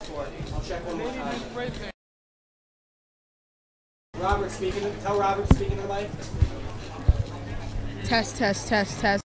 for. I'll check one more time. Robert speaking. Tell Robert speaking to the mic. Test, test, test, test.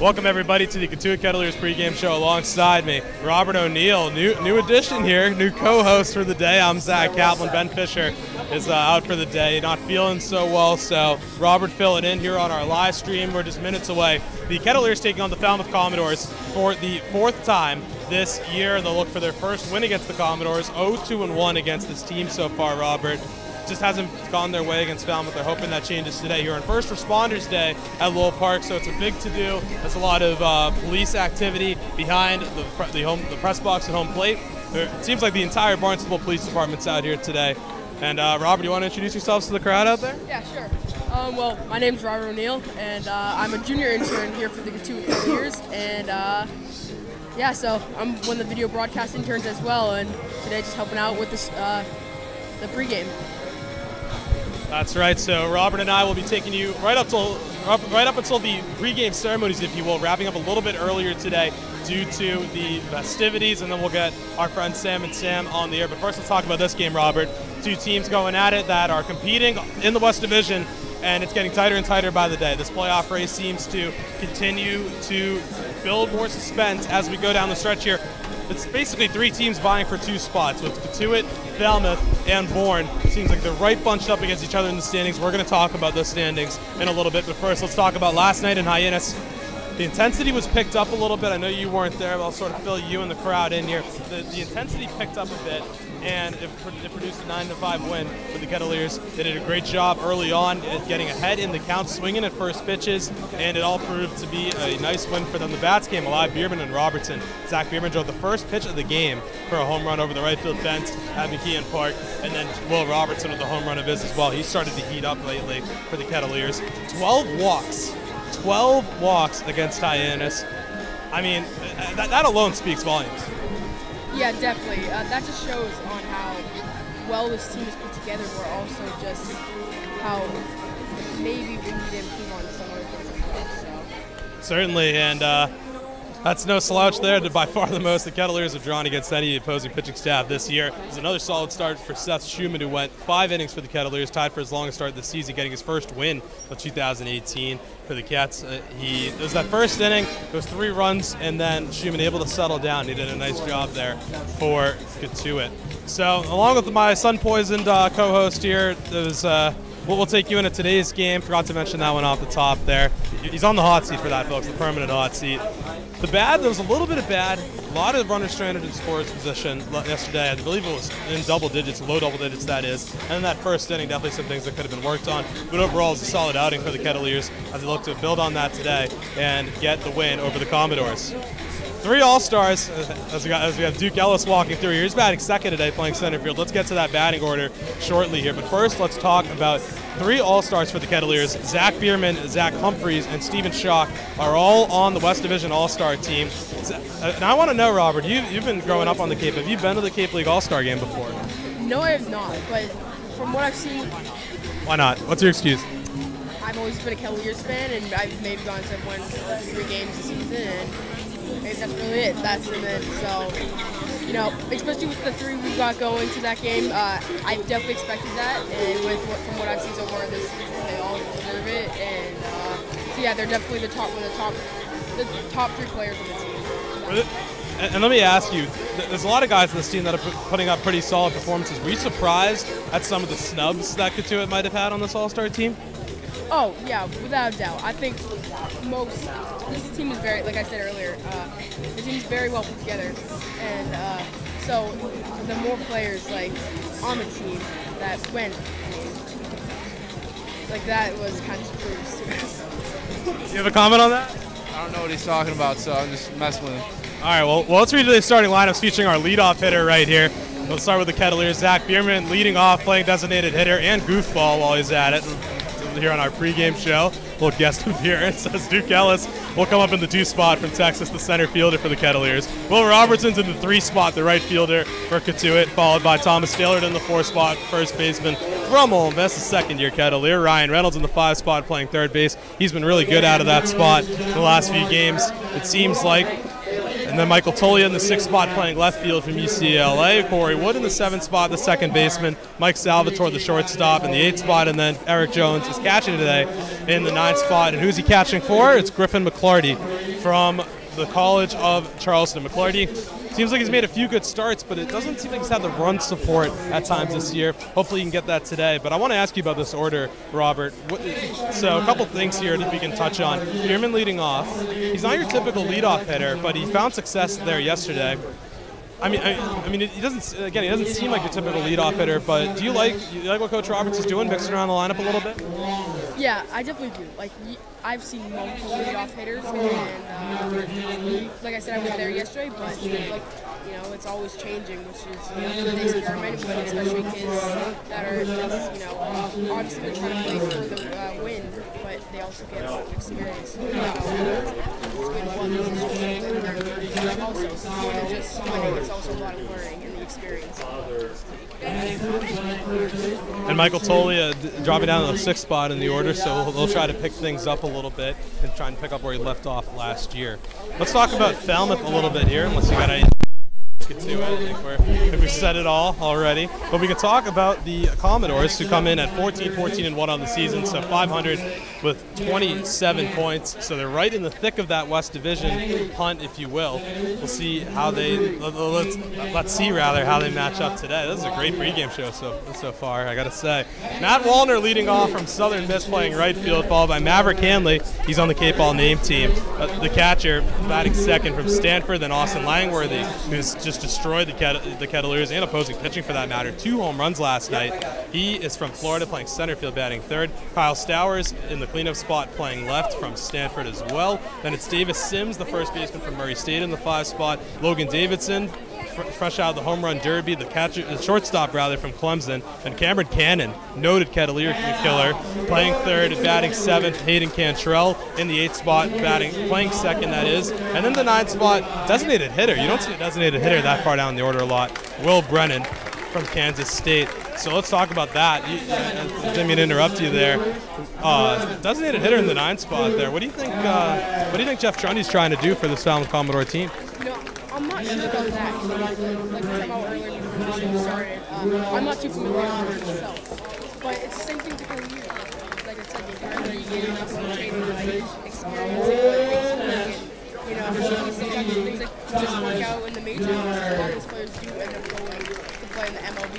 Welcome everybody to the Cotuit Kettleers pregame show. Alongside me, Robert O'Neill, new addition here, new co-host for the day. I'm Zach Kaplan. Ben Fisher is out for the day, not feeling so well, so Robert filling in here on our live stream. We're just minutes away. The Kettleers taking on the Falmouth Commodores for the fourth time this year. They'll look for their first win against the Commodores. 0-2-1 against this team so far, Robert. Just hasn't gone their way against Falmouth. They're hoping that changes today here on First Responders Day at Lowell Park, so it's a big to-do. There's a lot of police activity behind the press box at home plate. It seems like the entire Barnstable Police Department's out here today. And Robert, you want to introduce yourselves to the crowd out there? Yeah, sure. Well, my name's Robert O'Neill, and I'm a junior intern here for the Cotuit Kettleers, and yeah, so I'm one of the video broadcast interns as well, and today just helping out with this the pregame. That's right. So Robert and I will be taking you right up until the pregame ceremonies, if you will, wrapping up a little bit earlier today due to the festivities, and then we'll get our friends Sam and Sam on the air. But first, let's talk about this game, Robert. Two teams going at it that are competing in the West Division, and it's getting tighter and tighter by the day. This playoff race seems to continue to build more suspense as we go down the stretch here. It's basically three teams vying for two spots, with Cotuit, Falmouth, and Bourne. It seems like they're right bunched up against each other in the standings. We're going to talk about those standings in a little bit, but first let's talk about last night in Hyannis. The intensity was picked up a little bit. I know you weren't there, but I'll sort of fill you and the crowd in here. The intensity picked up a bit, and it produced a 9-5 win for the Kettleers. They did a great job early on at getting ahead in the count, swinging at first pitches, and it all proved to be a nice win for them. The bats came alive. Bierman and Robertson. Zach Bierman drove the first pitch of the game for a home run over the right field fence at McKeon Park, and then Will Robertson with the home run of his as well. He started to heat up lately for the Kettleers. 12 walks against Hyannis. I mean, that alone speaks volumes. Yeah, definitely. That just shows on how well this team is put together, but also just how maybe we need to improve on some other things as well. So. Certainly, and that's no slouch there. By far the most the Kettleers have drawn against any opposing pitching staff this year. It's another solid start for Seth Schumann, who went 5 innings for the Kettleers, tied for his longest start this season, getting his first win of 2018 for the Cats. It was that first inning, it was 3 runs, and then Schumann able to settle down. He did a nice job there for Cotuit. So, along with my sun-poisoned co-host here, we'll take you into today's game. Forgot to mention that one off the top there. He's on the hot seat for that, folks, the permanent hot seat. The bad, there was a little bit of bad. A lot of runners stranded in scorer's position yesterday. I believe it was in double digits, low double digits that is. And in that first inning, definitely some things that could have been worked on. But overall, it's a solid outing for the Kettleers as they look to build on that today and get the win over the Commodores. 3 All-Stars, as we have Duke Ellis walking through here. He's batting second today, playing center field. Let's get to that batting order shortly here. But first, let's talk about 3 All-Stars for the Kettleers. Zach Bierman, Zach Humphreys, and Steven Schock are all on the West Division All-Star team. Now I want to know, Robert, you've been growing up on the Cape. Have you been to the Cape League All-Star game before? No, I have not, but from what I've seen... Why not? What's your excuse? I've always been a Kettleers fan, and I've maybe gone to 1 or 3 games this season, and that's really it. That's it. So, you know, especially with the 3 we got going to that game, I definitely expected that. And from what I've seen so far this season, they all deserve it. And so yeah, they're definitely the top 3 players on the team. And let me ask you, there's a lot of guys on this team that are putting up pretty solid performances. Were you surprised at some of the snubs that Cotuit might have had on this All-Star team? Oh, yeah, without a doubt. I think this team is very, like I said earlier, the team is very well put together. And so the more players like on the team that went, like that was kind of proves to us. You have a comment on that? I don't know what he's talking about, so I'm just messing with him. All right, well, let's read today's starting lineups featuring our leadoff hitter right here. Let's start with the Kettleers. Zach Bierman leading off, playing designated hitter and goofball while he's at it. Here on our pregame show, little guest appearance as Duke Ellis will come up in the 2 spot from Texas, the center fielder for the Kettleers. Will Robertson's in the 3 spot, the right fielder for Cotuit, followed by Thomas Taylor in the 4 spot, first baseman from Ole Miss, the second-year Kettleer. Ryan Reynolds in the 5 spot, playing third base. He's been really good out of that spot in the last few games, it seems like. And then Michael Tolia in the 6th spot, playing left field from UCLA. Corey Wood in the 7th spot, the second baseman. Mike Salvatore, the shortstop, in the 8th spot. And then Eric Jones is catching today in the 9th spot. And who's he catching for? It's Griffin McClarty from the College of Charleston. McClarty seems like he's made a few good starts, but it doesn't seem like he's had the run support at times this year. Hopefully you can get that today. But I want to ask you about this order, Robert. So a couple things here that we can touch on. Bierman leading off. He's not your typical leadoff hitter, but he found success there yesterday. I mean, he doesn't seem like your typical leadoff hitter, but do you like what Coach Roberts is doing, mixing around the lineup a little bit? Yeah, I definitely do. Like, I've seen multiple leadoff hitters, and like I said, I was there yesterday, but like, you know, it's always changing, which is the experiment with, especially kids that are, you know, obviously they're trying to play for the win, but they also get a lot of experience. You know, it's also, it's more than just winning, it's also a lot of learning and the experience. And Michael Tolia dropping down to the 6th spot in the order, so they'll try to pick things up a little bit and try and pick up where he left off last year. Let's talk about Falmouth a little bit here, unless you got any. Get to it. I think we've said it all already. But we can talk about the Commodores, who come in at 14-14-1 on the season, so 500 with 27 points. So they're right in the thick of that West Division hunt, if you will. We'll see how let's see how they match up today. This is a great pregame show so far, I gotta say. Matt Wallner leading off from Southern Miss, playing right field, followed by Maverick Hanley. He's on the Cape Ball name team. The catcher batting second from Stanford, then Austin Langworthy, who's just destroyed the Kettleers and opposing pitching for that matter. 2 home runs last night. He is from Florida, playing center field, batting third. Kyle Stowers in the cleanup spot, playing left from Stanford as well. Then it's Davis Sims, the first baseman from Murray State, in the 5 spot. Logan Davidson, fresh out of the home run derby, the shortstop from Clemson. And Cameron Cannon, noted Kettleer killer, playing third, batting 7th. Hayden Cantrell in the 8th spot, playing second, that is. And then the 9th spot, designated hitter. You don't see a designated hitter that far down the order a lot. Will Brennan from Kansas State. So let's talk about that. I didn't mean to interrupt you there. Designated hitter in the 9th spot there. What do you think? What do you think Jeff Trundy's trying to do for this Falmouth Commodore team? I'm not sure about that. Like we talked about earlier before the show started, I'm not too familiar with it myself. But it's the same thing with the year. Like I said, you get enough training, like experience, and you know, sometimes things that just work out in the majors. A lot of those players do end up going to play in the MLB.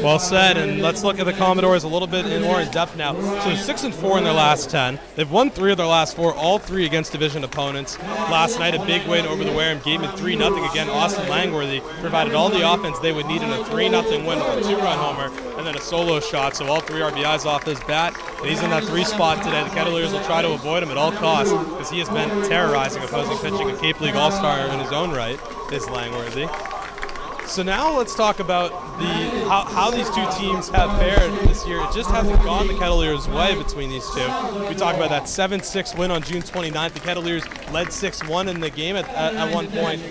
Well said, and let's look at the Commodores a little bit more in depth now. So 6-4 in their last 10. They've won 3 of their last 4, all 3 against division opponents. Last night, a big win over the Wareham Gatemen, 3-0. Again, Austin Langworthy provided all the offense they would need in a 3-0 win with a 2-run homer and then a solo shot. So all 3 RBIs off his bat, and he's in that 3 spot today. The Kettleers will try to avoid him at all costs because he has been terrorizing opposing pitching. A Cape League All-Star in his own right is Langworthy. So now let's talk about how these 2 teams have fared this year. It just hasn't gone the Kettleers' way between these 2. We talk about that 7-6 win on June 29th. The Kettleers led 6-1 in the game at one point.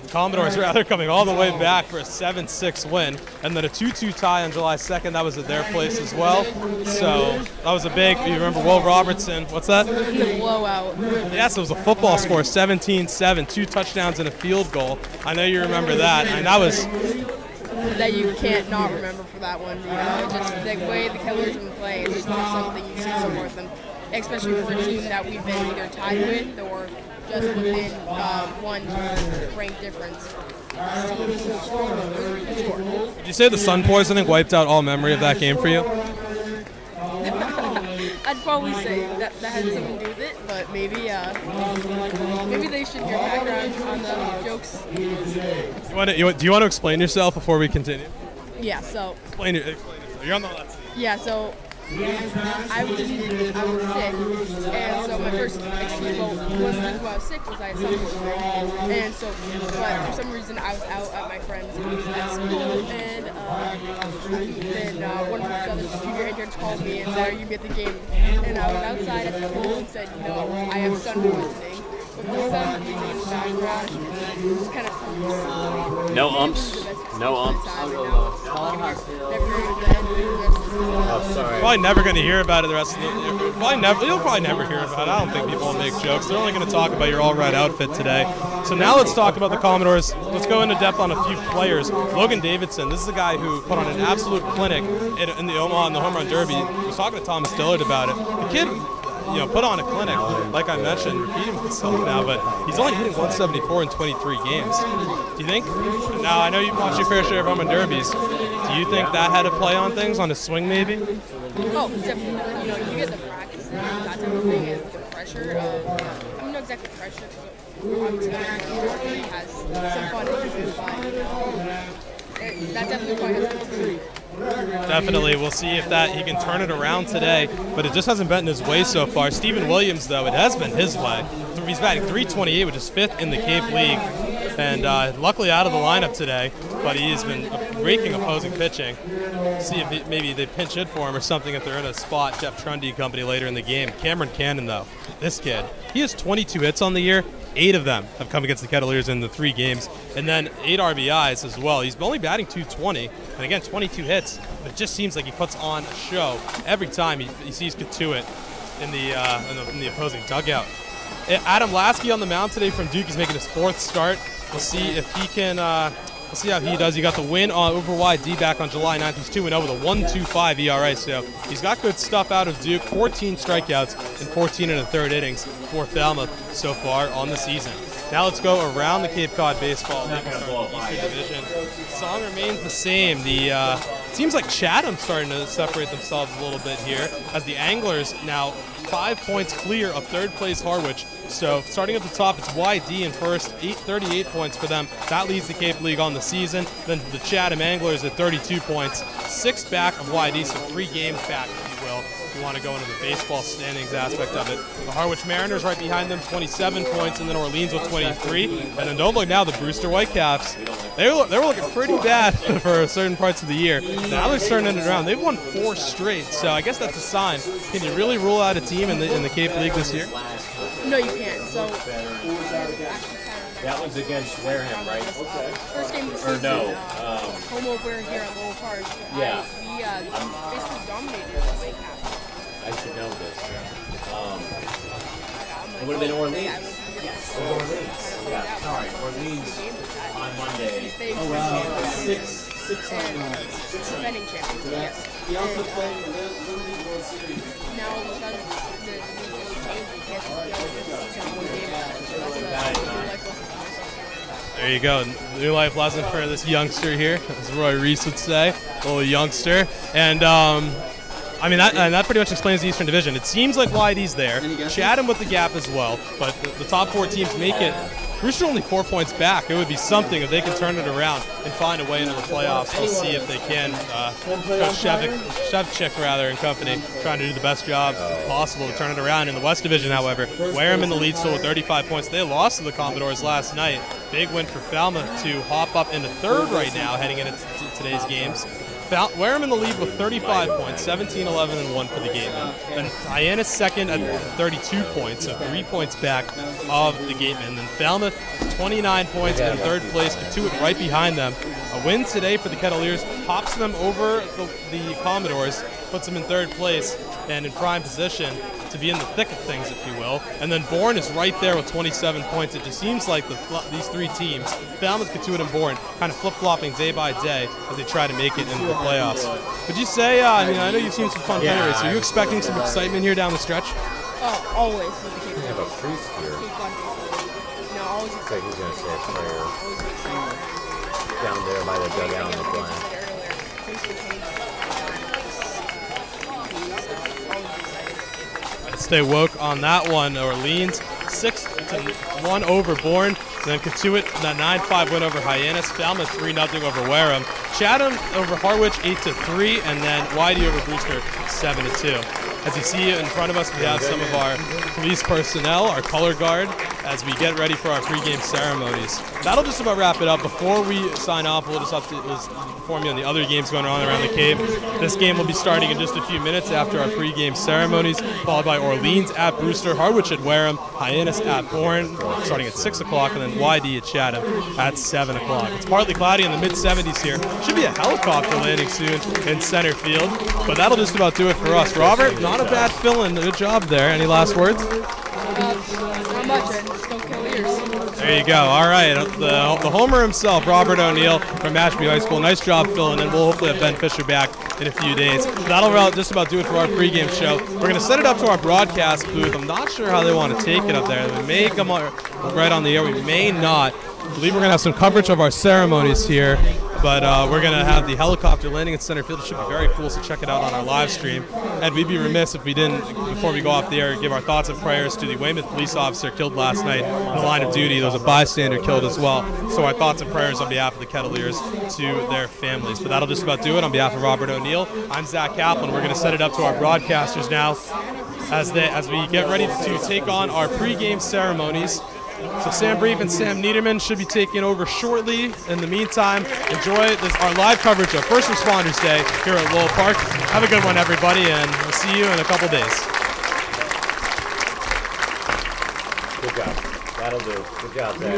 Commodores rather coming all the way back for a 7-6 win, and then a 2-2 tie on July 2nd. That was at their place as well. So that was a big. You remember Will Robertson? What's that? The blowout. Yes, it was a football score, 17-7, 2 touchdowns and a field goal. I know you remember that, and that was. That you can't not remember for that one. You know, just the way the Kettleers have been playing is just not something you see so often, especially for a team that we've been either tied with or just within one rank difference. Would you say the sun poisoning wiped out all memory of that game for you? I'd probably say that had something to do with it, but maybe they should hear background on the jokes. Do you want to explain yourself before we continue? Yeah, so. Explain yourself. You're on the left. Yeah, so I was sick, and so my first excuse, well, one of the reasons why I was sick was I had something, and so, but for some reason I was out at my friend's house at school, and then one of the other junior interns called me and said, "Are you be at the game?" And I went outside at the pool and said, "No, I have sun poisoning." With the sun in the background, it's kind of no umps. No umps. Oh, sorry. Probably never going to hear about it the rest of the year. You'll probably never hear about it. I don't think people will make jokes. They're only going to talk about your all-right outfit today. So now let's talk about the Commodores. Let's go into depth on a few players. Logan Davidson, this is a guy who put on an absolute clinic in the Omaha in the home run derby. I was talking to Thomas Dillard about it. The kid, put on a clinic, like I mentioned, repeating myself now, but he's only hitting 174 in 23 games. Do you think? Now, I know you've watched your fair share of home run derbies. Do you think that had a play on things, on his swing maybe? Oh, definitely. You get the practice and that type of thing, and the pressure of, not exactly pressure, but obviously he has some fun issues, but that definitely probably has to do. Definitely. We'll see if he can turn it around today, but it just hasn't been his way so far. Steven Williams, though, it has been his way. He's batting .328, which is 5th in the Cape League, and luckily out of the lineup today, but he has been raking opposing pitching. See if maybe they pinch hit for him or something if they're in a spot, Jeff Trundy company later in the game. Cameron Cannon, though, this kid, he has 22 hits on the year. 8 of them have come against the Kettleers in the 3 games, and then 8 RBIs as well. He's only batting .220, and again, 22 hits, but it just seems like he puts on a show every time he sees Cotuit in the opposing dugout. Adam Lasky on the mound today from Duke. He's making his 4th start. We'll see if he can. We'll see how he does. He got the win over YD back on July 9th. He's 2-0 with a 1.25 ERA. So he's got good stuff out of Duke. 14 strikeouts in 14 1/3 innings for Falmouth so far on the season. Now let's go around the Cape Cod baseball league. Eastern Division. The song remains the same. The seems like Chatham's starting to separate themselves a little bit here, as the Anglers now 5 points clear of 3rd place Harwich. So starting at the top, it's YD in first, 38 points for them. That leads the Cape League on the season. Then the Chatham Anglers at 32 points, 6 back of YD, so 3 games back, if you will, if you want to go into the baseball standings aspect of it. The Harwich Mariners right behind them, 27 points, and then Orleans with 23. And then don't look now, the Brewster Whitecaps, they were looking pretty bad for certain parts of the year. Now they're starting it around. They've won 4 straight, so I guess that's a sign. Can you really rule out a team in the Cape League this year? No, you can't. So that was against Wareham, right? First game of the season. Or no? Home over here at Lowell Park. Yeah. We basically dominated the Whitecaps. I should know this. It would have been Orleans. Orleans. Yeah, sorry. Orleans on Monday. Oh, wow. 6 defending champions. Yes. He also played in the Little World Series. Now all of a sudden, the league is changing. He has to go this season one game. There you go. New life lesson for this youngster here, as Roy Reese would say, a little youngster. And I mean, that pretty much explains the Eastern Division. It seems like YD's there. Chatham with the gap as well, but the top 4 teams make it. Brewster only 4 points back. It would be something if they can turn it around and find a way into the playoffs. We'll see if they can. Coach Shevchik, and company, trying to do the best job possible to turn it around. In the West Division, however, Wareham in the lead still with 35 points. They lost to the Commodores last night. Big win for Falmouth to hop up into 3rd right now, heading into today's games. Wareham in the lead with 35 points, 17, 11, and 1 for the Gatemen. Then Hyannis second at 32 points, so 3 points back of the Gatemen. Then Falmouth, 29 points in third place. Cotuit right behind them. A win today for the Kettleers pops them over the Commodores, puts them in third place and in prime position to be in the thick of things, if you will. And then Bourne is right there with 27 points. It just seems like these three teams, Falmouth, Cotuit, and Bourne, kind of flip-flopping day by day as they try to make it into the playoffs. Would you say, I know you've seen some fun penalties. Are you expecting some excitement here down the stretch? Oh, always with the We have a priest here. No, always Looks like he's going to say a prayer down there by the dugout in the black. Stay woke on that one. Orleans 6-1 over Bourne. Then Cotuit, that 9-5 win over Hyannis. Falmouth 3-0 over Wareham. Chatham over Harwich 8-3, and then YD over Brewster 7-2. As you see in front of us, we have some of our police personnel, our color guard, as we get ready for our pregame ceremonies. That'll just about wrap it up. Before we sign off, we'll just inform you on the other games going on around the Cape. This game will be starting in just a few minutes after our pregame ceremonies, followed by Orleans at Brewster, Harwich at Wareham, Hyannis at Bourne, starting at 6 o'clock, and then YD at Chatham at 7 o'clock. It's partly cloudy in the mid-70s here. Should be a helicopter landing soon in center field, but that'll just about do it for us. Robert, not a bad fill-in. Good job there. Any last words? Not much, and just go Kettleers. There you go. All right. The homer himself, Robert O'Neill from Mashpee High School. Nice job filling in. We'll hopefully have Ben Fisher back in a few days. That'll just about do it for our pregame show. We're going to set it up to our broadcast booth. I'm not sure how they want to take it up there. We may come right on the air. We may not. I believe we're going to have some coverage of our ceremonies here. But we're going to have the helicopter landing in center field. It should be very cool, so check it out on our live stream. And we'd be remiss if we didn't, before we go off the air, give our thoughts and prayers to the Weymouth police officer killed last night in the line of duty. There was a bystander killed as well. So our thoughts and prayers on behalf of the Kettleers to their families. But that'll just about do it. On behalf of Robert O'Neill, I'm Zach Kaplan. We're going to set it up to our broadcasters now as we get ready to take on our pregame ceremonies. So Sam Brief and Sam Niederman should be taking over shortly. In the meantime, enjoy our live coverage of First Responders Day here at Lowell Park. Have a good one, everybody, and we'll see you in a couple days. Good job. That'll do. Good job, Zach.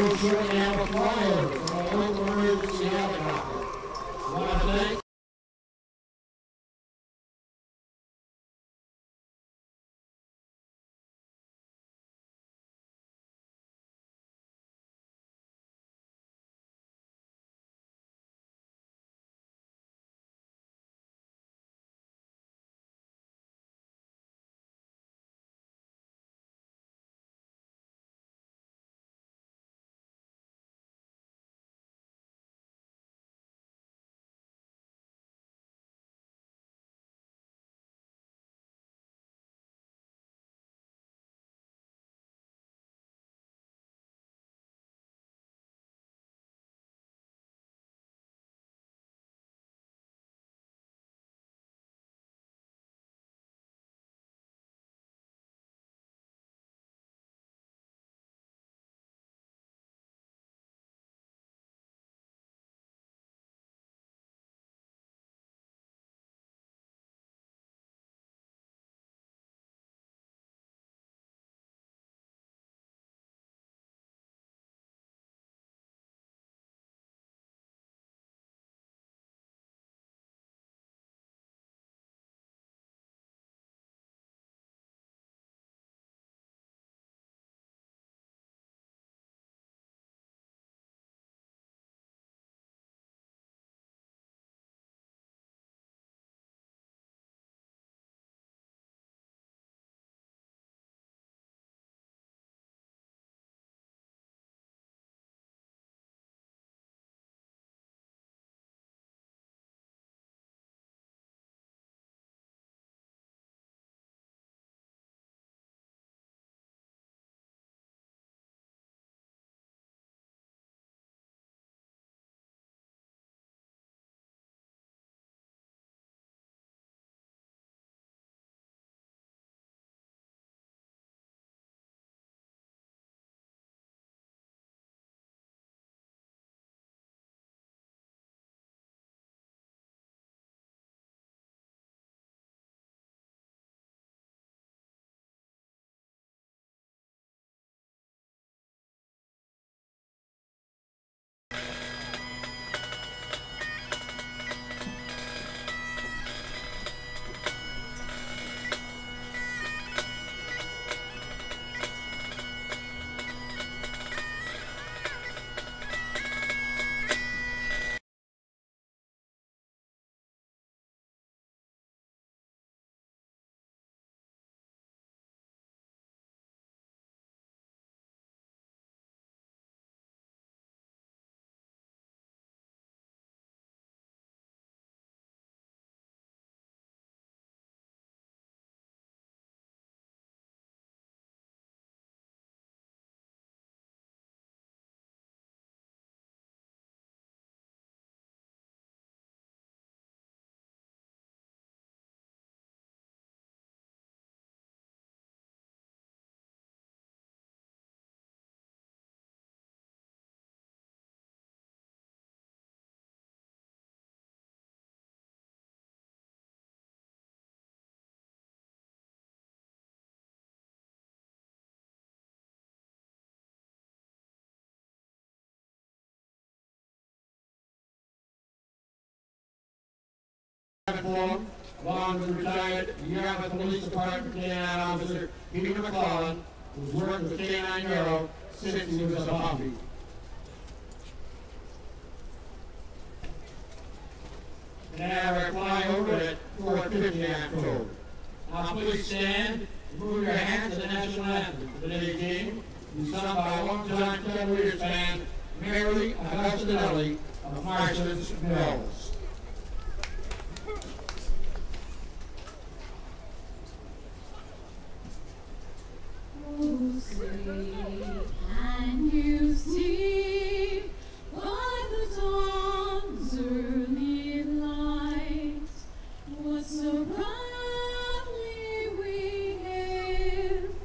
on with retired Yarmouth Police Department K-9 officer Peter McClellan, who's worked with K-9 Euro since he was a puppy. Now we're flying over at 450 amp code. Now please stand and move your hands to the national anthem for today's game, sung by longtime Kettleers fan Mary Augustinelli of Marston's Mills. Oh, say, can you see by the dawn's early light what so proudly we hailed,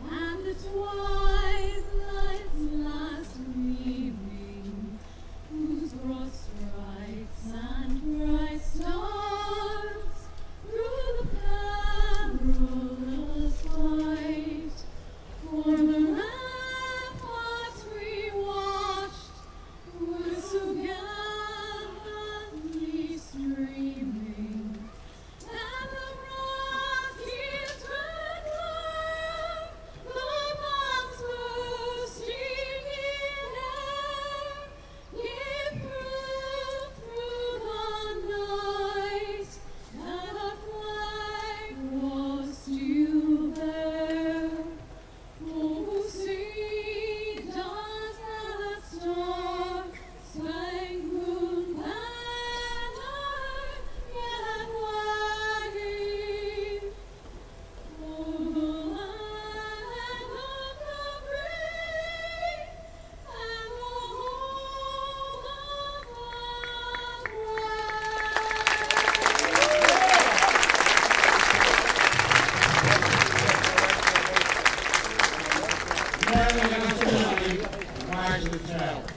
and the twilight's last gleaming, whose broad stripes and bright stars through the perilous fight. For the ramparts we watched were so gallantly streaming, and the rockets red glare, the bombs bursting in air, gave proof through the night that our flag was still there. Oh, see, does that star-spangled banner yet waving o'er the land of the brave and the home of the Mary Augustinelli of Marston's Mills.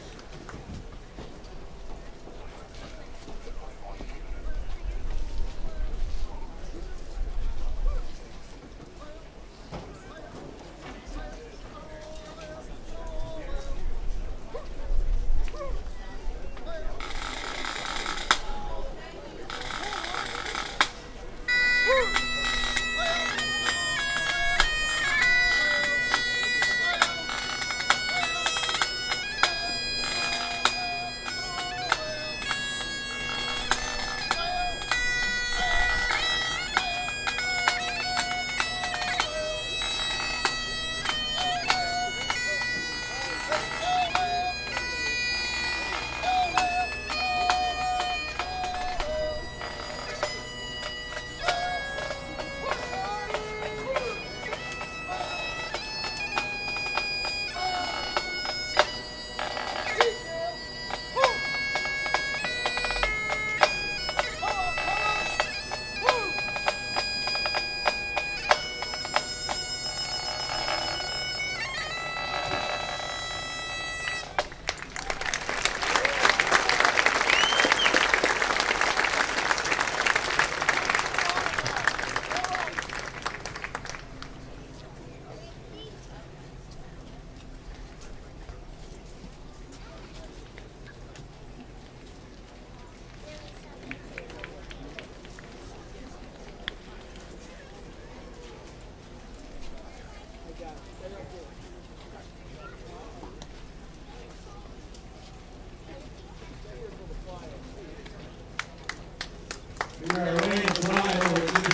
We are ready to fly over to the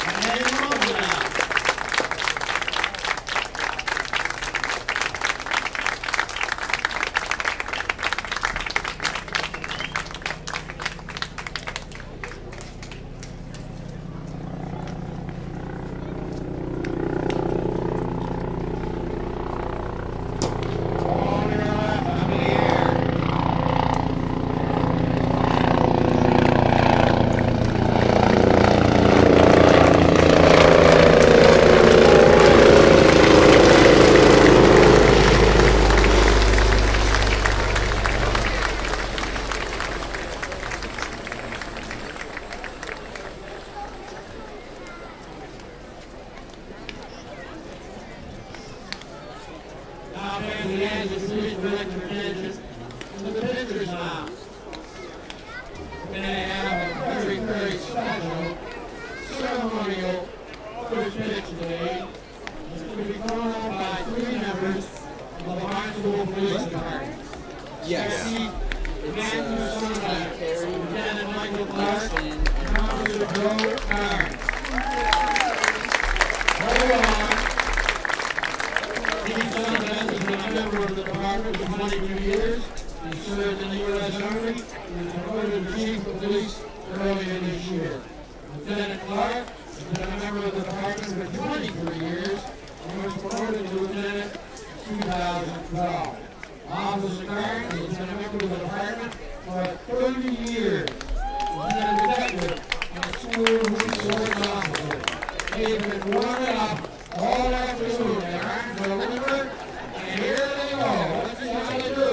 Canadian now. Yes. Lieutenant Michael Clark, and Officer Joe Aaron. Hold on. Chief Sundance has been a member of the department for 22 years. He served in the U.S. Army. He was promoted to Chief of Police earlier this year. Lieutenant Clark has been a member of the department for 23 years and was promoted to lieutenant in 2012. Officer Clark has been a member of the department for 30 years. He's been a detective and a school resource officer. They've been warming up all afternoon. They aren't delivered, and here they go. Let's see how they do.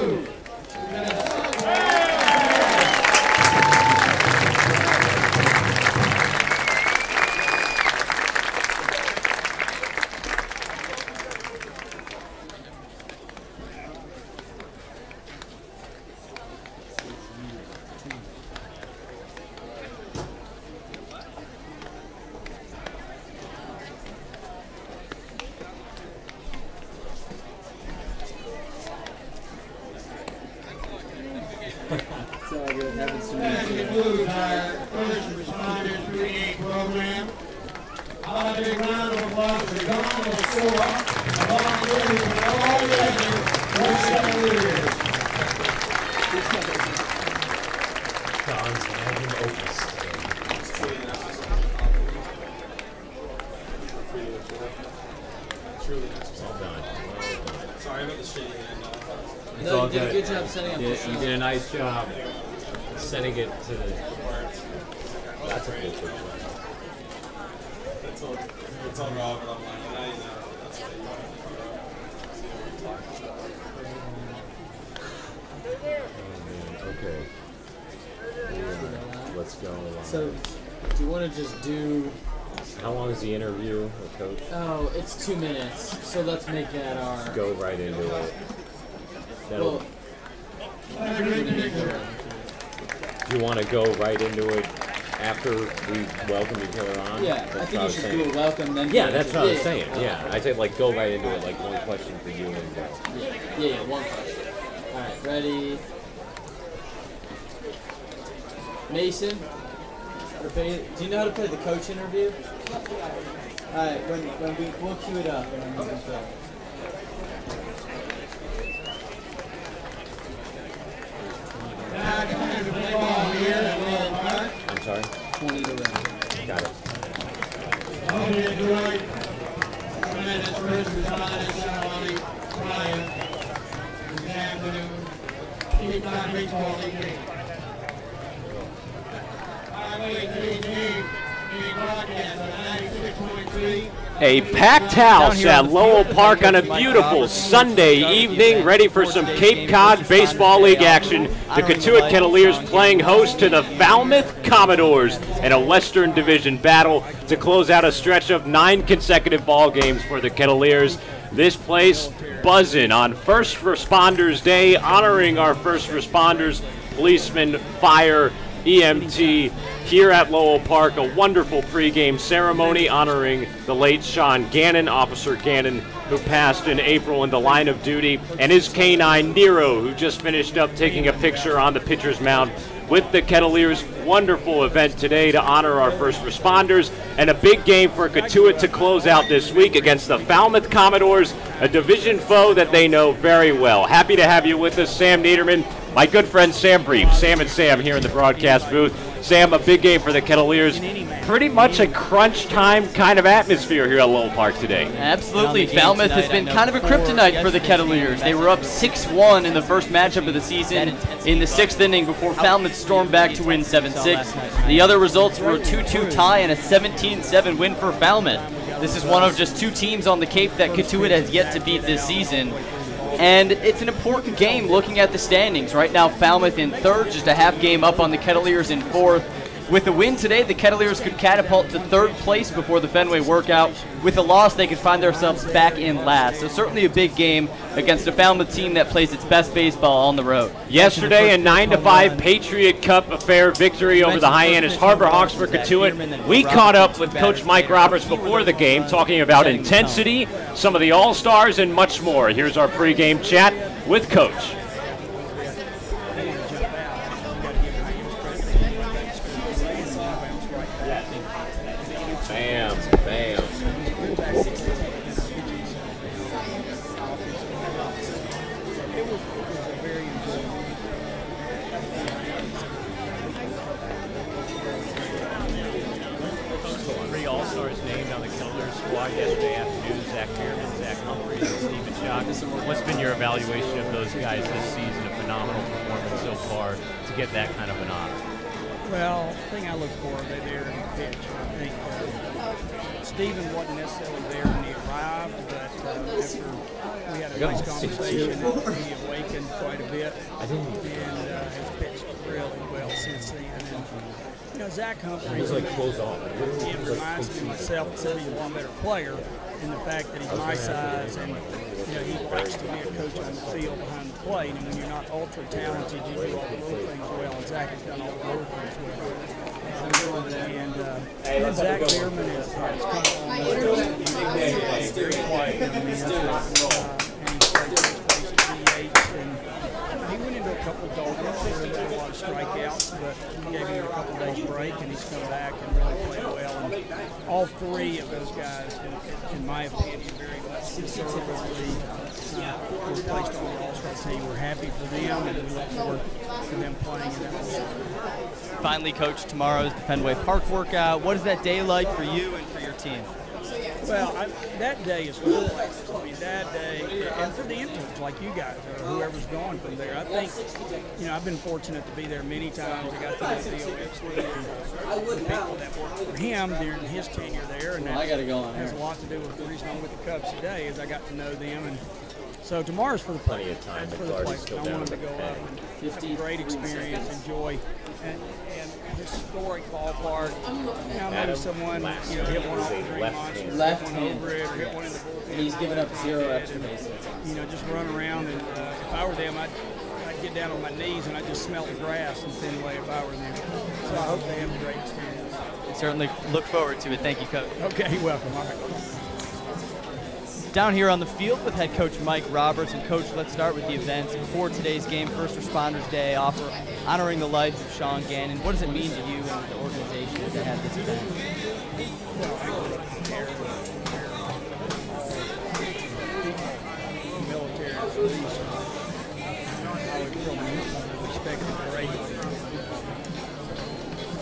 We're gonna celebrate. That concludes our first responders pregame program. I'll have a big round of applause for Don Lasoa, the volunteers from all together for 7 years. Don's magnum opus. Well done. Sorry about the shitty hand. It's all you did a good. good job setting up You the did, shot. you did a nice job setting it to the. That's a good one. It's all raw, but I'm like, now you know. That's what you want. Okay. Let's go. So, do you want to just do? How long is the interview with Coach? Oh, it's 2 minutes. So let's make that our. Go right into it. That'll, Well, do you want to go right into it after we welcome each other on? yeah, I That's think what you should saying. do a welcome then. Yeah, go that's into- what I was saying. Yeah, I said like go right into it. Like one question for you and go. Yeah, one question. All right, ready? Mason, do you know how to play the coach interview? All right, we'll cue it up. And then we can play. I'm sorry? 20 to win. Got it. Hope you enjoyed tremendous first responders ceremony prior this afternoon. Keep on baseball league game. Highway 3 being broadcast on 96.3. A packed house at Lowell Park on a beautiful Sunday evening, ready for some Cape Cod Baseball League action. The Cotuit Kettleers playing host to the Falmouth Commodores in a Western Division battle to close out a stretch of 9 consecutive ball games for the Kettleers. This place buzzing on First Responders Day, honoring our first responders, policemen, fire, EMT, here at Lowell Park. A wonderful pregame ceremony honoring the late Sean Gannon, Officer Gannon, who passed in April in the line of duty, and his canine Nero, who just finished up taking a picture on the pitcher's mound with the Kettleers. Wonderful event today to honor our first responders, and a big game for Cotuit to close out this week against the Falmouth Commodores, a division foe that they know very well. Happy to have you with us, Sam Niederman, my good friend Sam Brief. Sam and Sam here in the broadcast booth. Sam, a big game for the Kettleers. Pretty much a crunch time kind of atmosphere here at Lowell Park today. Absolutely. Falmouth has been kind of a kryptonite for the Kettleers. They were up 6-1 in the first matchup of the season in the 6th inning before Falmouth stormed back to win 7-6. The other results were a 2-2 tie and a 17-7 win for Falmouth. This is one of just 2 teams on the Cape that Cotuit has yet to beat this season. And it's an important game looking at the standings. Right now, Falmouth in 3rd, just a half game up on the Kettleers in 4th. With a win today, the Kettleers could catapult to 3rd place before the Fenway workout. With a loss, they could find themselves back in last. So certainly a big game against a Falmouth team that plays its best baseball on the road. Yesterday, a 9-5 Patriot Cup affair victory over the Hyannis Harbor Hawks for Cotuit. We caught up with Coach Mike Roberts before the game, talking about intensity, some of the All-Stars, and much more. Here's our pregame chat with Coach. Bam, bam. Three All-Stars named on the Kettleers squad yesterday afternoon. Zach Bierman, Zach Humphreys, and Stephen Schock. What's been your evaluation of those guys this season? A phenomenal performance so far to get that kind of an honor. Well, the thing I look for, they're there in the pitch. I think Stephen wasn't necessarily there when he arrived, but after we had a nice conversation, he awakened quite a bit and has pitched really well since then. And, you know, Zach Humphreys, he reminds me of myself that he's a lot better player in the fact that he's my size, and you know, he likes to be a coach on the field behind the plate. And when you're not ultra talented, you do all the little things well. And Zach has done all the little things well. And Zach Bierman has come on he's very quiet young man. And he's played first base at DH. And he went into a couple of doldrums where there were a lot of strikeouts, but we gave him a couple of days break, and he's come back and really played well. And all three of those guys, in my opinion, very much conservatively were placed on the All-Star team. We're happy for them, and we look forward to them playing in that role. Finally, Coach, tomorrow's the Fenway Park workout. What is that day like for you and for your team? Well, that day is for the players. I mean, that day, and for the interns like you guys or whoever's going from there. I think, you know, I've been fortunate to be there many times. I got to know DOFC and the people that worked for him during his tenure there, and that has a lot to do with the reason I'm with the Cubs today. Is I got to know them, and so tomorrow's for the players. That's for the players. I want them to go up and have a great experience, enjoy, and historic ballpark. You know, maybe someone hit one off the green monster, left one over it, or hit one in the bullpen. And he's given up 0 extra bases. You know, just run around, and if I were them, I'd get down on my knees and I'd just smell the grass in Fenway if I were them. So I hope they have a great experience. Certainly look forward to it. Thank you, Coach. Okay, welcome. All right. Down here on the field with head coach Mike Roberts. And Coach, let's start with the events. Before today's game, First Responders Day, honoring the life of Sean Gannon. What does it mean to you and the organization to have this event? Well, I really care military police. I would really respect them greatly.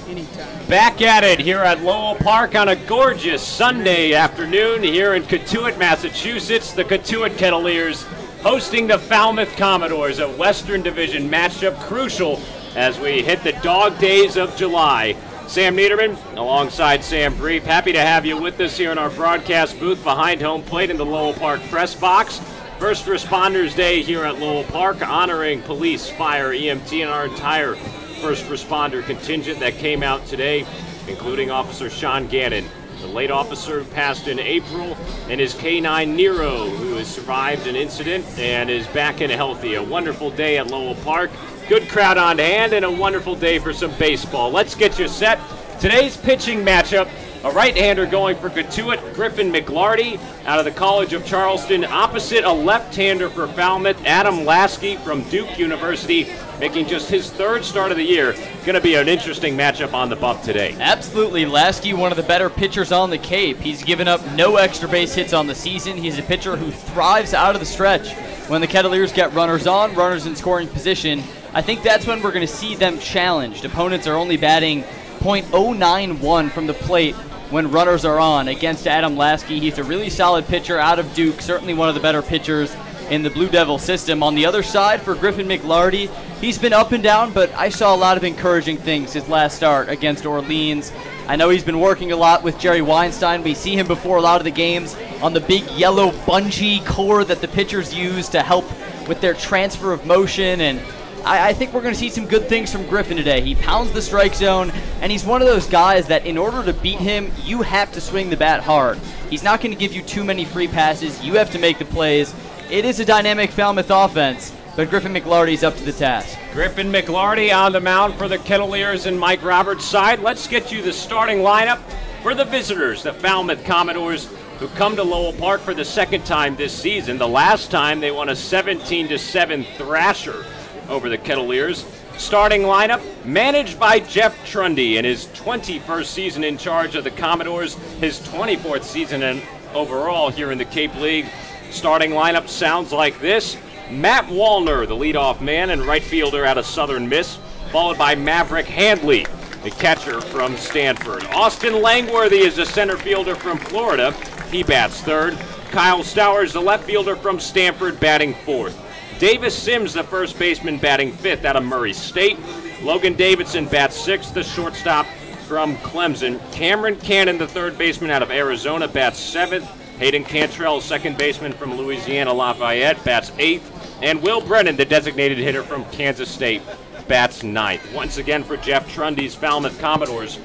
Anytime. Back at it here at Lowell Park on a gorgeous Sunday afternoon here in Cotuit, Massachusetts. The Cotuit Kettleers hosting the Falmouth Commodores, a Western Division matchup crucial as we hit the dog days of July. Sam Niederman alongside Sam Brief. Happy to have you with us here in our broadcast booth behind home plate in the Lowell Park press box. First Responders Day here at Lowell Park, honoring police, fire, EMT, and our entire first responder contingent that came out today, including Officer Sean Gannon, the late officer who passed in April, and his K-9 Nero, who has survived an incident and is back and healthy. A wonderful day at Lowell Park. Good crowd on hand and a wonderful day for some baseball. Let's get you set. Today's pitching matchup, a right-hander going for Cotuit, Griffin McLarty out of the College of Charleston, opposite a left-hander for Falmouth, Adam Lasky from Duke University, making just his third start of the year. Going to be an interesting matchup on the bump today. Absolutely. Lasky, one of the better pitchers on the Cape. He's given up no extra base hits on the season. He's a pitcher who thrives out of the stretch. When the Kettleers get runners on, runners in scoring position, I think that's when we're going to see them challenged. Opponents are only batting .091 from the plate when runners are on against Adam Lasky. He's a really solid pitcher out of Duke, certainly one of the better pitchers in the Blue Devil system. On the other side for Griffin McLarty, he's been up and down, but I saw a lot of encouraging things his last start against Orleans. I know he's been working a lot with Jerry Weinstein. We see him before a lot of the games on the big yellow bungee cord that the pitchers use to help with their transfer of motion, and I think we're going to see some good things from Griffin today. He pounds the strike zone, and he's one of those guys that in order to beat him, you have to swing the bat hard. He's not going to give you too many free passes. You have to make the plays. It is a dynamic Falmouth offense, but Griffin McLarty's up to the task. Griffin McLarty on the mound for the Kettleers and Mike Roberts' side. Let's get you the starting lineup for the visitors, the Falmouth Commodores, who come to Lowell Park for the second time this season. The last time they won a 17-7 thrasher over the Kettleers. Starting lineup, managed by Jeff Trundy in his 21st season in charge of the Commodores, his 24th season overall here in the Cape League. Starting lineup sounds like this. Matt Wallner, the leadoff man and right fielder out of Southern Miss, followed by Maverick Handley, the catcher from Stanford. Austin Langworthy is a center fielder from Florida. He bats third. Kyle Stowers, the left fielder from Stanford, batting fourth. Davis Sims, the first baseman, batting fifth out of Murray State. Logan Davidson bats sixth, the shortstop from Clemson. Cameron Cannon, the third baseman out of Arizona, bats seventh. Hayden Cantrell, second baseman from Louisiana Lafayette, bats eighth. And Will Brennan, the designated hitter from Kansas State, bats ninth. Once again for Jeff Trundy's Falmouth Commodores.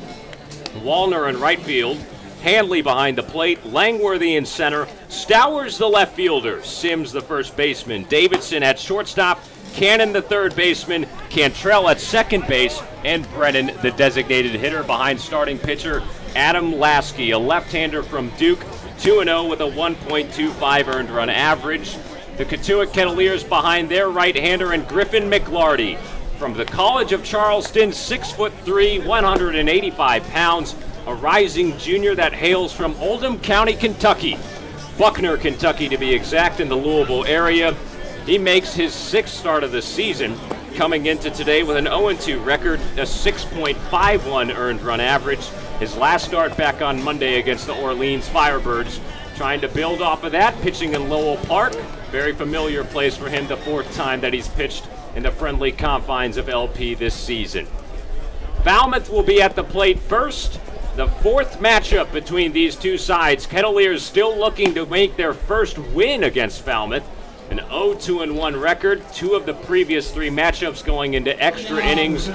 Wallner in right field. Handley behind the plate, Langworthy in center, Stowers the left fielder, Sims the first baseman, Davidson at shortstop, Cannon the third baseman, Cantrell at second base, and Brennan the designated hitter behind starting pitcher Adam Lasky, a left-hander from Duke, 2-0 with a 1.25 earned run average. The Cotuit Kettleers behind their right-hander and Griffin McLarty. From the College of Charleston, 6'3", 185 pounds, a rising junior that hails from Oldham County, Kentucky. Buckner, Kentucky to be exact, in the Louisville area. He makes his sixth start of the season, coming into today with an 0-2 record, a 6.51 earned run average. His last start back on Monday against the Orleans Firebirds. Trying to build off of that, pitching in Lowell Park. Very familiar place for him, the fourth time that he's pitched in the friendly confines of LP this season. Falmouth will be at the plate first. The fourth matchup between these two sides. Kettleers still looking to make their first win against Falmouth. An 0-2-1 record. Two of the previous three matchups going into extra innings.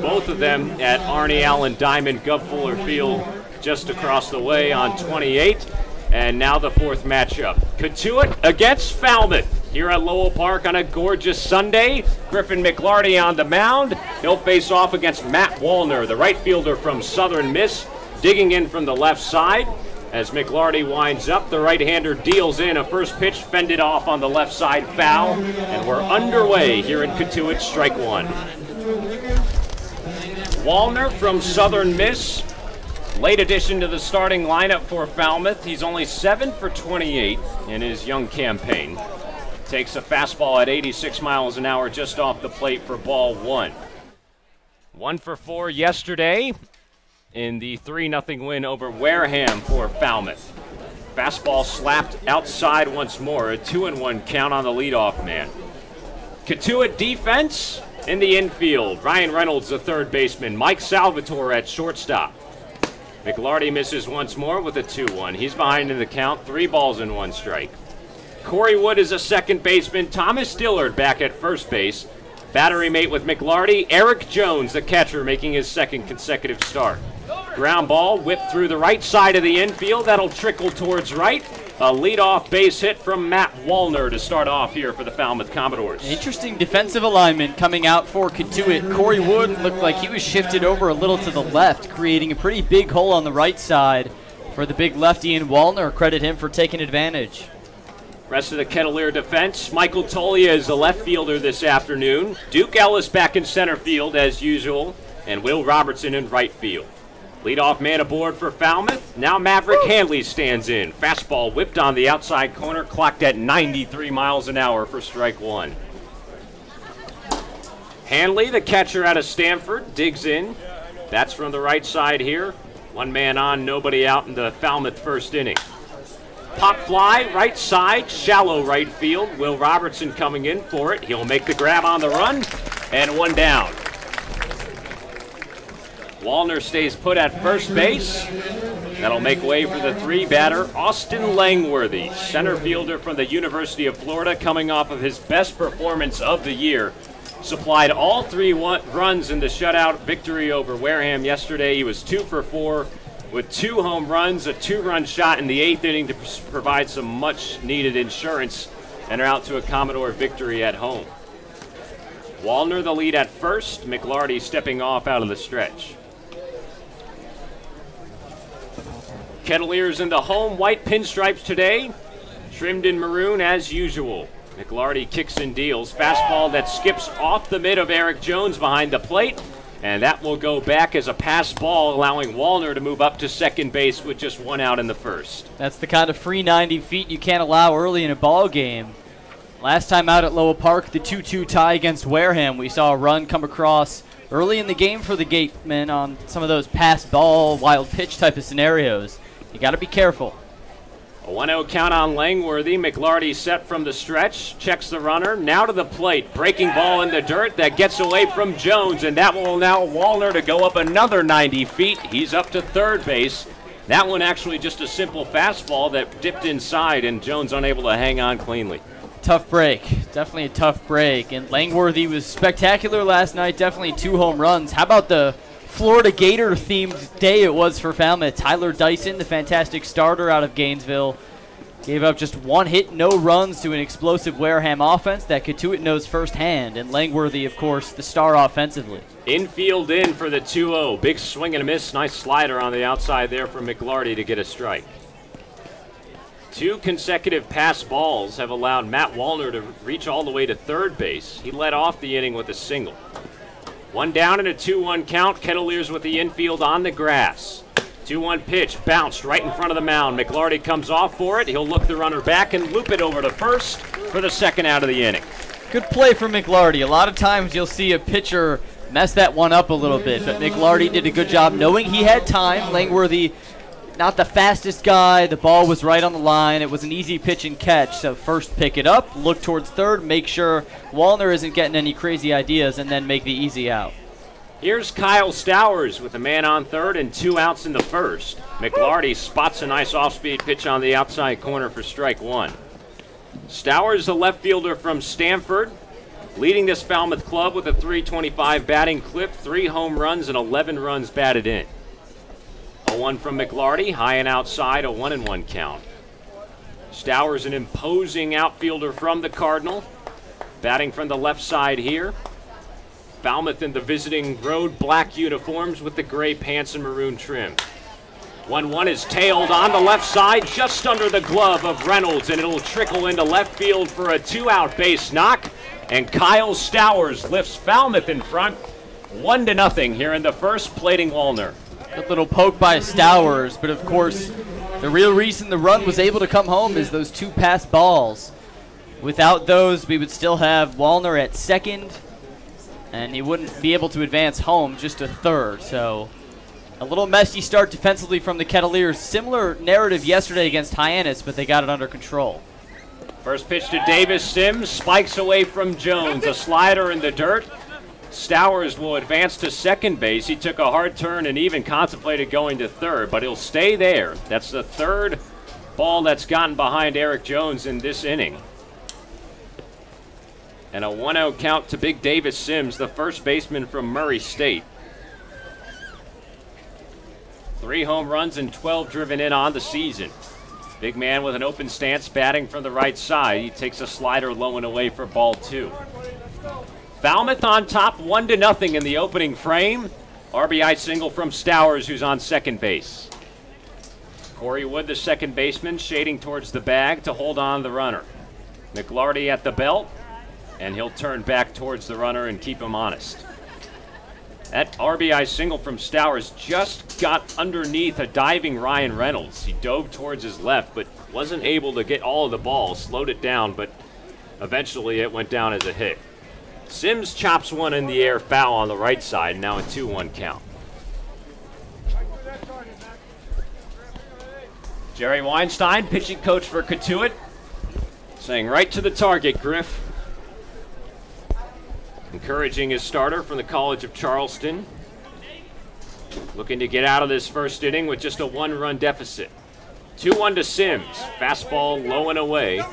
Both of them at Arnie Allen Diamond Gov Fuller Field just across the way on 28. And now the fourth matchup. Cotuit against Falmouth here at Lowell Park on a gorgeous Sunday. Griffin McLarty on the mound. He'll face off against Matt Wallner, the right fielder from Southern Miss. Digging in from the left side. As McLarty winds up, the right-hander deals in a first pitch, fended off on the left side, foul. And we're underway here in Cotuit, strike one. Wallner from Southern Miss. Late addition to the starting lineup for Falmouth. He's only 7 for 28 in his young campaign. Takes a fastball at 86 miles an hour just off the plate for ball one. 1 for 4 yesterday in the 3-0 win over Wareham for Falmouth. Fastball slapped outside once more, a 2-1 count on the leadoff man. Cotuit defense in the infield. Ryan Reynolds, the third baseman. Mike Salvatore at shortstop. McLarty misses once more with a 2-1. He's behind in the count, 3 balls and 1 strike. Corey Wood is a second baseman. Thomas Dillard back at first base. Battery mate with McLarty. Eric Jones, the catcher, making his second consecutive start. Ground ball whipped through the right side of the infield. That'll trickle towards right. A leadoff base hit from Matt Wallner to start off here for the Falmouth Commodores. Interesting defensive alignment coming out for Cotuit. Corey Wood looked like he was shifted over a little to the left, creating a pretty big hole on the right side for the big lefty, and Wallner, credit him for taking advantage. Rest of the Kettleer defense. Michael Tolia is the left fielder this afternoon. Duke Ellis back in center field as usual, and Will Robertson in right field. Leadoff man aboard for Falmouth. Now Maverick Handley stands in. Fastball whipped on the outside corner, clocked at 93 miles an hour for strike one. Handley, the catcher out of Stanford, digs in. That's from the right side here. One man on, nobody out in the Falmouth first inning. Pop fly, right side, shallow right field. Will Robertson coming in for it. He'll make the grab on the run, and one down. Wallner stays put at first base. That'll make way for the 3-batter, Austin Langworthy, center fielder from the University of Florida, coming off of his best performance of the year. Supplied all 3 runs in the shutout victory over Wareham yesterday. He was 2 for 4 with 2 home runs, a 2-run shot in the 8th inning to provide some much-needed insurance, and are out to a Commodore victory at home. Wallner the lead at first, McLarty stepping off out of the stretch. Kettleers in the home white pinstripes today, trimmed in maroon as usual. McLarty kicks and deals. Fastball that skips off the mid of Eric Jones behind the plate. And that will go back as a pass ball, allowing Wallner to move up to second base with just 1 out in the first. That's the kind of free 90 feet you can't allow early in a ball game. Last time out at Lowell Park, the 2-2 tie against Wareham, we saw a run come across early in the game for the Gatemen on some of those pass ball, wild pitch type of scenarios. You got to be careful. A 1-0 count on Langworthy. McLarty set from the stretch, checks the runner, now to the plate. Breaking ball in the dirt that gets away from Jones, and that will allow Wallner to go up another 90 feet. He's up to third base. That one actually just a simple fastball that dipped inside, and Jones unable to hang on cleanly. Tough break. Definitely a tough break. And Langworthy was spectacular last night. Definitely 2 home runs. How about the Florida Gator-themed day it was for Falmouth? Tyler Dyson, the fantastic starter out of Gainesville, gave up just 1 hit, no runs to an explosive Wareham offense that Cotuit knows firsthand. And Langworthy, of course, the star offensively. Infield in for the 2-0. Big swing and a miss. Nice slider on the outside there for McLarty to get a strike. 2 consecutive pass balls have allowed Matt Wallner to reach all the way to third base. He led off the inning with a single. 1 down and a 2-1 count. Kettleers with the infield on the grass. 2-1 pitch, bounced right in front of the mound. McLarty comes off for it. He'll look the runner back and loop it over to first for the 2nd out of the inning. Good play from McLarty. A lot of times you'll see a pitcher mess that one up a little bit, but McLarty did a good job knowing he had time. Langworthy, not the fastest guy. The ball was right on the line. It was an easy pitch and catch. So first pick it up, look towards third, make sure Wallner isn't getting any crazy ideas, and then make the easy out. Here's Kyle Stowers with a man on third and 2 outs in the first. McLarty spots a nice off-speed pitch on the outside corner for strike 1. Stowers, the left fielder from Stanford, leading this Falmouth club with a .325 batting clip, 3 home runs and 11 runs batted in. A 1 from McLarty, high and outside, a 1-1 count. Stowers, an imposing outfielder from the Cardinal, batting from the left side here. Falmouth in the visiting road black uniforms with the gray pants and maroon trim. 1-1 is tailed on the left side, just under the glove of Reynolds, and it'll trickle into left field for a 2-out base knock. And Kyle Stowers lifts Falmouth in front, 1-0 here in the first, plating Wallner. Good little poke by Stowers, but of course, the real reason the run was able to come home is those 2 pass balls. Without those, we would still have Wallner at second, and he wouldn't be able to advance home, just to third. So a little messy start defensively from the Kettleers. Similar narrative yesterday against Hyannis, but they got it under control. First pitch to Davis Sims, spikes away from Jones. A slider in the dirt. Stowers will advance to second base. He took a hard turn and even contemplated going to third, but he'll stay there. That's the 3rd ball that's gotten behind Eric Jones in this inning. And a 1-0 count to Big Davis Sims, the first baseman from Murray State. 3 home runs and 12 driven in on the season. Big man with an open stance, batting from the right side. He takes a slider low and away for ball 2. Falmouth on top, 1-0 in the opening frame. RBI single from Stowers, who's on second base. Corey Wood, the second baseman, shading towards the bag to hold on the runner. McLarty at the belt, and he'll turn back towards the runner and keep him honest. That RBI single from Stowers just got underneath a diving Ryan Reynolds. He dove towards his left, but wasn't able to get all of the ball, slowed it down, but eventually it went down as a hit. Sims chops one in the air, foul on the right side, now a 2-1 count. Jerry Weinstein, pitching coach for Cotuit, saying right to the target, Griff. Encouraging his starter from the College of Charleston. Looking to get out of this first inning with just a 1-run deficit. 2-1 to Sims. Fastball low and away.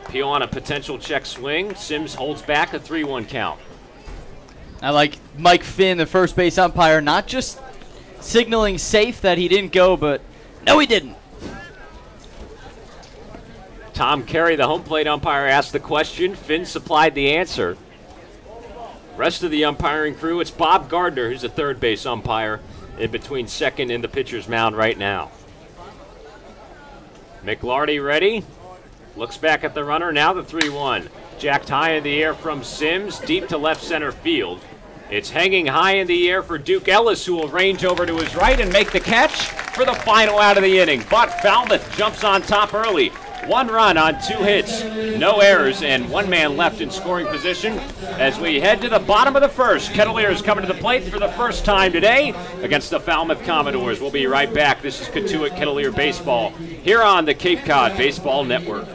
Peel on a potential check swing. Sims holds back, a 3-1 count. I like Mike Finn, the first base umpire, not just signaling safe that he didn't go, but no, he didn't. Tom Carey, the home plate umpire, asked the question. Finn supplied the answer. Rest of the umpiring crew, it's Bob Gardner, who's a third base umpire, in between second and the pitcher's mound right now. McLarty ready. Looks back at the runner, now the 3-1. Jacked high in the air from Sims, deep to left center field. It's hanging high in the air for Duke Ellis, who will range over to his right and make the catch for the final out of the inning. But Falmouth jumps on top early. 1 run on 2 hits, no errors, and 1 man left in scoring position as we head to the bottom of the first. Kettleers coming to the plate for the first time today against the Falmouth Commodores. We'll be right back. This is Cotuit Kettleer Baseball here on the Cape Cod Baseball Network.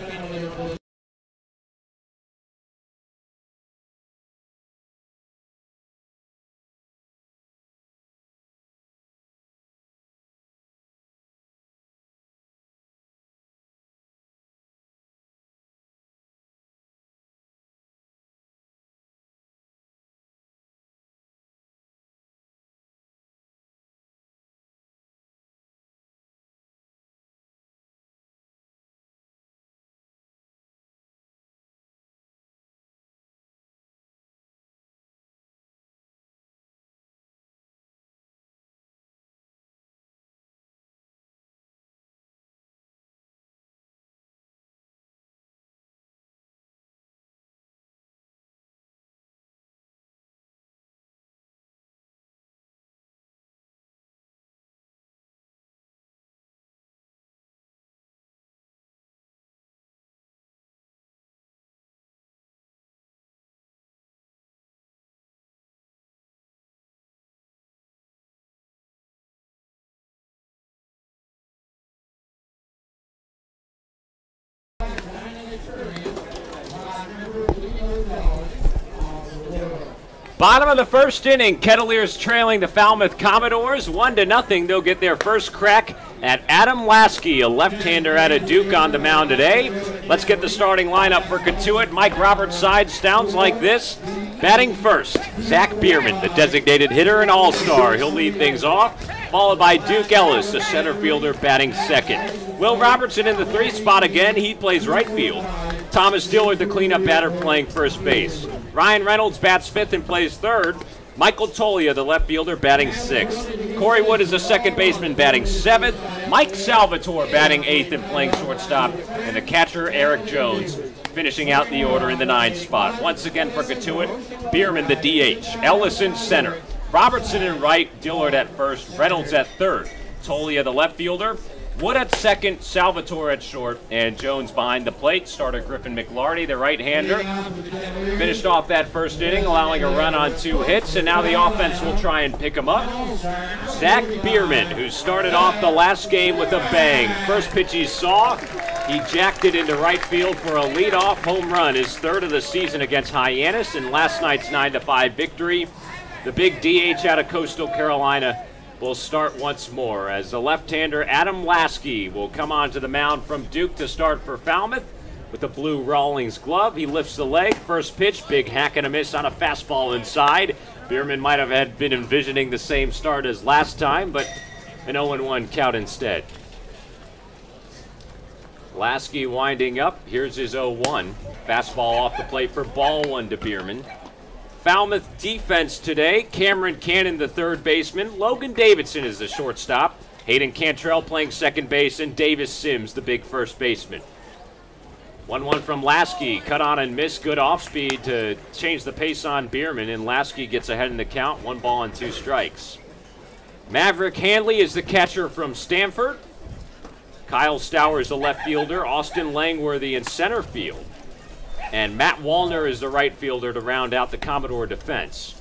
Bottom of the first inning, Kettleers trailing the Falmouth Commodores 1-0. They'll get their first crack at Adam Lasky, a left-hander out of Duke, on the mound today. Let's get the starting lineup for Cotuit. Mike Roberts' side sounds like this. Batting first, Zach Bierman, the designated hitter and all-star. He'll lead things off, followed by Duke Ellis, the center fielder, batting second. Will Robertson in the 3 spot again. He plays right field. Thomas Dillard, the cleanup batter, playing first base. Ryan Reynolds bats 5th and plays 3rd. Michael Tolia, the left fielder, batting 6th. Corey Wood is the second baseman, batting 7th. Mike Salvatore batting 8th and playing shortstop. And the catcher, Eric Jones, finishing out the order in the 9th spot. Once again for Cotuit, Bierman the DH, Ellis in center, Robertson in right, Dillard at first, Reynolds at 3rd. Tolia, the left fielder, Wood at second, Salvatore at short, and Jones behind the plate. Starter Griffin McLarty, the right-hander, finished off that first inning, allowing a run on 2 hits, and now the offense will try and pick him up. Zach Bierman, who started off the last game with a bang. First pitch he saw, he jacked it into right field for a leadoff home run, his 3rd of the season against Hyannis in last night's 9-5 victory. The big DH out of Coastal Carolina will start once more as the left-hander Adam Lasky will come onto the mound from Duke to start for Falmouth with the blue Rawlings glove. He lifts the leg. First pitch, big hack and a miss on a fastball inside. Bierman might have been envisioning the same start as last time, but an 0-1 count instead. Lasky winding up. Here's his 0-1. Fastball off the plate for ball 1 to Bierman. Falmouth defense today, Cameron Cannon, the 3rd baseman. Logan Davidson is the shortstop. Hayden Cantrell playing second base, and Davis Sims, the big first baseman. 1-1 from Lasky, cut on and miss. Good off speed to change the pace on Bierman, and Lasky gets ahead in the count. 1 ball and 2 strikes. Maverick Handley is the catcher from Stanford. Kyle Stower is the left fielder. Austin Langworthy in center field. And Matt Wallner is the right fielder to round out the Commodore defense.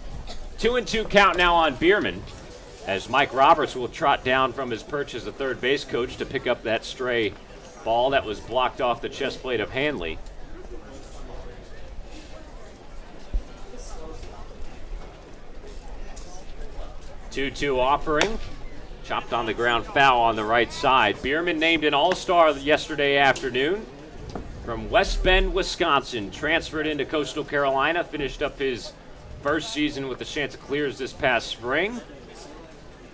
2-2 count now on Bierman, as Mike Roberts will trot down from his perch as the 3rd base coach to pick up that stray ball that was blocked off the chest plate of Handley. Two-two offering. Chopped on the ground, foul on the right side. Bierman named an all-star yesterday afternoon. From West Bend, Wisconsin, transferred into Coastal Carolina, finished up his first season with the Chanticleers this past spring.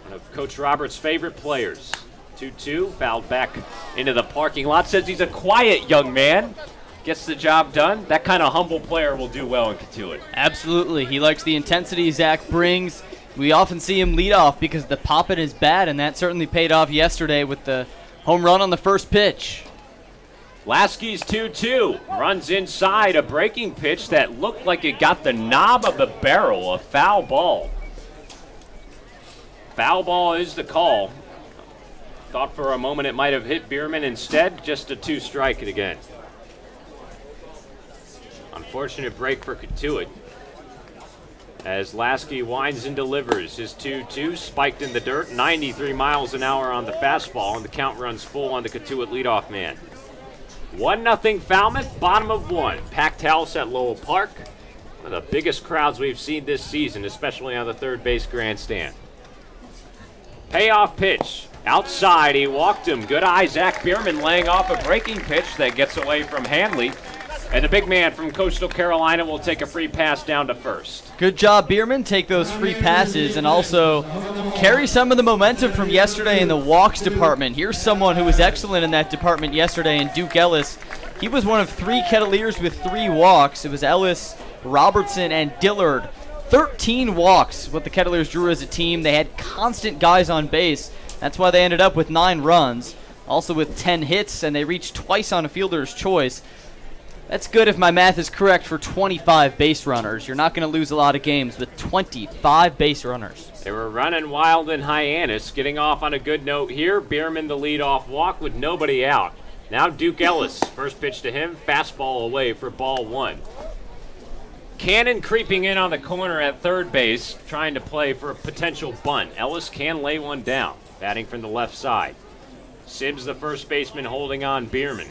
One of Coach Roberts' favorite players. 2-2, fouled back into the parking lot. Says he's a quiet young man. Gets the job done. That kind of humble player will do well in Cotuit. Absolutely. He likes the intensity Zach brings. We often see him lead off because the pop at his bat, and that certainly paid off yesterday with the home run on the first pitch. Lasky's 2-2. Runs inside a breaking pitch that looked like it got the knob of the barrel. A foul ball. Foul ball is the call. Thought for a moment it might have hit Bierman. Instead, just a 2-strike it again. Unfortunate break for Cotuit. As Lasky winds and delivers his 2-2, spiked in the dirt, 93 miles an hour on the fastball, and the count runs full on the Cotuit leadoff man. 1-0 Falmouth, bottom of 1. Packed house at Lowell Park. One of the biggest crowds we've seen this season, especially on the third base grandstand. Payoff pitch. Outside, he walked him. Good eye, Zach Bierman laying off a breaking pitch that gets away from Hanley. And the big man from Coastal Carolina will take a free pass down to first. Good job, Bierman. Take those free passes and also carry some of the momentum from yesterday in the walks department. Here's someone who was excellent in that department yesterday, in Duke Ellis. He was one of 3 Kettleers with 3 walks. It was Ellis, Robertson, and Dillard. 13 walks, what the Kettleers drew as a team. They had constant guys on base. That's why they ended up with 9 runs. Also with 10 hits, and they reached twice on a fielder's choice. That's good if my math is correct for 25 base runners. You're not going to lose a lot of games with 25 base runners. They were running wild in Hyannis, getting off on a good note here. Bierman the leadoff walk with nobody out. Now Duke Ellis, first pitch to him, fastball away for ball 1. Cannon creeping in on the corner at third base, trying to play for a potential bunt. Ellis can lay one down, batting from the left side. Sims, the first baseman, holding on Bierman.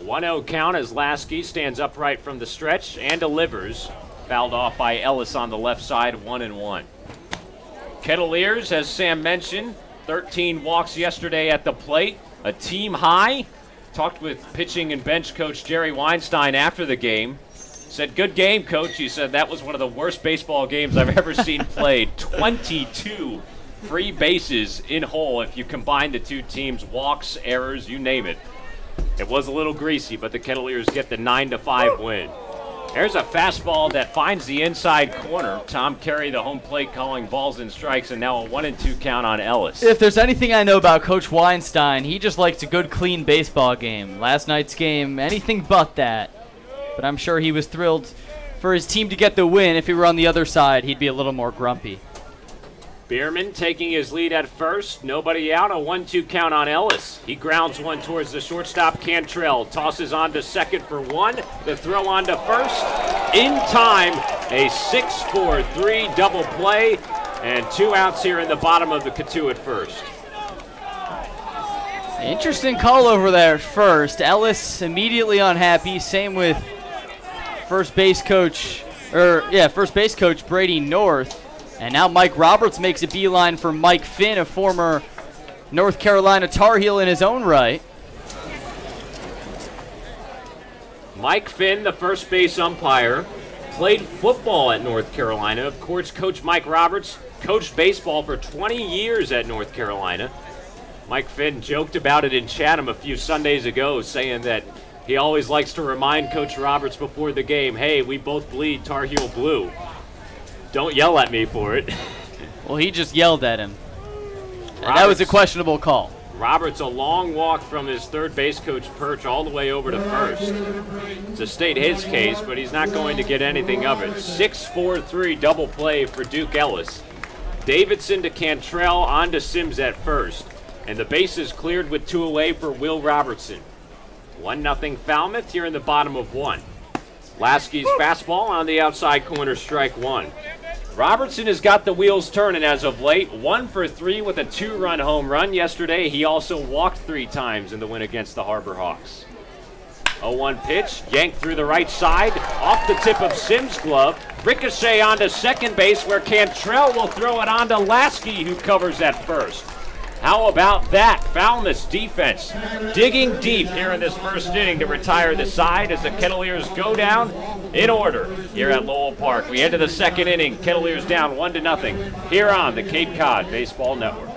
1-0 count as Lasky stands upright from the stretch and delivers. Fouled off by Ellis on the left side, 1-1. Kettleers, as Sam mentioned, 13 walks yesterday at the plate, a team high. Talked with pitching and bench coach Jerry Weinstein after the game. Said, good game, coach. He said that was one of the worst baseball games I've ever seen played. 22 free bases in whole if you combine the two teams, walks, errors, you name it. It was a little greasy, but the Kettleers get the 9-5 win. There's a fastball that finds the inside corner. Tom Carey, the home plate, calling balls and strikes, and now a 1-2 count on Ellis. If there's anything I know about Coach Weinstein, he just likes a good, clean baseball game. Last night's game, anything but that. But I'm sure he was thrilled for his team to get the win. If he were on the other side, he'd be a little more grumpy. Bierman taking his lead at first. Nobody out. A 1-2 count on Ellis. He grounds one towards the shortstop. Cantrell tosses on to second for 1. The throw on to first. In time, a 6-4-3 double play. And 2 outs here in the bottom of the Cotuit first. Interesting call over there at first. Ellis immediately unhappy. Same with first base coach Brady North. And now Mike Roberts makes a beeline for Mike Finn, a former North Carolina Tar Heel in his own right. Mike Finn, the first base umpire, played football at North Carolina. Of course, Coach Mike Roberts coached baseball for 20 years at North Carolina. Mike Finn joked about it in Chatham a few Sundays ago, saying that he always likes to remind Coach Roberts before the game, hey, we both bleed Tar Heel blue. Don't yell at me for it. Well, he just yelled at him. And that was a questionable call. Roberts, a long walk from his third base coach perch all the way over to first. To state his case, but he's not going to get anything of it. 6-4-3 double play for Duke Ellis. Davidson to Cantrell, on to Sims at first. And the base is cleared with 2 away for Will Robertson. 1-0 Falmouth here in the bottom of 1. Lasky's fastball on the outside corner, strike 1. Robertson has got the wheels turning as of late. 1 for 3 with a 2-run home run yesterday. He also walked 3 times in the win against the Harbor Hawks. 0-1 pitch, yanked through the right side, off the tip of Sims' glove. Ricochet onto second base where Cantrell will throw it onto Lasky, who covers at first. How about that? Falmouth's defense digging deep here in this first inning to retire the side as the Kettleers go down in order here at Lowell Park. We enter the second inning. Kettleers down 1-0 here on the Cape Cod Baseball Network.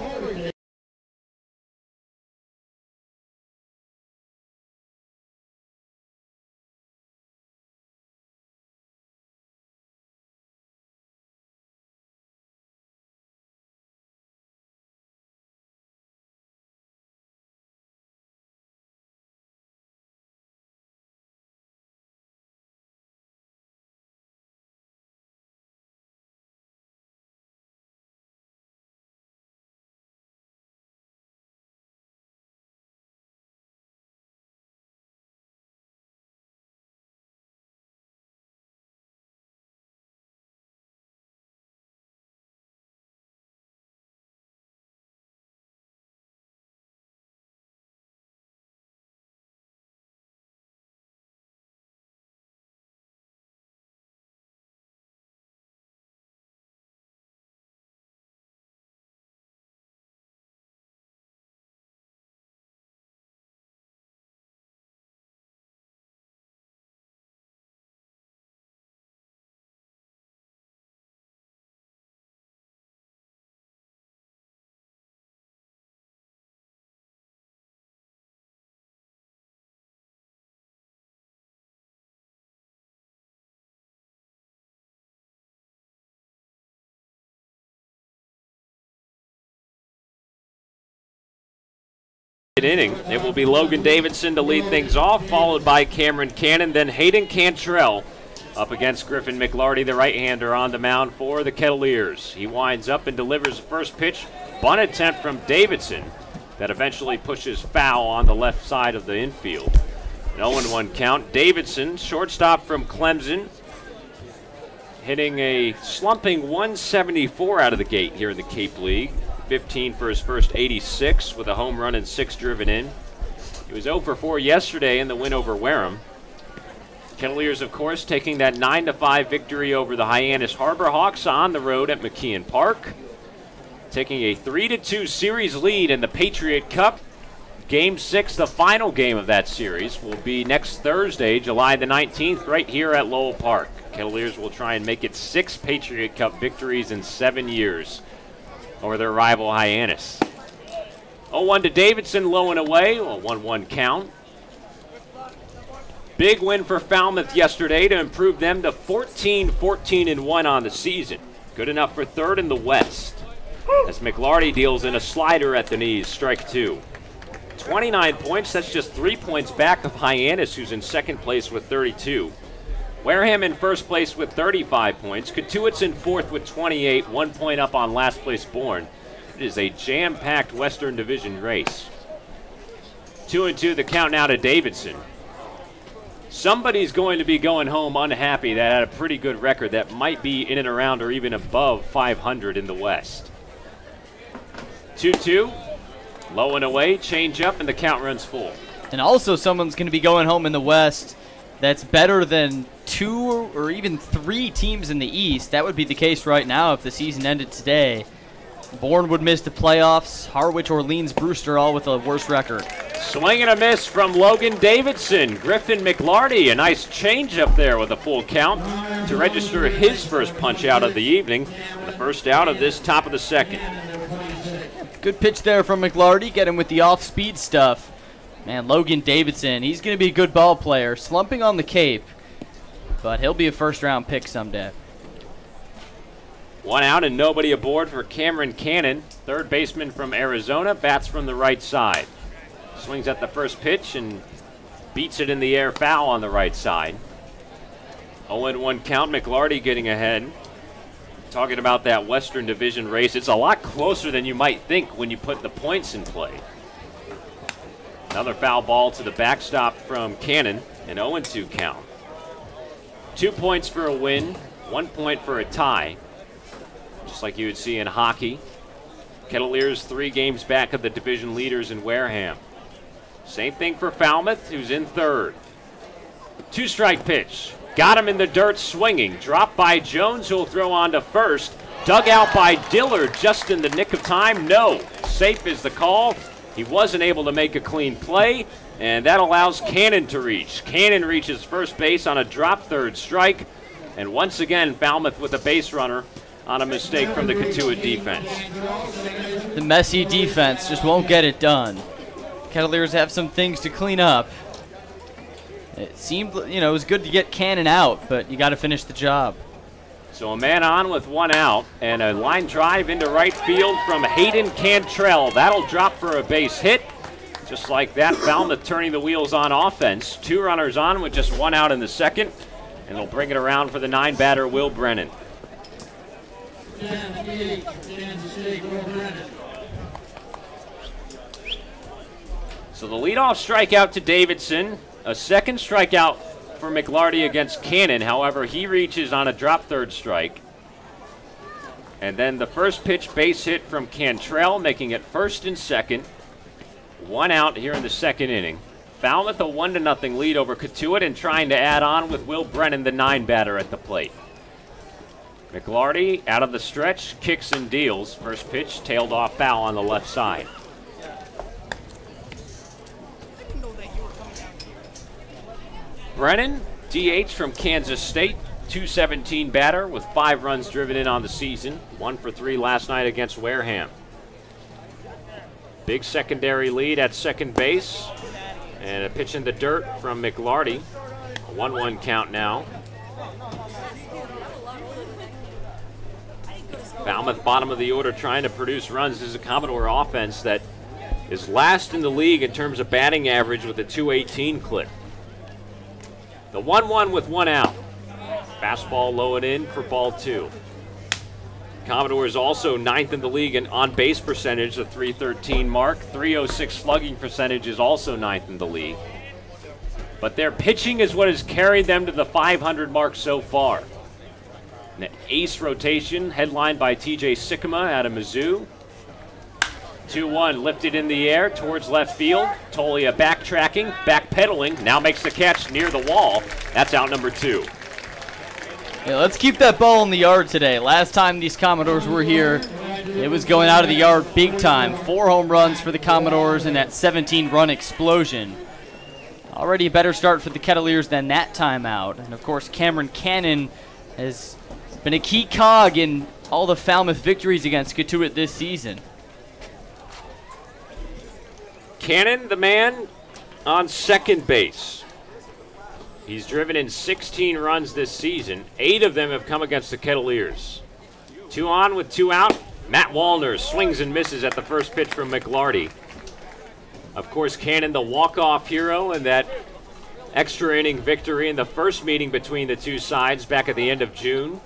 inning. It will be Logan Davidson to lead things off, followed by Cameron Cannon, then Hayden Cantrell up against Griffin McLarty, the right-hander, on the mound for the Kettleers. He winds up and delivers the first pitch. Bunt attempt from Davidson that eventually pushes foul on the left side of the infield. An 0-1 count. Davidson, shortstop from Clemson, hitting a slumping 174 out of the gate here in the Cape League. 15 for his first 86 with a home run and 6 driven in. He was 0 for 4 yesterday in the win over Wareham. Kettleers, of course, taking that 9-5 victory over the Hyannis Harbor Hawks on the road at McKeon Park. Taking a 3-2 series lead in the Patriot Cup. Game 6, the final game of that series, will be next Thursday, July the 19th, right here at Lowell Park. Kettleers will try and make it 6 Patriot Cup victories in 7 years over their rival Hyannis. 0-1 to Davidson, low and away, a 1-1 count. Big win for Falmouth yesterday to improve them to 14-14-1 on the season. Good enough for third in the West, as McLarty deals in a slider at the knees, strike 2. 29 points, that's just 3 points back of Hyannis, who's in second place with 32. Wareham in first place with 35 points. Cotuit's in fourth with 28, 1 point up on last place Bourne. It is a jam-packed Western Division race. 2-2 the count now to Davidson. Somebody's going to be going home unhappy that had a pretty good record that might be in and around or even above 500 in the West. 2-2, low and away, change up, and the count runs full. And also someone's going to be going home in the West that's better than 2 or even 3 teams in the East. That would be the case right now if the season ended today. Bourne would miss the playoffs. Harwich, Orleans, Brewster all with a worse record. Swing and a miss from Logan Davidson. Griffin McLarty, a nice change up there with a full count to register his first punch out of the evening. The first out of this top of the second. Good pitch there from McLarty. Get him with the off-speed stuff. Man, Logan Davidson, he's going to be a good ball player. Slumping on the Cape, but he'll be a first-round pick someday. 1 out and nobody aboard for Cameron Cannon. Third baseman from Arizona, bats from the right side. Swings at the first pitch and beats it in the air, foul on the right side. 0-1 count, McLarty getting ahead. Talking about that Western Division race, it's a lot closer than you might think when you put the points in play. Another foul ball to the backstop from Cannon, an 0-2 count. 2 points for a win, 1 point for a tie, just like you would see in hockey. Kettleers 3 games back of the division leaders in Wareham. Same thing for Falmouth, who's in third. 2-strike pitch. Got him in the dirt swinging. Dropped by Jones, who'll throw on to first. Dug out by Dillard just in the nick of time. No. Safe is the call. He wasn't able to make a clean play, and that allows Cannon to reach. Cannon reaches first base on a drop third strike, and once again, Falmouth with a base runner on a mistake from the Cotuit defense. The messy defense just won't get it done. Kettleers have some things to clean up. It seemed, it was good to get Cannon out, but you got to finish the job. So a man on with 1 out, and a line drive into right field from Hayden Cantrell. That'll drop for a base hit. Just like that, Falmouth turning the wheels on offense. 2 runners on with just 1 out in the second, and they'll bring it around for the 9-batter Will Brennan. So the leadoff strikeout to Davidson, a second strikeout for McLarty against Cannon. However, he reaches on a drop third strike. And then the first pitch base hit from Cantrell, making it first and second. 1 out here in the second inning. Falmouth a 1-0 lead over Cotuit and trying to add on with Will Brennan, the 9-batter at the plate. McLarty out of the stretch, kicks and deals. First pitch tailed off foul on the left side. Brennan, DH from Kansas State, 217 batter with 5 runs driven in on the season. 1 for 3 last night against Wareham. Big secondary lead at second base. And a pitch in the dirt from McLarty. A 1-1 count now. Falmouth bottom of the order trying to produce runs. This is a Commodore offense that is last in the league in terms of batting average with a .218 clip. The 1-1 with 1 out. Fastball low and in for ball 2. Commodores also 9th in the league in on-base percentage, a .313 mark. .306 slugging percentage is also 9th in the league. But their pitching is what has carried them to the .500 mark so far. An ace rotation headlined by T.J. Sikkema out of Mizzou. 2-1 lifted in the air towards left field. Tolia backtracking, backpedaling, now makes the catch near the wall. That's out number 2. Yeah, let's keep that ball in the yard today. Last time these Commodores were here, it was going out of the yard big time. 4 home runs for the Commodores in that 17-run explosion. Already a better start for the Kettleers than that timeout. And of course, Cameron Cannon has been a key cog in all the Falmouth victories against Cotuit this season. Cannon, the man on second base. He's driven in 16 runs this season. 8 of them have come against the Kettleers. 2 on with 2 out. Matt Wallner swings and misses at the first pitch from McLarty. Of course, Cannon, the walk-off hero in that extra inning victory in the first meeting between the two sides back at the end of June.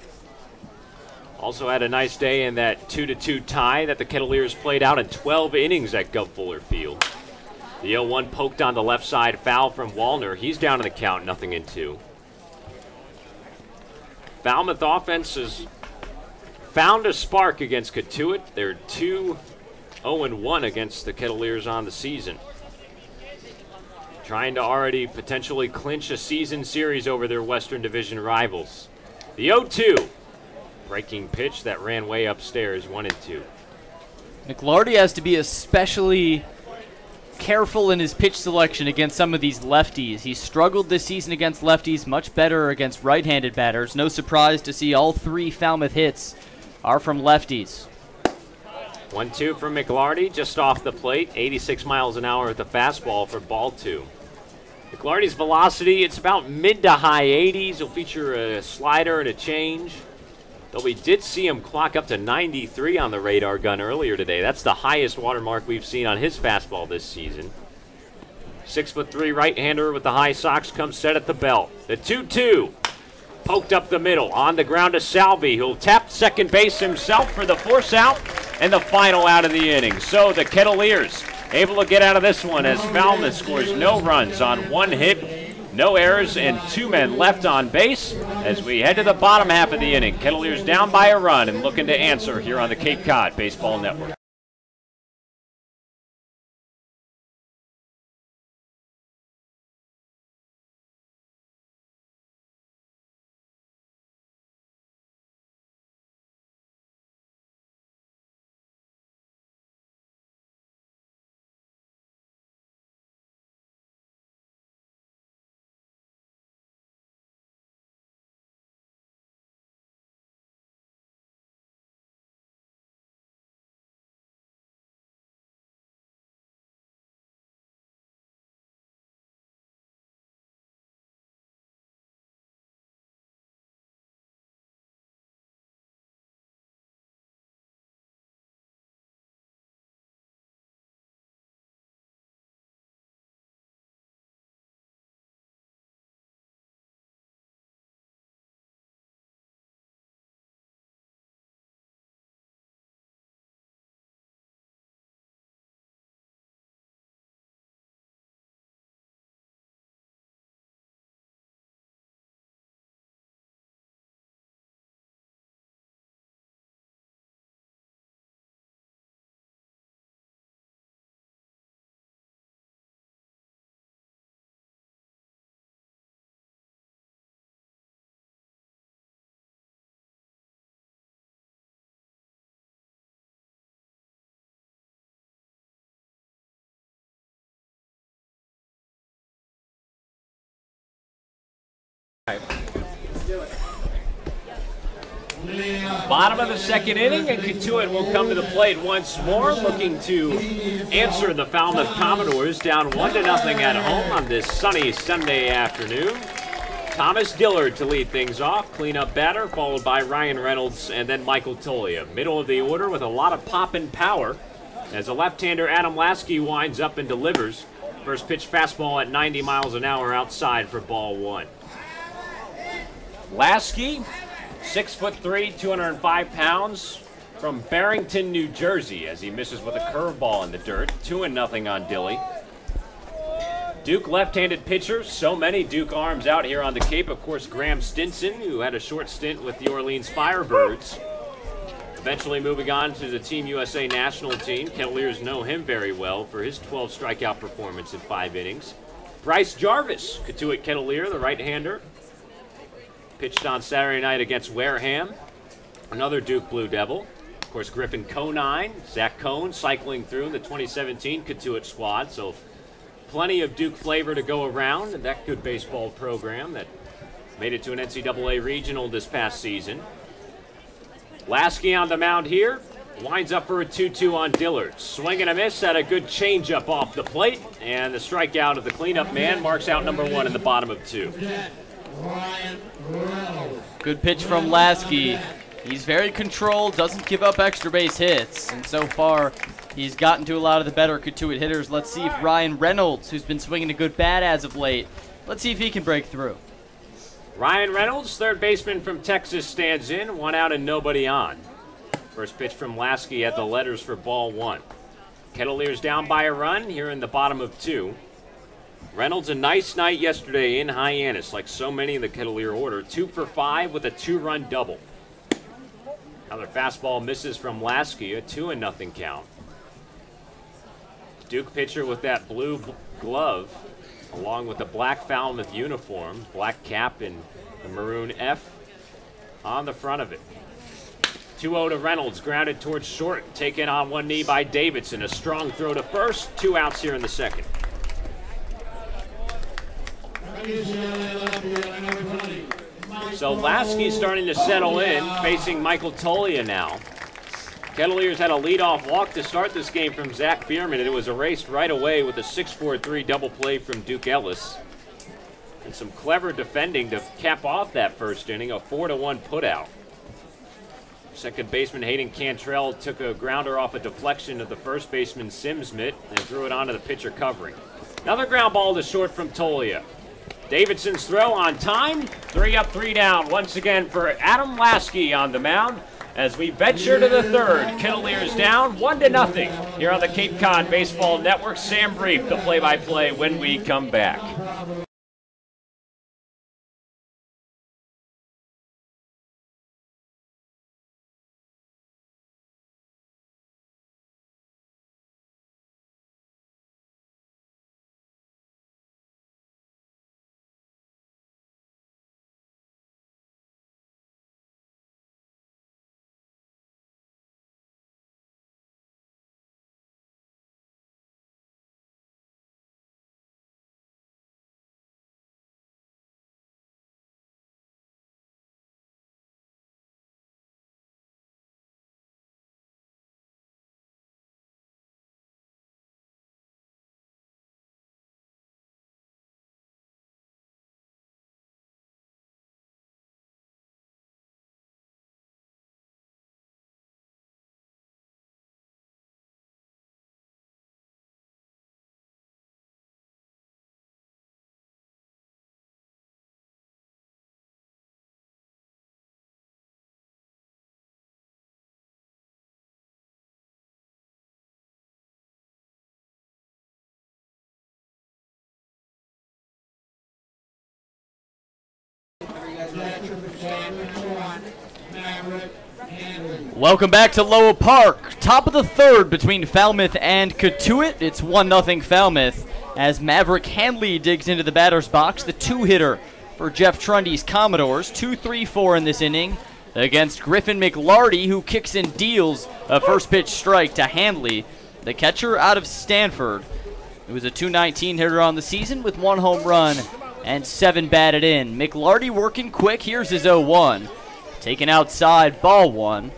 Also had a nice day in that 2-2 tie that the Kettleers played out in 12 innings at Gov Fuller Field. The 0-1 poked on the left side, foul from Wallner. He's down in the count, 0-2. Falmouth offense has found a spark against Cotuit. They're 2-0-1 against the Kettleers on the season. Trying to already potentially clinch a season series over their Western Division rivals. The 0-2. Breaking pitch that ran way upstairs, 1-2. McLarty has to be especially careful in his pitch selection against some of these lefties. He's struggled this season against lefties, much better against right-handed batters. No surprise to see all 3 Falmouth hits are from lefties. 1-2 from McLarty, just off the plate. 86 miles an hour at the fastball for ball 2. McLarty's velocity, it's about mid to high 80s. He'll feature a slider and a change. Though we did see him clock up to 93 on the radar gun earlier today. That's the highest watermark we've seen on his fastball this season. 6'3" right-hander with the high socks comes set at the belt. The 2-2. Poked up the middle. On the ground to Salvi, who'll tap second base himself for the force out and the final out of the inning. So the Kettleers able to get out of this one as Falmouth scores no runs on 1 hit. No errors and 2 men left on base as we head to the bottom half of the inning. Kettleers down by a run and looking to answer here on the Cape Cod Baseball Network. Bottom of the second inning, and Cotuit will come to the plate once more, looking to answer the Falmouth Commodores down 1-0 at home on this sunny Sunday afternoon. Thomas Dillard to lead things off, cleanup batter, followed by Ryan Reynolds and then Michael Tolia. Middle of the order with a lot of pop and power. as a left-hander, Adam Lasky winds up and delivers. First pitch fastball at 90 miles an hour outside for ball 1. Lasky, 6'3", 205 pounds, from Barrington, New Jersey, as he misses with a curveball in the dirt. 2-0 on Dilly. Duke left-handed pitcher, so many Duke arms out here on the Cape. Of course, Graham Stinson, who had a short stint with the Orleans Firebirds. Eventually moving on to the Team USA national team. Kettleers know him very well for his 12 strikeout performance in 5 innings. Bryce Jarvis, Cotuit Kettleer, the right-hander. Pitched on Saturday night against Wareham, another Duke Blue Devil. Of course, Griffin Conine, Zach Cohn cycling through the 2017 Cotuit squad, so plenty of Duke flavor to go around, and that good baseball program that made it to an NCAA regional this past season. Lasky on the mound here, winds up for a 2-2 on Dillard. Swing and a miss, had a good changeup off the plate, and the strikeout of the cleanup man marks out number 1 in the bottom of 2. Good pitch from Lasky. He's very controlled, doesn't give up extra base hits, and so far he's gotten to a lot of the better Cotuit hitters. Let's see if Ryan Reynolds, who's been swinging a good bat as of late, let's see if he can break through. Ryan Reynolds, third baseman from Texas, stands in. 1 out and nobody on. First pitch from Lasky at the letters for ball 1. Kettleers down by a run here in the bottom of 2. Reynolds, a nice night yesterday in Hyannis, like so many in the Kettleer order. 2 for 5 with a 2-run double. Another fastball misses from Lasky, a 2-0 count. Duke pitcher with that blue glove, along with the black Falmouth uniform, black cap and the maroon F on the front of it. 2-0 to Reynolds, grounded towards short, taken on one knee by Davidson. A strong throw to first, 2 outs here in the second. So Lasky's starting to settle in, facing Michael Tolia now. Kettleers had a leadoff walk to start this game from Zach Bierman, and it was erased right away with a 6-4-3 double play from Duke Ellis. And some clever defending to cap off that first inning, a 4-1 putout. Second baseman Hayden Cantrell took a grounder off a deflection of the first baseman Sims mitt and threw it onto the pitcher covering. Another ground ball to short from Tolia. Davidson's throw on time. 3 up, 3 down. Once again for Adam Lasky on the mound as we venture to the third. Kettleers down 1-0 here on the Cape Cod Baseball Network. Sam Brief, the play-by-play when we come back. Welcome back to Lowell Park. Top of the third between Falmouth and Cotuit. It's 1-0 Falmouth as Maverick Hanley digs into the batter's box, the 2-hitter for Jeff Trundy's Commodores. 2-3-4 in this inning against Griffin McLarty, who kicks and deals a first pitch strike to Hanley, the catcher out of Stanford. It was a .219 hitter on the season with 1 home run and 7 batted in. McLarty working quick. Here's his 0-1. Taken outside, ball 1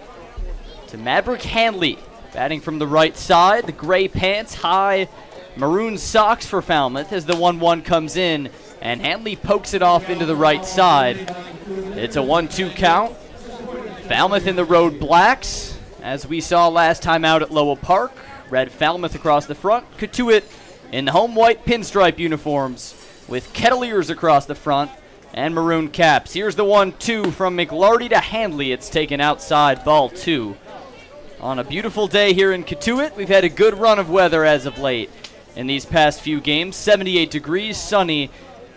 to Maverick Hanley. Batting from the right side, the gray pants, high maroon socks for Falmouth as the 1-1 comes in, and Hanley pokes it off into the right side. It's a 1-2 count. Falmouth in the road blacks As we saw last time out at Lowell Park, red Falmouth across the front, Cotuit in the home white pinstripe uniforms with Kettleers across the front and maroon caps. Here's the 1-2 from McLarty to Handley. It's taken outside, ball 2. On a beautiful day here in Cotuit, we've had a good run of weather as of late in these past few games. 78 degrees, sunny,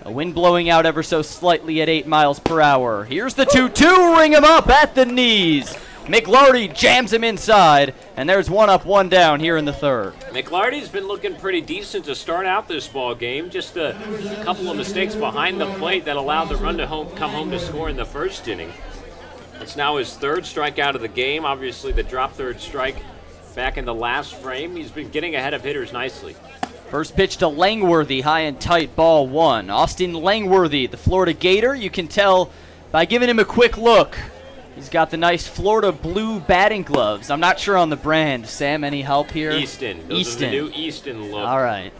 a wind blowing out ever so slightly at 8 miles per hour. Here's the 2-2, ring him up at the knees. McLarty jams him inside, and there's 1 up, 1 down here in the third. McLarty's been looking pretty decent to start out this ball game. Just a couple of mistakes behind the plate that allowed the run to come home to score in the first inning. It's now his 3rd strikeout of the game. Obviously, the drop third strike back in the last frame. He's been getting ahead of hitters nicely. First pitch to Langworthy, high and tight, ball 1. Austin Langworthy, the Florida Gator, you can tell by giving him a quick look. He's got the nice Florida blue batting gloves. I'm not sure on the brand. Sam, any help here? Easton. Those are the new Easton look. All right.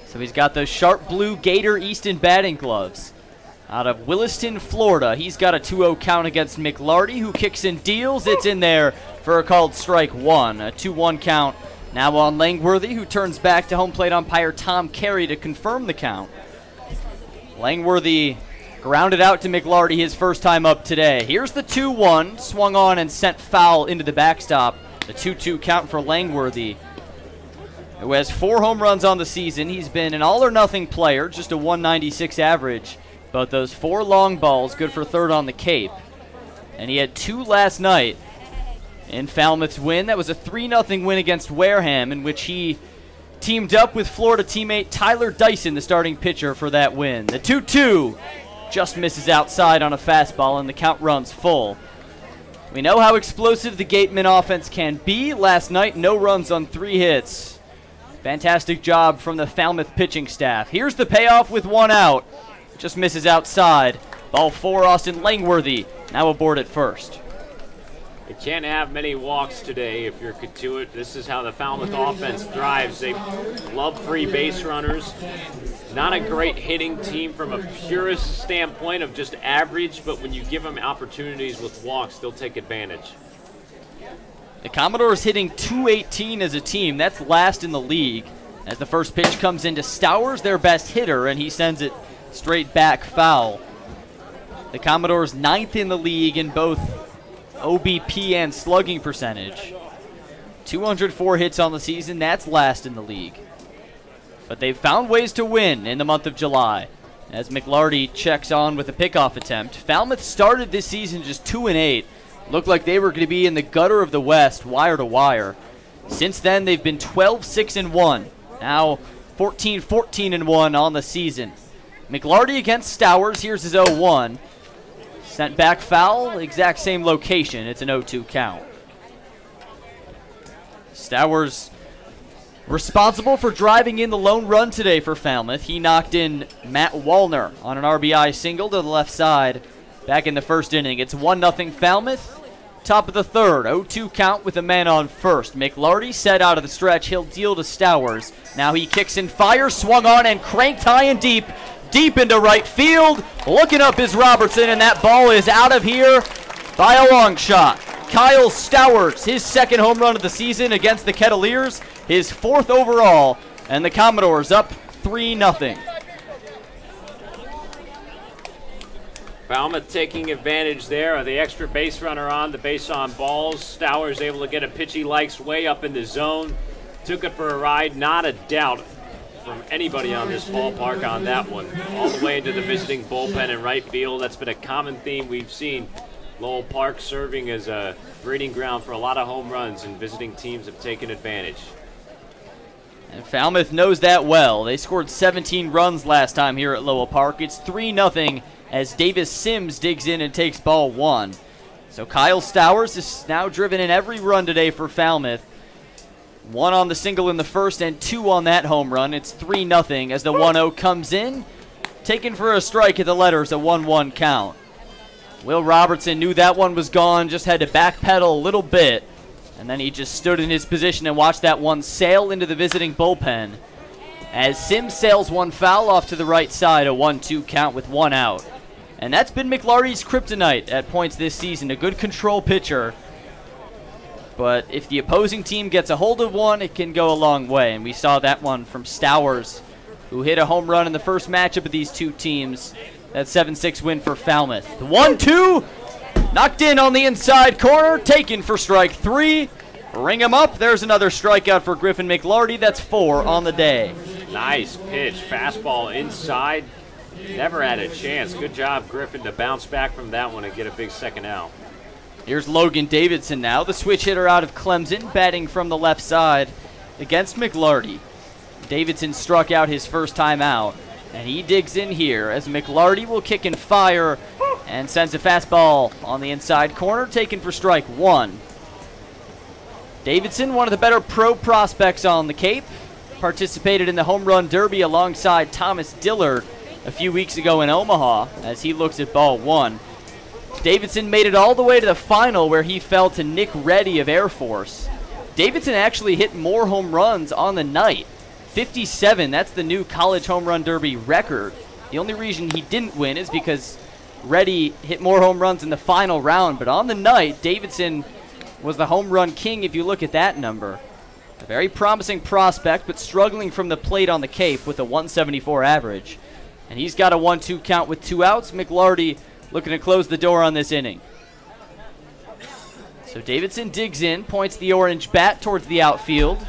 So he's got those sharp blue Gator Easton batting gloves. Out of Williston, Florida. He's got a 2-0 count against McLarty, who kicks and deals. It's in there for a called strike 1. A 2-1 count now on Langworthy, who turns back to home plate umpire Tom Carey to confirm the count. Langworthy grounded out to McLarty his first time up today. Here's the 2-1, swung on and sent foul into the backstop. The 2-2 count for Langworthy, who has 4 home runs on the season. He's been an all-or-nothing player, just a 196 average. But those 4 long balls, good for 3rd on the Cape. And he had 2 last night in Falmouth's win. That was a 3-0 win against Wareham, in which he teamed up with Florida teammate Tyler Dyson, the starting pitcher, for that win. The 2-2 just misses outside on a fastball, and the count runs full. We know how explosive the Gateman offense can be. Last night, no runs on 3 hits. Fantastic job from the Falmouth pitching staff. Here's the payoff with 1 out. Just misses outside. Ball 4, Austin Langworthy, now aboard at first. You can't have many walks today if you're Cotuit. This is how the Falmouth offense thrives. They love free base runners. Not a great hitting team from a purist standpoint of just average, but when you give them opportunities with walks, they'll take advantage. The Commodores hitting .218 as a team. That's last in the league. As the first pitch comes into Stowers, their best hitter, and he sends it straight back foul. The Commodores 9th in the league in both OBP and slugging percentage. 204 hits on the season, that's last in the league. But they've found ways to win in the month of July. As McLarty checks on with a pickoff attempt. Falmouth started this season just 2-8. Looked like they were going to be in the gutter of the West, wire to wire. Since then, they've been 12-6-1. Now 14-14-1 on the season. McLarty against Stowers. Here's his 0-1. Sent back foul, exact same location. It's an 0-2 count. Stowers responsible for driving in the lone run today for Falmouth. He knocked in Matt Wallner on an RBI single to the left side back in the first inning. It's 1-0 Falmouth. Top of the third, 0-2 count with a man on first. McLarty set out of the stretch. He'll deal to Stowers. Now he kicks and fires, swung on and cranked high and deep into right field. Looking up is Robertson, and that ball is out of here by a long shot. Kyle Stowers, his 2nd home run of the season against the Kettleers, his 4th overall, and the Commodores up 3-0. Falmouth taking advantage there of the extra base runner on the base on balls. Stowers able to get a pitch he likes way up in the zone. Took it for a ride, not a doubt from anybody on this ballpark on that one. All the way into the visiting bullpen in right field. That's been a common theme we've seen. Lowell Park serving as a breeding ground for a lot of home runs, and visiting teams have taken advantage. And Falmouth knows that well. They scored 17 runs last time here at Lowell Park. It's 3-0 as Davis Sims digs in and takes ball 1. So Kyle Stowers is now driven in every run today for Falmouth. 1 on the single in the first and 2 on that home run. It's 3-0 as the 1-0 comes in. Taken for a strike at the letters, a 1-1 count. Will Robertson knew that one was gone, just had to backpedal a little bit. And then he just stood in his position and watched that one sail into the visiting bullpen. As Sims sails one foul off to the right side, a 1-2 count with 1 out. And that's been McLarty's kryptonite at points this season, a good control pitcher. But if the opposing team gets a hold of one, it can go a long way. And we saw that one from Stowers, who hit a home run in the first matchup of these two teams. That 7-6 win for Falmouth. The 1-2, knocked in on the inside corner, taken for strike 3. Ring him up. There's another strikeout for Griffin McLarty. That's 4 on the day. Nice pitch. Fastball inside. Never had a chance. Good job, Griffin, to bounce back from that one and get a big second out. Here's Logan Davidson now, the switch hitter out of Clemson, batting from the left side against McLarty. Davidson struck out his first time out, and he digs in here as McLarty will kick and fire and sends a fastball on the inside corner, taken for strike 1. Davidson, one of the better pro prospects on the Cape, participated in the home run derby alongside Thomas Dillard a few weeks ago in Omaha as he looks at ball 1. Davidson made it all the way to the final where he fell to Nick Reddy of Air Force. Davidson actually hit more home runs on the night. 57, that's the new college home run derby record. The only reason he didn't win is because Reddy hit more home runs in the final round. But on the night, Davidson was the home run king if you look at that number. A very promising prospect, but struggling from the plate on the Cape with a 174 average. And he's got a 1-2 count with 2 outs. McLarty looking to close the door on this inning. So Davidson digs in, points the orange bat towards the outfield.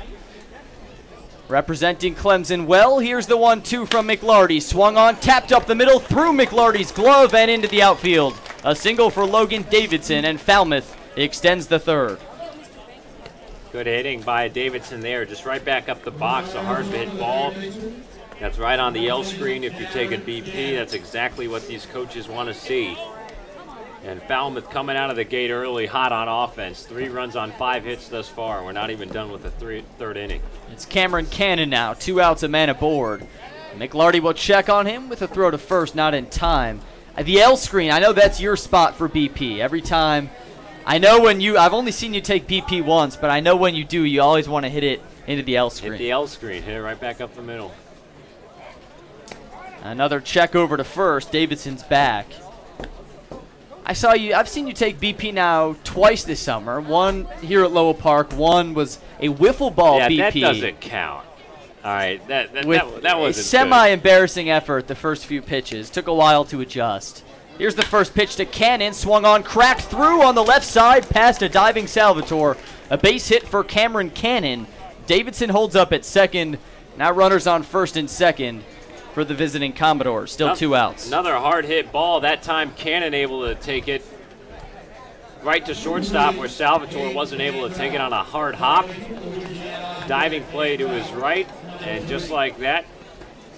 Representing Clemson well, here's the 1-2 from McLarty. Swung on, tapped up the middle, through McLarty's glove and into the outfield. A single for Logan Davidson, and Falmouth extends the 3rd. Good hitting by Davidson there, just right back up the box, a hard hit ball. That's right on the L screen. If you're taking BP, that's exactly what these coaches want to see. And Falmouth coming out of the gate early, hot on offense. 3 runs on 5 hits thus far. We're not even done with the 3rd inning. It's Cameron Cannon now, 2 outs, a man aboard. McLarty will check on him with a throw to first, not in time. The L screen, I know that's your spot for BP. Every time, I know when I've only seen you take BP once, but I know when you do, you always want to hit it into the L screen. Hit the L screen, hit it right back up the middle. Another check over to first. Davidson's back. I've seen you take BP now twice this summer. One here at Lowell Park. One was a wiffle ball BP. Yeah, that doesn't count. All right, that wasn't a semi-embarrassing effort the first few pitches. Took a while to adjust. Here's the first pitch to Cannon. Swung on, cracked through on the left side past a diving Salvatore. A base hit for Cameron Cannon. Davidson holds up at second. Now runners on first and second for the visiting Commodores. Still 2 outs. Another hard hit ball. That time Cannon able to take it right to shortstop where Salvatore wasn't able to take it on a hard hop. Diving play to his right, and just like that,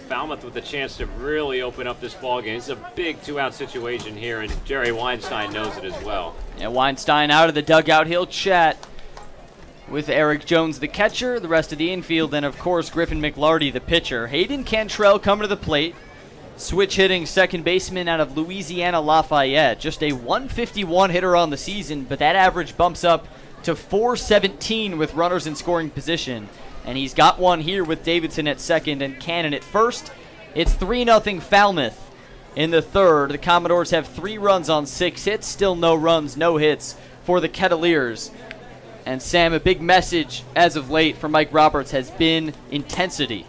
Falmouth with a chance to really open up this ball game. It's a big 2-out situation here, and Jerry Weinstein knows it as well. Yeah, Weinstein out of the dugout. He'll chat with Eric Jones, the catcher, the rest of the infield, and of course Griffin McLarty, the pitcher. Hayden Cantrell coming to the plate, switch hitting second baseman out of Louisiana Lafayette. Just a 151 hitter on the season, but that average bumps up to 417 with runners in scoring position. And he's got one here with Davidson at second and Cannon at first. It's 3-0 Falmouth in the 3rd. The Commodores have 3 runs on 6 hits, still no runs, no hits for the Kettleers. And Sam, a big message as of late for Mike Roberts has been intensity.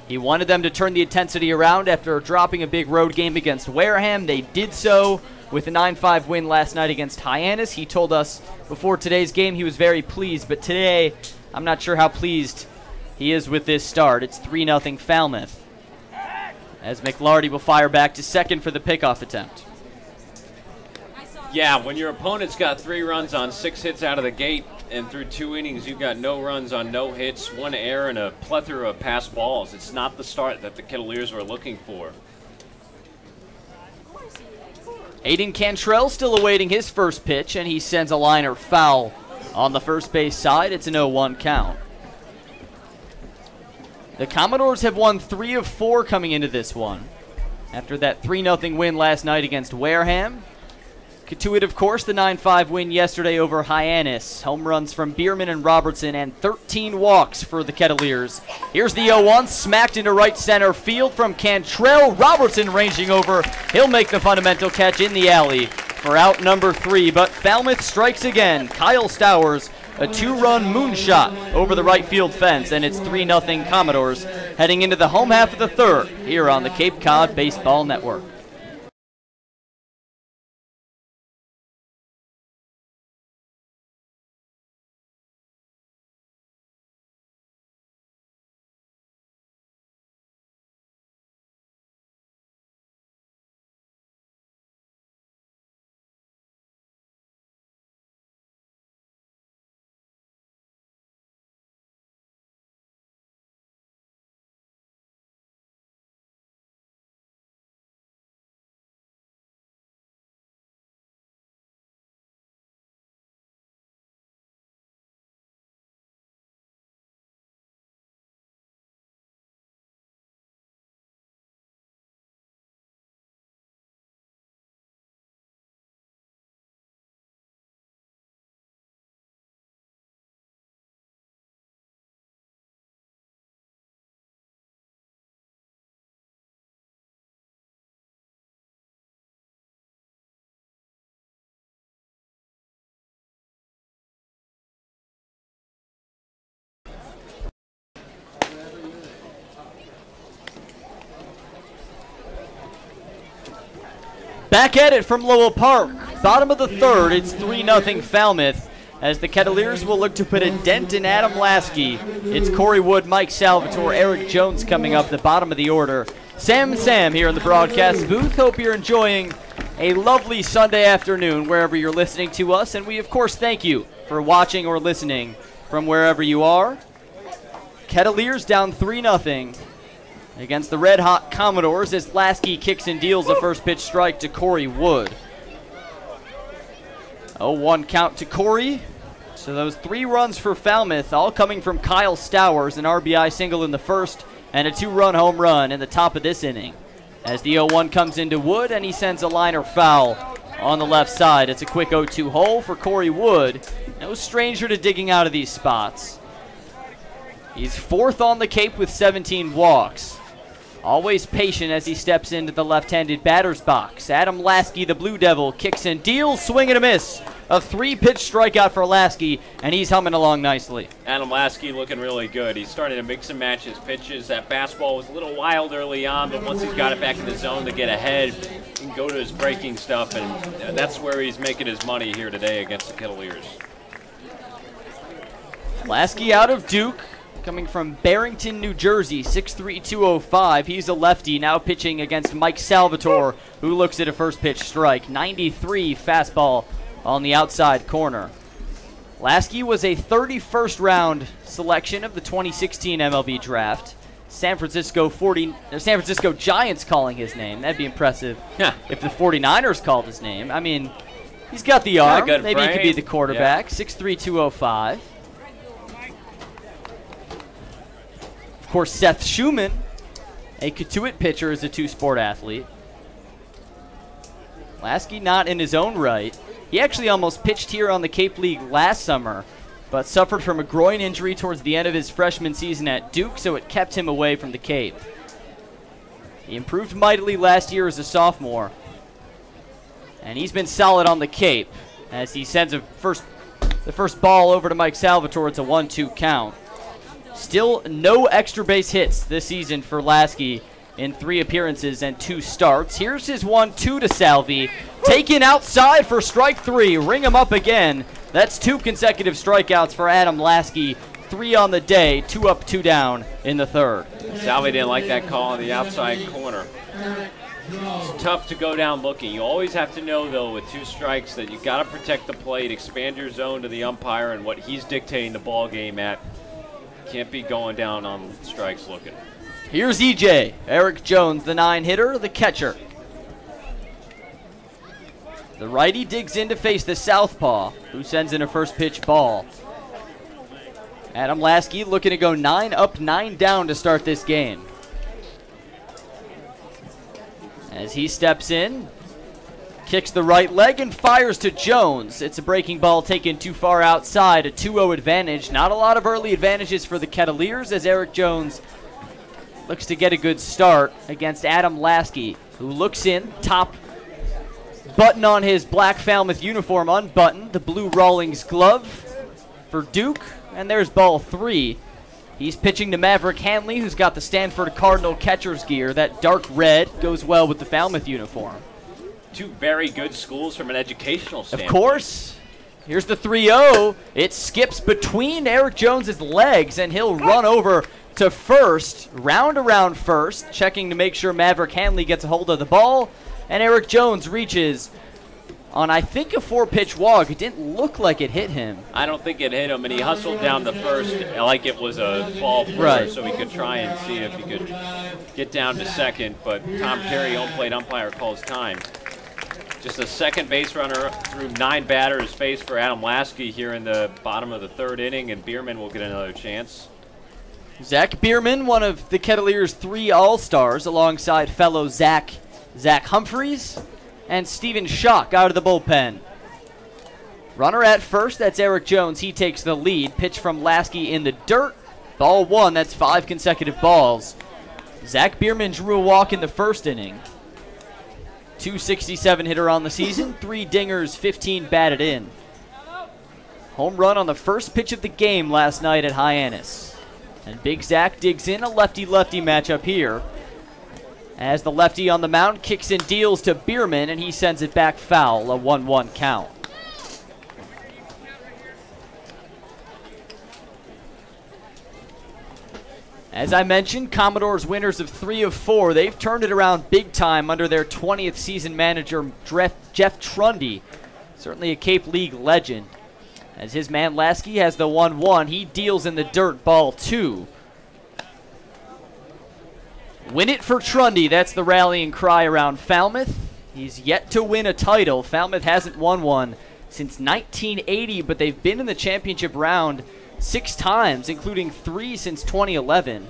He wanted them to turn the intensity around after dropping a big road game against Wareham. They did so with a 9-5 win last night against Hyannis. He told us before today's game he was very pleased, but today I'm not sure how pleased he is with this start. It's 3-0 Falmouth, as McLarty will fire back to second for the pickoff attempt. Yeah, when your opponent's got 3 runs on 6 hits out of the gate, and through 2 innings you've got no runs on no hits, 1 error, and a plethora of passed balls. It's not the start that the Kettleers were looking for. Hayden Cantrell still awaiting his first pitch, and he sends a liner foul on the first base side. It's an 0-1 count. The Commodores have won 3 of 4 coming into this one after that 3-0 win last night against Wareham. Cotuit, of course, the 9-5 win yesterday over Hyannis. Home runs from Bierman and Robertson and 13 walks for the Kettleers. Here's the 0-1, smacked into right center field from Cantrell. Robertson ranging over. He'll make the fundamental catch in the alley for out number 3, but Falmouth strikes again. Kyle Stowers a 2-run moonshot over the right field fence, and it's 3-0 Commodores heading into the home half of the third here on the Cape Cod Baseball Network. Back at it from Lowell Park. Bottom of the third, it's 3-0 Falmouth, as the Kettleers will look to put a dent in Adam Lasky. It's Corey Wood, Mike Salvatore, Eric Jones coming up the bottom of the order. Sam here in the broadcast booth. Hope you're enjoying a lovely Sunday afternoon wherever you're listening to us, and we of course thank you for watching or listening from wherever you are. Kettleers down 3-0 against the red-hot Commodores as Lasky kicks and deals a first pitch strike to Corey Wood. 0-1 count to Corey. So those 3 runs for Falmouth, all coming from Kyle Stowers, an RBI single in the first and a 2-run home run in the top of this inning. As the 0-1 comes into Wood and he sends a liner foul on the left side. It's a quick 0-2 hole for Corey Wood. No stranger to digging out of these spots. He's 4th on the Cape with 17 walks. Always patient as he steps into the left-handed batter's box. Adam Lasky, the Blue Devil, kicks and deals, swing and a miss. A 3-pitch strikeout for Lasky, and he's humming along nicely. Adam Lasky looking really good. He's starting to mix and match his pitches. That fastball was a little wild early on, but once he's got it back in the zone to get ahead, he can go to his breaking stuff, and that's where he's making his money here today against the Kettleers. Lasky out of Duke, coming from Barrington, New Jersey, 6'3", 205. He's a lefty, now pitching against Mike Salvatore, who looks at a first pitch strike. 93 fastball on the outside corner. Lasky was a 31st round selection of the 2016 MLB draft. San Francisco Giants calling his name. That'd be impressive. Yeah. If the 49ers called his name. I mean, he's got the arm. Maybe he could be the quarterback. Yeah. 6'3", 205. Of course, Seth Schumann, a Cotuit pitcher, is a 2-sport athlete. Lasky not in his own right. He actually almost pitched here on the Cape League last summer, but suffered from a groin injury towards the end of his freshman season at Duke, so it kept him away from the Cape. He improved mightily last year as a sophomore, and he's been solid on the Cape as he sends the first ball over to Mike Salvatore. It's a 1-2 count. Still no extra base hits this season for Lasky in 3 appearances and 2 starts. Here's his 1-2 to Salvi. Taken outside for strike 3. Ring him up again. That's 2 consecutive strikeouts for Adam Lasky. 3 on the day, 2 up, 2 down in the third. Salvi didn't like that call on the outside corner. It's tough to go down looking. You always have to know, though, with 2 strikes that you got to protect the plate, expand your zone to the umpire and what he's dictating the ball game at. Can't be going down on strikes looking. Here's EJ. Eric Jones, the 9-hitter, the catcher. The righty digs in to face the southpaw, who sends in a first pitch ball. Adam Lasky looking to go 9 up, 9 down to start this game. As he steps in, kicks the right leg and fires to Jones. It's a breaking ball taken too far outside, a 2-0 advantage. Not a lot of early advantages for the Kettleers as Eric Jones looks to get a good start against Adam Lasky, who looks in, top button on his black Falmouth uniform unbuttoned, the blue Rawlings glove, for Duke, and there's ball 3. He's pitching to Maverick Hanley, who's got the Stanford Cardinal catcher's gear. That dark red goes well with the Falmouth uniform. 2 very good schools from an educational standpoint. Of course. Here's the 3-0. It skips between Eric Jones's legs, and he'll run over to first, round around first, checking to make sure Maverick Hanley gets a hold of the ball, and Eric Jones reaches on, I think, a 4-pitch walk. It didn't look like it hit him. I don't think it hit him, and he hustled down the first like it was a ball 4, right, so he could try and see if he could get down to second, but Tom Terry, home plate umpire, calls time. Just a second base runner through 9 batters faced for Adam Lasky here in the bottom of the 3rd inning, and Bierman will get another chance. Zach Bierman, one of the Kettleers' 3 All-Stars, alongside fellow Zach Humphreys and Steven Schock out of the bullpen. Runner at first, that's Eric Jones. He takes the lead. Pitch from Lasky in the dirt. Ball 1, that's 5 consecutive balls. Zach Bierman drew a walk in the 1st inning. .267 hitter on the season, 3 dingers, 15 batted in. Home run on the first pitch of the game last night at Hyannis. And Big Zach digs in, a lefty-lefty matchup here, as the lefty on the mound kicks and deals to Bierman, and he sends it back foul, a 1-1 count. As I mentioned, Commodores winners of 3 of 4. They've turned it around big time under their 20th season manager, Jeff Trundy, certainly a Cape League legend. As his man Lasky has the 1-1, he deals in the dirt, ball 2. Win it for Trundy, that's the rallying cry around Falmouth. He's yet to win a title. Falmouth hasn't won one since 1980, but they've been in the championship round 6 times, including 3 since 2011,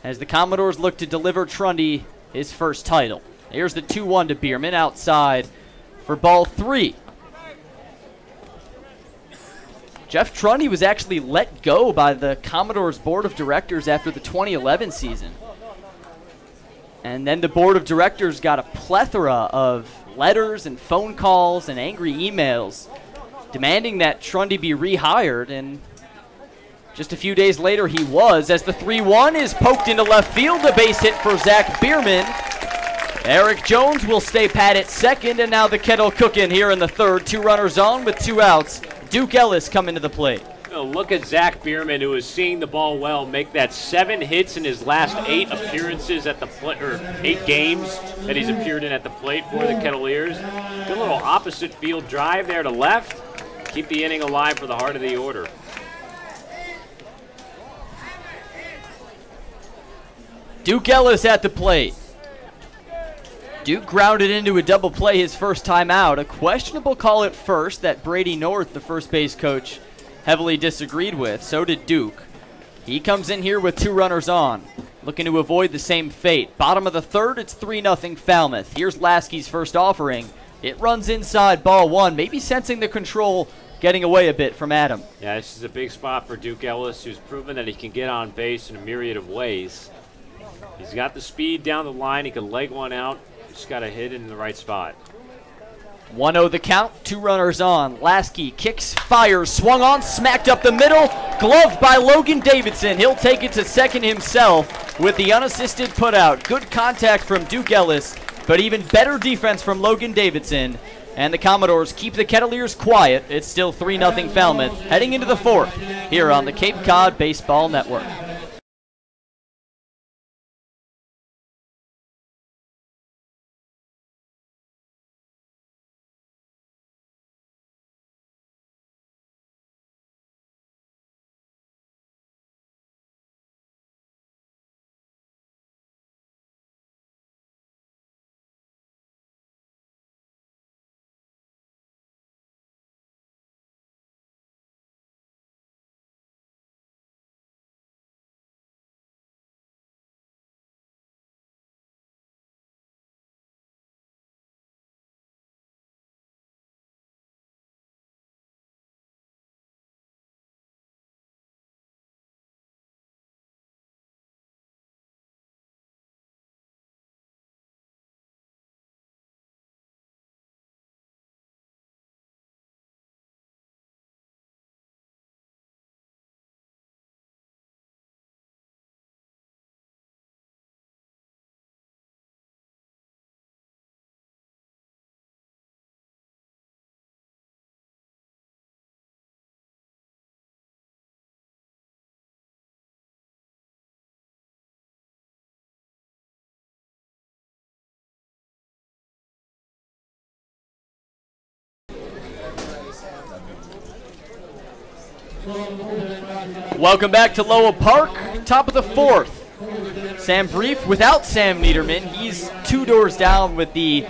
as the Commodores look to deliver Trundy his first title. Here's the 2-1 to Bierman outside for ball 3. Jeff Trundy was actually let go by the Commodores Board of Directors after the 2011 season. And then the Board of Directors got a plethora of letters and phone calls and angry emails demanding that Trundy be rehired, and just a few days later he was, as the 3-1 is poked into left field, a base hit for Zach Bierman. Eric Jones will stay pat at second, and now the kettle cooking here in the 3rd. 2 runners on with 2 outs. Duke Ellis coming to the plate. Look at Zach Bierman, who is seeing the ball well, make that 7 hits in his last 8 appearances at the plate, or 8 games that he's appeared in at the plate for the Kettleers. Good little opposite field drive there to left. Keep the inning alive for the heart of the order. Duke Ellis at the plate. Duke grounded into a double play his first time out. A questionable call at first that Brady North, the first base coach, heavily disagreed with. So did Duke. He comes in here with 2 runners on, looking to avoid the same fate. Bottom of the 3rd, it's 3-0 Falmouth. Here's Lasky's first offering. It runs inside, ball 1, maybe sensing the control getting away a bit from Adam. Yeah, this is a big spot for Duke Ellis, who's proven that he can get on base in a myriad of ways. He's got the speed down the line. He can leg one out. Just got to hit it in the right spot. 1-0 the count, 2 runners on. Lasky kicks, fires, swung on, smacked up the middle, gloved by Logan Davidson. He'll take it to second himself with the unassisted putout. Good contact from Duke Ellis, but even better defense from Logan Davidson. And the Commodores keep the Kettleers quiet. It's still 3-0 Falmouth, heading into the 4th here on the Cape Cod Baseball Network. Welcome back to Lowell Park, top of the 4th. Sam Brief without Sam Niederman. He's 2 doors down with the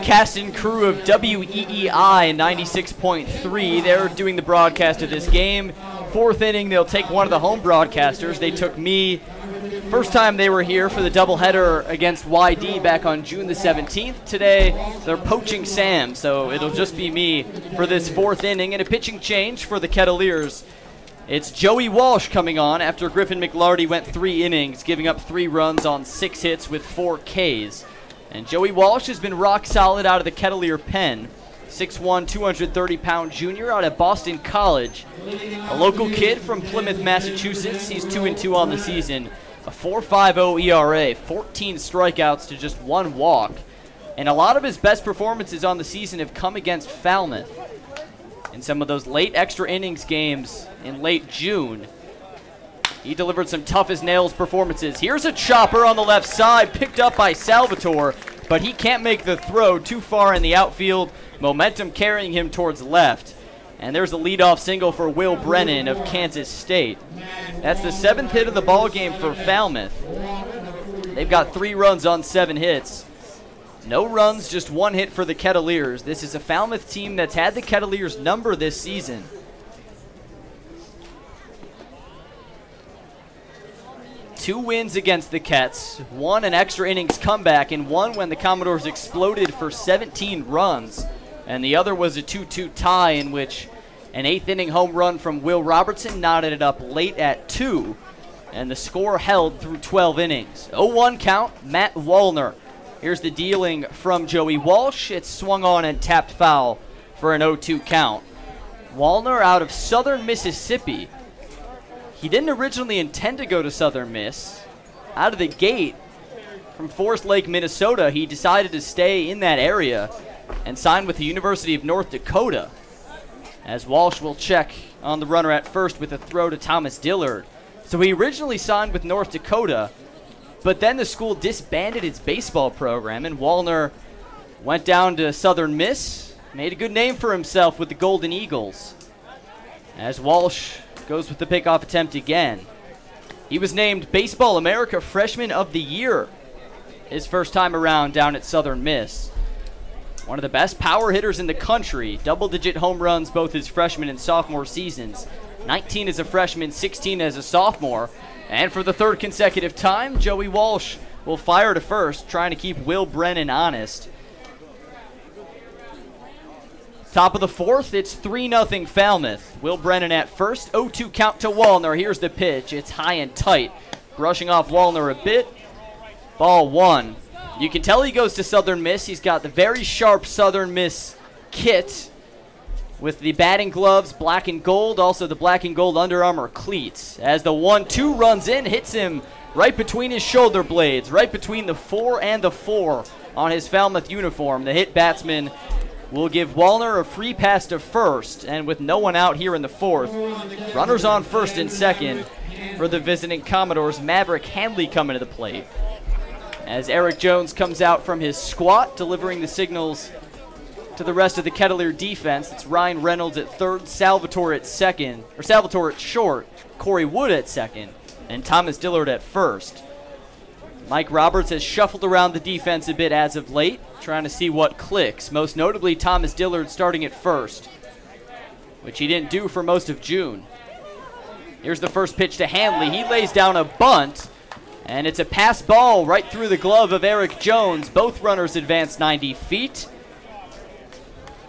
cast and crew of WEEI 96.3. They're doing the broadcast of this game. 4th inning, they'll take one of the home broadcasters. They took me first time they were here for the doubleheader against YD back on June the 17th. Today, they're poaching Sam, so it'll just be me for this 4th inning. And a pitching change for the Kettleers. It's Joey Walsh coming on after Griffin McLarty went 3 innings, giving up 3 runs on 6 hits with 4 Ks. And Joey Walsh has been rock solid out of the Kettleer pen. 6'1", 230-pound junior out of Boston College. A local kid from Plymouth, Massachusetts. He's 2-2 on the season. A 4.50 ERA, 14 strikeouts to just 1 walk. And a lot of his best performances on the season have come against Falmouth. In some of those late extra innings games in late June, he delivered some tough as nails performances. Here's a chopper on the left side, picked up by Salvatore, but he can't make the throw too far in the outfield. Momentum carrying him towards left. And there's a leadoff single for Will Brennan of Kansas State. That's the 7th hit of the ball game for Falmouth. They've got 3 runs on 7 hits. No runs, just 1 hit for the Kettleers. This is a Falmouth team that's had the Kettleers number this season. Two wins against the Kets, 1 an extra innings comeback, and 1 when the Commodores exploded for 17 runs. And the other was a 2-2 tie in which an 8th inning home run from Will Robertson knotted it up late at 2. And the score held through 12 innings. 0-1 count, Matt Wallner. Here's the dealing from Joey Walsh. It's swung on and tapped foul for an 0-2 count. Wallner out of Southern Mississippi. He didn't originally intend to go to Southern Miss. Out of the gate from Forest Lake, Minnesota, he decided to stay in that area and signed with the University of North Dakota. As Walsh will check on the runner at first with a throw to Thomas Dillard. So he originally signed with North Dakota, but then the school disbanded its baseball program, and Wallner went down to Southern Miss, made a good name for himself with the Golden Eagles. As Walsh goes with the pickoff attempt again. He was named Baseball America Freshman of the Year his first time around down at Southern Miss. One of the best power hitters in the country, double-digit home runs both his freshman and sophomore seasons. 19 as a freshman, 16 as a sophomore. And for the 3rd consecutive time, Joey Walsh will fire to first, trying to keep Will Brennan honest. Top of the 4th, it's 3-0 Falmouth. Will Brennan at first, 0-2 count to Wallner. Here's the pitch, it's high and tight. Brushing off Wallner a bit, ball 1. You can tell he goes to Southern Miss. He's got the very sharp Southern Miss kit with the batting gloves, black and gold, also the black and gold Under Armour cleats. As the 1-2 runs in, hits him right between his shoulder blades, right between the 4 and the 4 on his Falmouth uniform. The hit batsman will give Wallner a free pass to first, and with no one out here in the 4th, runners on first and second for the visiting Commodores. Maverick Hanley coming to the plate. As Eric Jones comes out from his squat, delivering the signals to the rest of the Kettleer defense. It's Ryan Reynolds at 3rd, Salvatore at short, Corey Wood at 2nd, and Thomas Dillard at 1st. Mike Roberts has shuffled around the defense a bit as of late, trying to see what clicks, most notably Thomas Dillard starting at 1st, which he didn't do for most of June. Here's the first pitch to Hanley. He lays down a bunt, and it's a pass ball right through the glove of Eric Jones. Both runners advance 90 feet.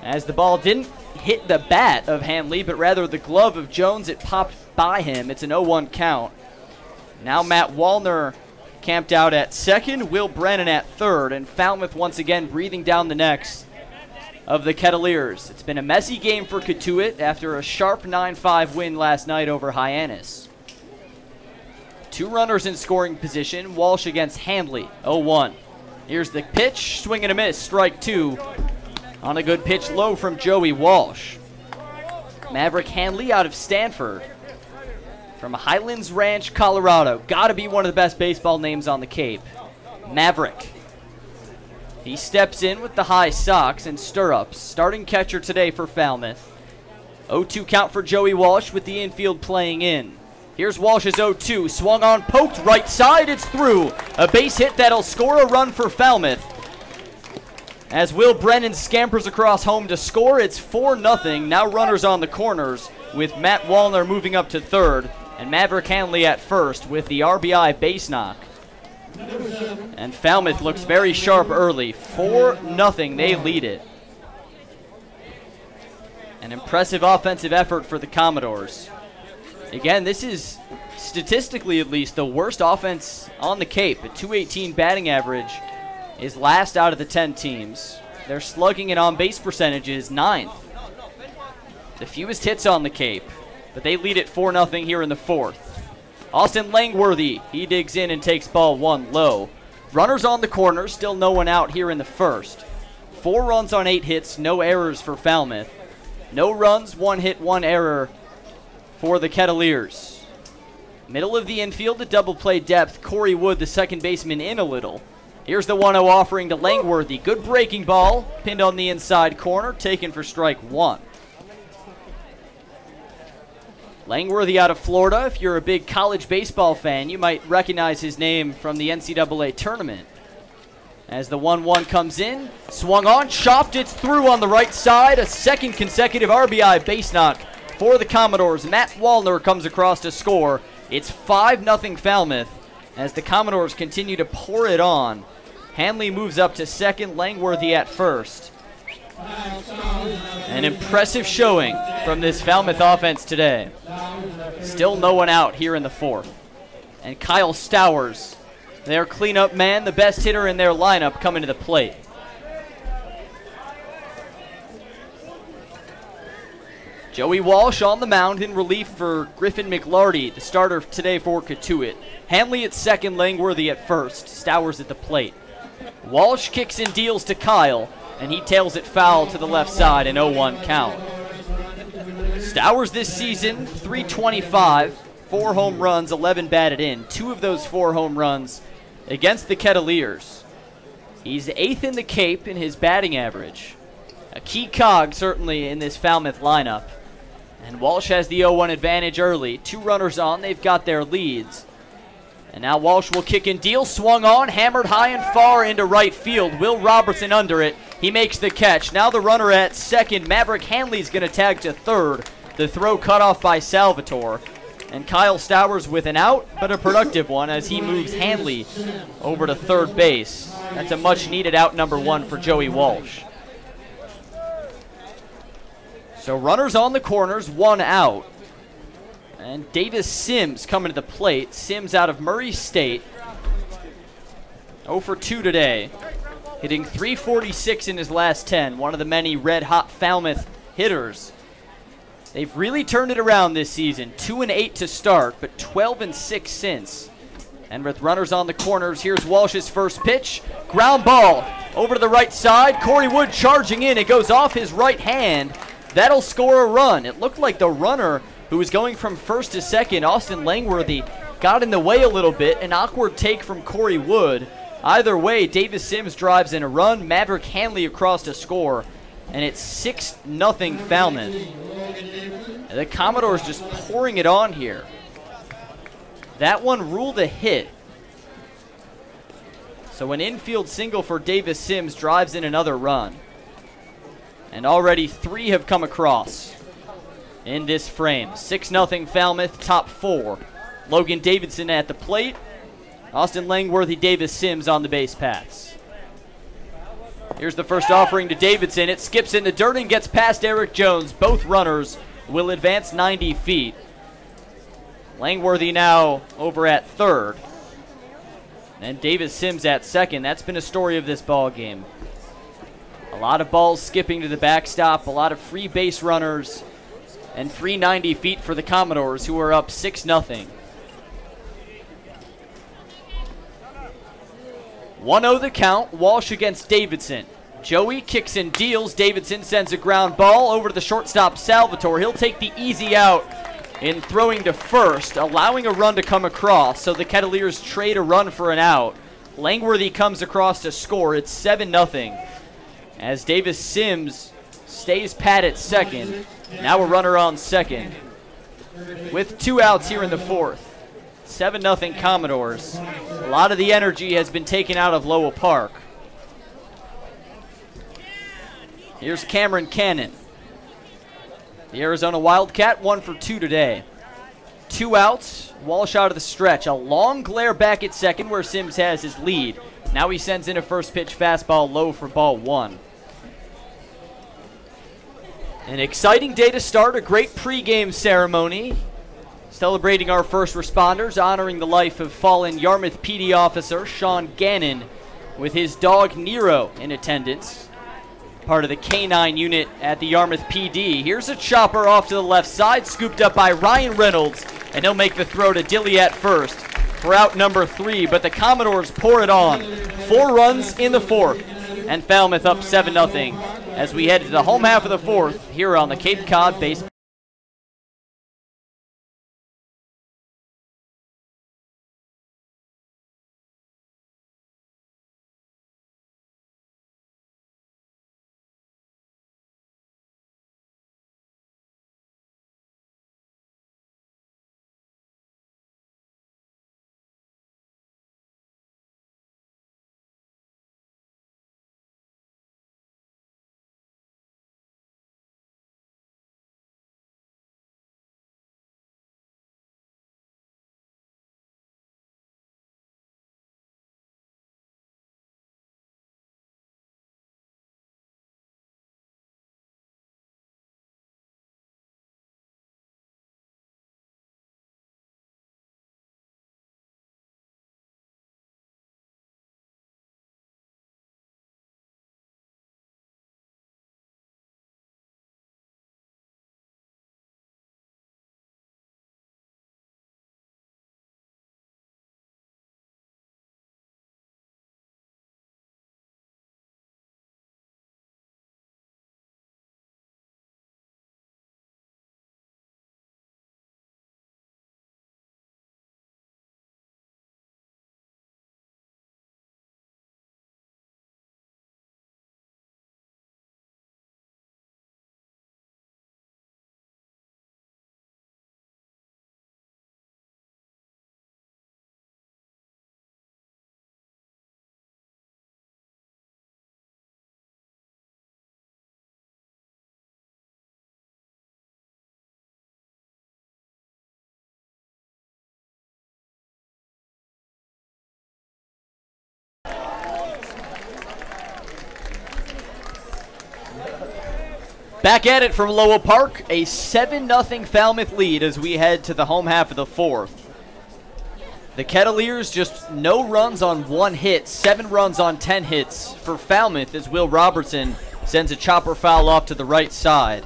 As the ball didn't hit the bat of Hanley, but rather the glove of Jones, it popped by him. It's an 0-1 count. Now Matt Wallner camped out at 2nd, Will Brennan at 3rd, and Falmouth once again breathing down the necks of the Kettleers. It's been a messy game for Cotuit after a sharp 9-5 win last night over Hyannis. 2 runners in scoring position, Walsh against Hanley, 0-1. Here's the pitch, swing and a miss, strike 2 on a good pitch low from Joey Walsh. Maverick Hanley out of Stanford from Highlands Ranch, Colorado. Gotta be one of the best baseball names on the Cape. Maverick. He steps in with the high socks and stirrups. Starting catcher today for Falmouth. 0-2 count for Joey Walsh with the infield playing in. Here's Walsh's 0-2, swung on, poked right side, it's through. A base hit that'll score a run for Falmouth. As Will Brennan scampers across home to score, it's 4-0. Now runners on the corners with Matt Wallner moving up to third and Maverick Hanley at first with the RBI base knock. And Falmouth looks very sharp early. 4-0, they lead it. An impressive offensive effort for the Commodores. Again, this is, statistically at least, the worst offense on the Cape. A .218 batting average is last out of the 10 teams. Their slugging and on-base percentage is 9th. The fewest hits on the Cape, but they lead it 4-0 here in the 4th. Austin Langworthy, he digs in and takes ball 1 low. Runners on the corner, still no one out here in the 1st. 4 runs on 8 hits, no errors for Falmouth. No runs, 1 hit, 1 error for the Kettleers. Middle of the infield, a double play depth. Corey Wood, the second baseman, in a little. Here's the 1-0 offering to Langworthy. Good breaking ball, pinned on the inside corner, taken for strike 1. Langworthy out of Florida. If you're a big college baseball fan, you might recognize his name from the NCAA tournament. As the 1-1 comes in, swung on, chopped, it's through on the right side. A second consecutive RBI base knock for the Commodores. Matt Wallner comes across to score. It's 5-0 Falmouth as the Commodores continue to pour it on. Hanley moves up to second, Langworthy at first. An impressive showing from this Falmouth offense today. Still no one out here in the 4th. And Kyle Stowers, their cleanup man, the best hitter in their lineup, coming to the plate. Joey Walsh on the mound in relief for Griffin McLarty, the starter today for Cotuit. Hanley at second, Langworthy at first, Stowers at the plate. Walsh kicks and deals to Kyle, and he tails it foul to the left side, an 0-1 count. Stowers this season, .325, 4 home runs, 11 batted in. 2 of those 4 home runs against the Kettleers. He's 8th in the Cape in his batting average. A key cog, certainly, in this Falmouth lineup. And Walsh has the 0-1 advantage early. 2 runners on, they've got their leads. And now Walsh will kick and deal, swung on, hammered high and far into right field. Will Robertson under it. He makes the catch. Now the runner at second. Maverick Hanley's going to tag to third. The throw cut off by Salvatore. And Kyle Stowers with an out, but a productive one as he moves Hanley over to third base. That's a much needed out number 1 for Joey Walsh. So runners on the corners, 1 out. And Davis Sims coming to the plate. Sims out of Murray State. 0 for 2 today. Hitting .346 in his last 10. One of the many red-hot Falmouth hitters. They've really turned it around this season. 2-8 to start, but 12-6 since. And with runners on the corners, here's Walsh's first pitch. Ground ball over to the right side. Corey Wood charging in. It goes off his right hand. That'll score a run. It looked like the runner who was going from first to second, Austin Langworthy, got in the way a little bit. An awkward take from Corey Wood. Either way, Davis Sims drives in a run. Maverick Hanley across to score. And it's 6-0 Falmouth. And the Commodores just pouring it on here. That one ruled a hit. So an infield single for Davis Sims drives in another run. And already 3 have come across in this frame. 6-0 Falmouth, top 4. Logan Davidson at the plate. Austin Langworthy, Davis Sims on the base paths. Here's the first offering to Davidson. It skips in the dirt and gets past Eric Jones. Both runners will advance 90 feet. Langworthy now over at third. And Davis Sims at second. That's been a story of this ball game. A lot of balls skipping to the backstop. A lot of free base runners. And free 90 feet for the Commodores, who are up 6-0. 1-0 the count. Walsh against Davidson. Joey kicks and deals. Davidson sends a ground ball over to the shortstop, Salvatore. He'll take the easy out in throwing to first, allowing a run to come across. So the Kettleers trade a run for an out. Langworthy comes across to score. It's 7-0. As Davis Sims stays pat at second. Now a runner on second. With 2 outs here in the 4th. 7-0 Commodores. A lot of the energy has been taken out of Lowell Park. Here's Cameron Cannon. The Arizona Wildcat, 1 for 2 today. 2 outs, Walsh out of the stretch. A long glare back at second where Sims has his lead. Now he sends in a first pitch fastball low for ball 1. An exciting day to start, a great pregame ceremony. Celebrating our first responders, honoring the life of fallen Yarmouth PD officer Sean Gannon with his dog Nero in attendance. Part of the K-9 unit at the Yarmouth PD. Here's a chopper off to the left side, scooped up by Ryan Reynolds, and he'll make the throw to Dilly at first for out number 3, but the Commodores pour it on. 4 runs in the 4th, and Falmouth up 7-0 as we head to the home half of the 4th here on the Cape Cod Baseball. Back at it from Lowell Park, a 7-0 Falmouth lead as we head to the home half of the 4th. The Kettleers just no runs on 1 hit, 7 runs on 10 hits for Falmouth as Will Robertson sends a chopper foul off to the right side.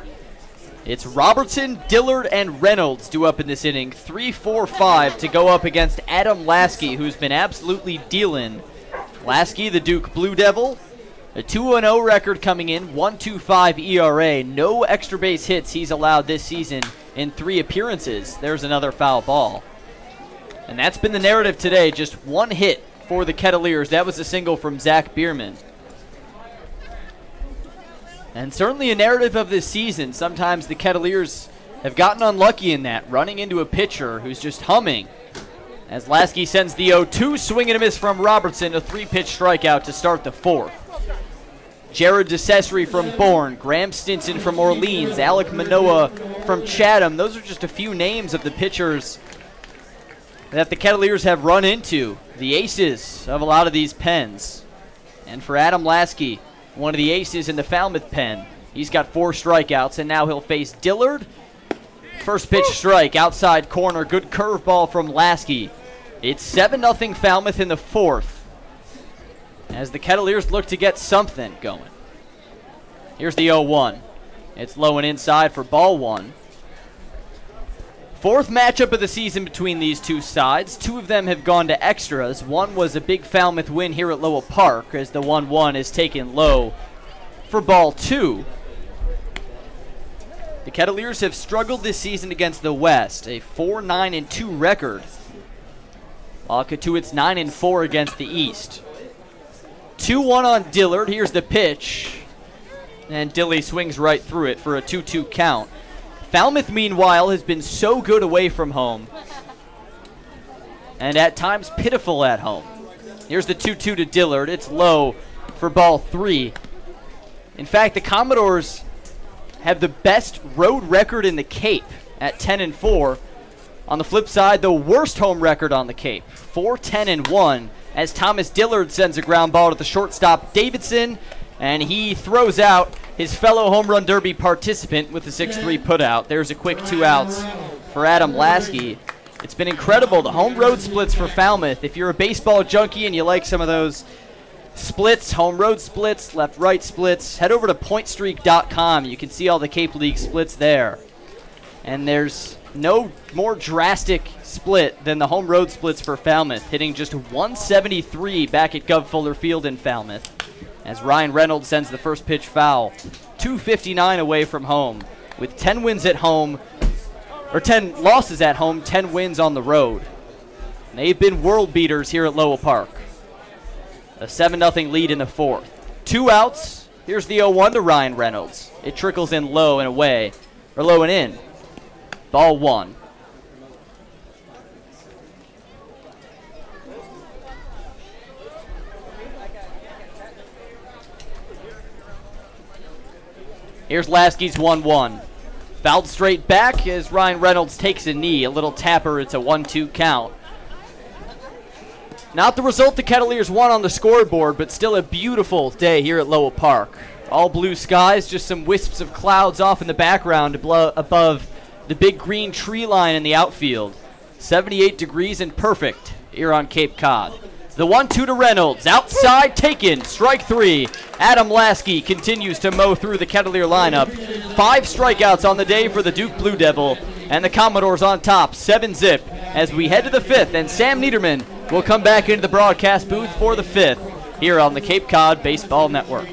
It's Robertson, Dillard, and Reynolds due up in this inning, 3-4-5 to go up against Adam Lasky, who's been absolutely dealing. Lasky, the Duke Blue Devil, a 2-0 record coming in, 1.25 ERA. No extra base hits he's allowed this season in 3 appearances. There's another foul ball. And that's been the narrative today, just 1 hit for the Kettleers. That was a single from Zach Bierman. And certainly a narrative of this season. Sometimes the Kettleers have gotten unlucky in that, running into a pitcher who's just humming. As Lasky sends the 0-2, swing and a miss from Robertson, a 3-pitch strikeout to start the 4th. Jared DeCesare from Bourne, Graham Stinson from Orleans, Alec Manoa from Chatham. Those are just a few names of the pitchers that the Kettleers have run into, the aces of a lot of these pens. And for Adam Lasky, one of the aces in the Falmouth pen, he's got 4 strikeouts, and now he'll face Dillard. First pitch strike, outside corner, good curveball from Lasky. It's 7-0 Falmouth in the 4th. As the Kettleers look to get something going. Here's the 0-1. It's low and inside for ball 1. 4th matchup of the season between these two sides. 2 of them have gone to extras. One was a big Falmouth win here at Lowell Park as the 1-1 is taken low for ball 2. The Kettleers have struggled this season against the West, a 4-9-2 record, while Cotuit's 9-4 against the East. 2-1 on Dillard. Here's the pitch. and Dilly swings right through it for a 2-2 count. Falmouth, meanwhile, has been so good away from home and at times pitiful at home. Here's the 2-2 to Dillard. It's low for ball 3. In fact, the Commodores have the best road record in the Cape at 10-4. On the flip side, the worst home record on the Cape, 4-10-1, as Thomas Dillard sends a ground ball to the shortstop Davidson, and he throws out his fellow home run derby participant with the 6-3 putout. There's a quick 2 outs for Adam Lasky. It's been incredible, the home road splits for Falmouth. If you're a baseball junkie and you like some of those splits, home road splits, left-right splits, head over to pointstreak.com. You can see all the Cape League splits there. And there's no more drastic split than the home road splits for Falmouth, hitting just 173 back at Gov Fuller Field in Falmouth, as Ryan Reynolds sends the first pitch foul. 259 away from home, with 10 wins at home, or 10 losses at home, 10 wins on the road. And they've been world beaters here at Lowell Park. A 7-0 lead in the 4th. 2 outs. Here's the 0-1 to Ryan Reynolds. It trickles in low and away, or low and in. Ball 1. Here's Lasky's 1-1. Fouled straight back as Ryan Reynolds takes a knee. A little tapper. It's a 1-2 count. Not the result the Kettleers won on the scoreboard, but still a beautiful day here at Lowell Park. All blue skies, just some wisps of clouds off in the background above the big green tree line in the outfield. 78 degrees and perfect here on Cape Cod. The 1-2 to Reynolds. Outside, taken. Strike 3. Adam Lasky continues to mow through the Kettleer lineup. 5 strikeouts on the day for the Duke Blue Devil. And the Commodores on top, 7-zip, as we head to the 5th. And Sam Niederman will come back into the broadcast booth for the 5th here on the Cape Cod Baseball Network.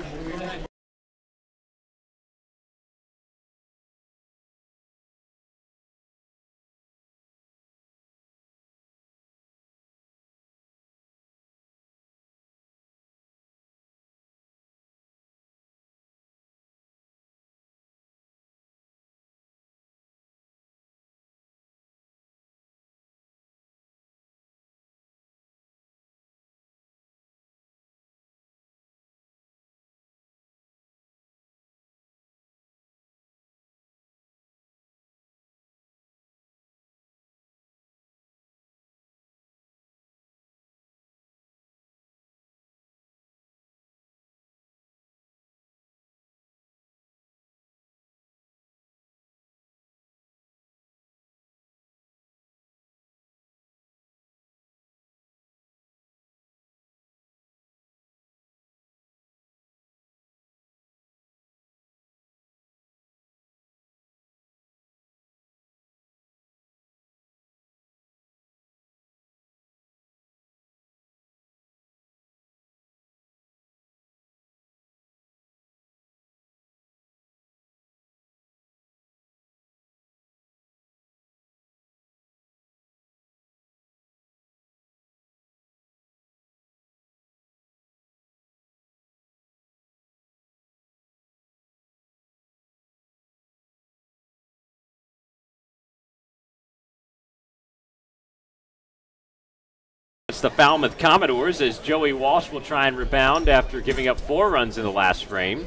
It's the Falmouth Commodores as Joey Walsh will try and rebound after giving up 4 runs in the last frame.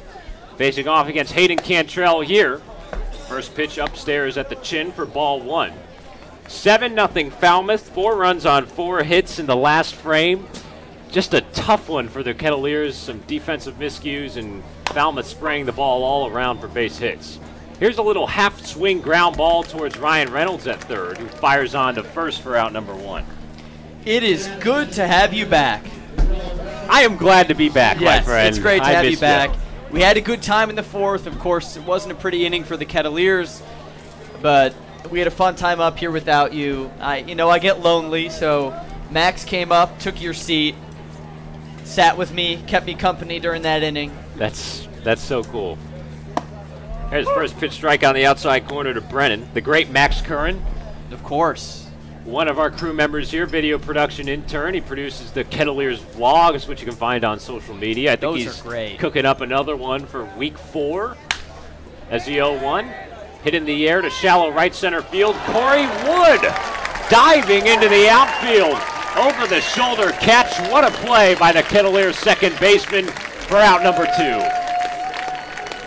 Facing off against Hayden Cantrell here. First pitch upstairs at the chin for ball 1. 7-0 Falmouth, 4 runs on 4 hits in the last frame. Just a tough one for the Kettleers, some defensive miscues, and Falmouth spraying the ball all around for base hits. Here's a little half-swing ground ball towards Ryan Reynolds at third, who fires on to first for out number 1. It is good to have you back. I am glad to be back, yes, my friend. It's great to have you back. We had a good time in the 4th. Of course, it wasn't a pretty inning for the Kettleers, but we had a fun time up here without you. I get lonely, so Max came up, took your seat, sat with me, kept me company during that inning. That's so cool. There's first pitch strike on the outside corner to Brennan. The great Max Curran. Of course. one of our crew members here, video production intern. He produces the Kettleers vlogs, which you can find on social media. I think Those are great. Cooking up another one for week 4 as the 0-1. Hit in the air to shallow right center field. Corey Wood diving into the outfield. Over the shoulder catch. What a play by the Kettleers second baseman for out number 2.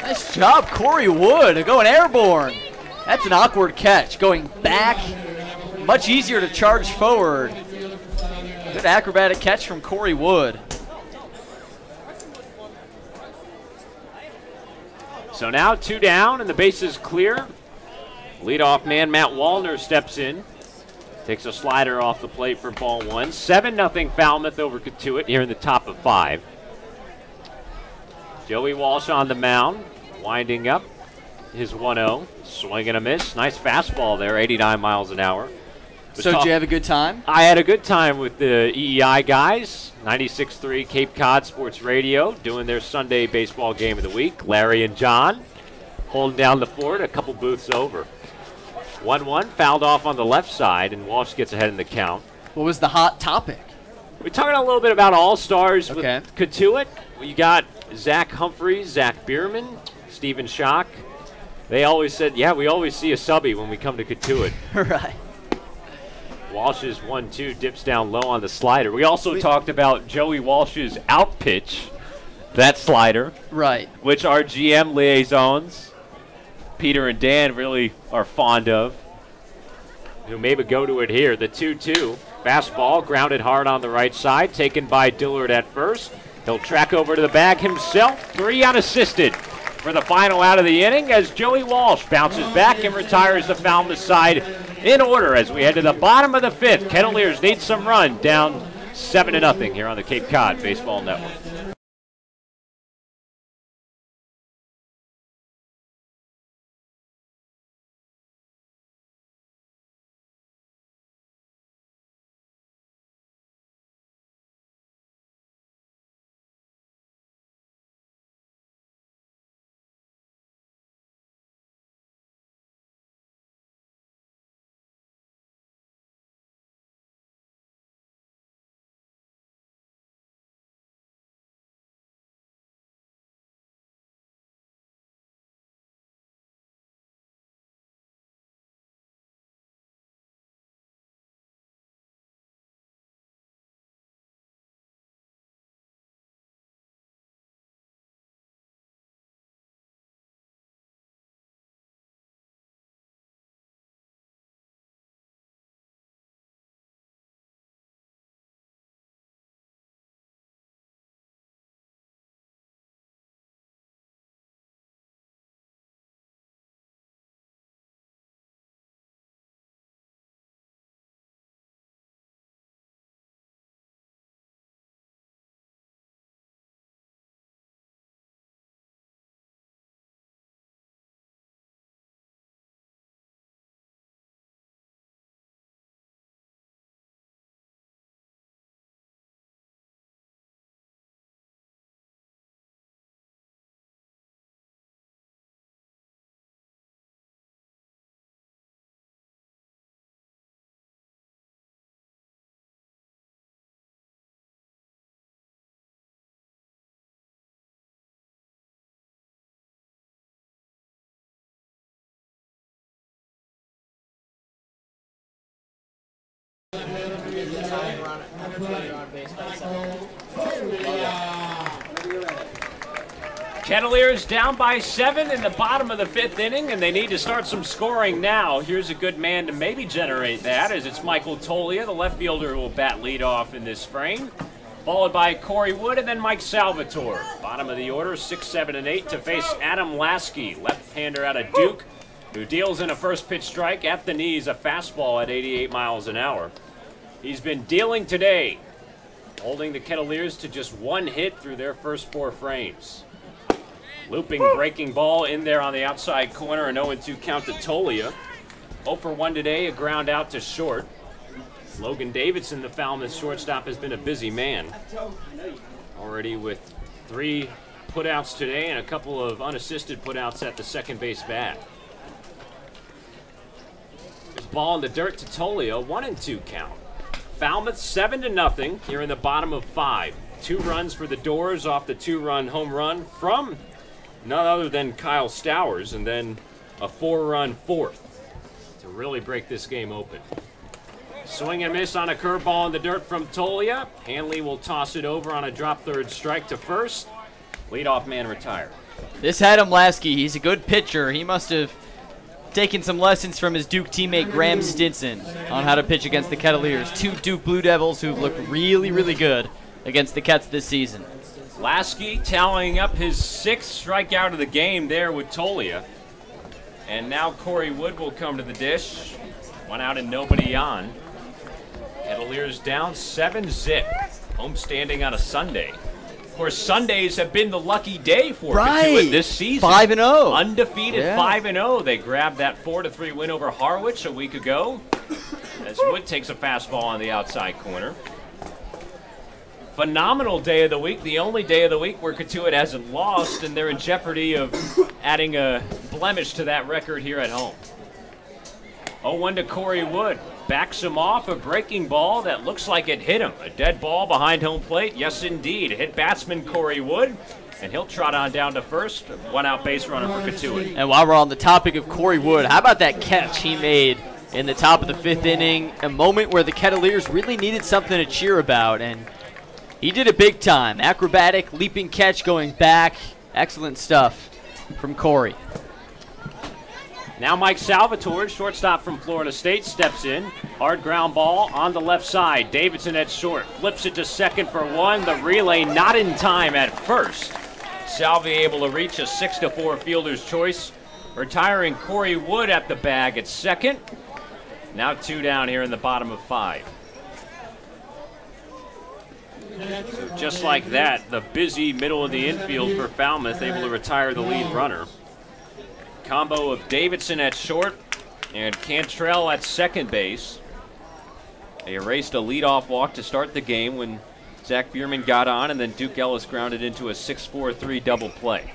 Nice job, Corey Wood, going airborne. That's an awkward catch, going back. Much easier to charge forward. Good acrobatic catch from Corey Wood. So now 2 down and the base is clear. Leadoff man Matt Wallner steps in. Takes a slider off the plate for ball 1. 7-0 Falmouth over Cotuit here in the top of 5. Joey Walsh on the mound, winding up his 1-0. Swing and a miss. Nice fastball there, 89 miles an hour. So did you have a good time? I had a good time with the EEI guys. 96.3 Cape Cod Sports Radio doing their Sunday baseball game of the week. Larry and John holding down the fort a couple booths over. 1-1, fouled off on the left side, and Walsh gets ahead in the count. What was the hot topic? We're talking a little bit about all-stars Okay. with Cotuit. We got Zach Humphreys, Zach Bierman, Stephen Schock. They always said, yeah, we always see a subby when we come to Cotuit. Right. Walsh's 1-2 dips down low on the slider. We also talked about Joey Walsh's out pitch, that slider. Right. Which our GM liaisons, Peter and Dan, really are fond of. Who maybe go to it here. The 2-2. Fastball grounded hard on the right side, taken by Dillard at first. He'll track over to the bag himself. 3 unassisted for the final out of the inning as Joey Walsh bounces back and retires the Falmouth side in order as we head to the bottom of the 5th. Kettleers need some run, down 7-0 here on the Cape Cod Baseball Network. Kettleers down by 7 in the bottom of the 5th inning, and they need to start some scoring now. Here's a good man to maybe generate that, as it's Michael Tolia, the left fielder, who will bat leadoff in this frame, followed by Corey Wood and then Mike Salvatore. Bottom of the order, 6, 7, and 8 to face Adam Lasky, left-hander out of Duke, who deals in a first pitch strike at the knees, a fastball at 88 miles an hour. He's been dealing today, holding the Kettleers to just 1 hit through their first 4 frames. Looping breaking ball in there on the outside corner, an 0-2 count to Tolia. 0 for 1 today, a ground out to short. Logan Davidson, the Falmouth shortstop, has been a busy man. Already with 3 putouts today and a couple of unassisted putouts at the second base bat. There's ball in the dirt to Tolio, 1-2 count. Falmouth 7-0 here in the bottom of 5. 2 runs for the Doors off the 2-run home run from none other than Kyle Stowers, and then a 4-run 4th to really break this game open. Swing and miss on a curveball in the dirt from Tolia. Hanley will toss it over on a drop third strike to first. Leadoff man retired. This Adam Lasky, he's a good pitcher. He must have taken some lessons from his Duke teammate Graham Stinson on how to pitch against the Kettleers. 2 Duke Blue Devils who've looked really, really good against the Kets this season. Lasky tallying up his 6th strikeout of the game there with Tolia. And now Corey Wood will come to the dish. 1 out and nobody on. Kettleers down 7-zip. Homestanding on a Sunday. Of course, Sundays have been the lucky day for Cotuit this season. 5-0. Undefeated 5-0. They grabbed that 4-3 win over Harwich a week ago. As Wood takes a fastball on the outside corner. Phenomenal day of the week. The only day of the week where Cotuit hasn't lost, and they're in jeopardy of adding a blemish to that record here at home. 0-1 to Corey Wood. Backs him off a breaking ball that looks like it hit him. A dead ball behind home plate. Yes, indeed. It hit batsman Corey Wood, and he'll trot on down to first. 1 out base runner for Cotuit. And while we're on the topic of Corey Wood, how about that catch he made in the top of the 5th inning? A moment where the Kettleers really needed something to cheer about, and he did it big time. Acrobatic, leaping catch going back. Excellent stuff from Corey. Now Mike Salvatore, shortstop from Florida State, steps in. Hard ground ball on the left side. Davidson at short. Flips it to second for 1. The relay not in time at first. Salvi able to reach a 6-4 fielder's choice. Retiring Corey Wood at the bag at second. Now 2 down here in the bottom of 5. So just like that, the busy middle of the infield for Falmouth able to retire the lead runner. Combo of Davidson at short and Cantrell at second base. They erased a leadoff walk to start the game when Zach Bierman got on, and then Duke Ellis grounded into a 6-4-3 double play.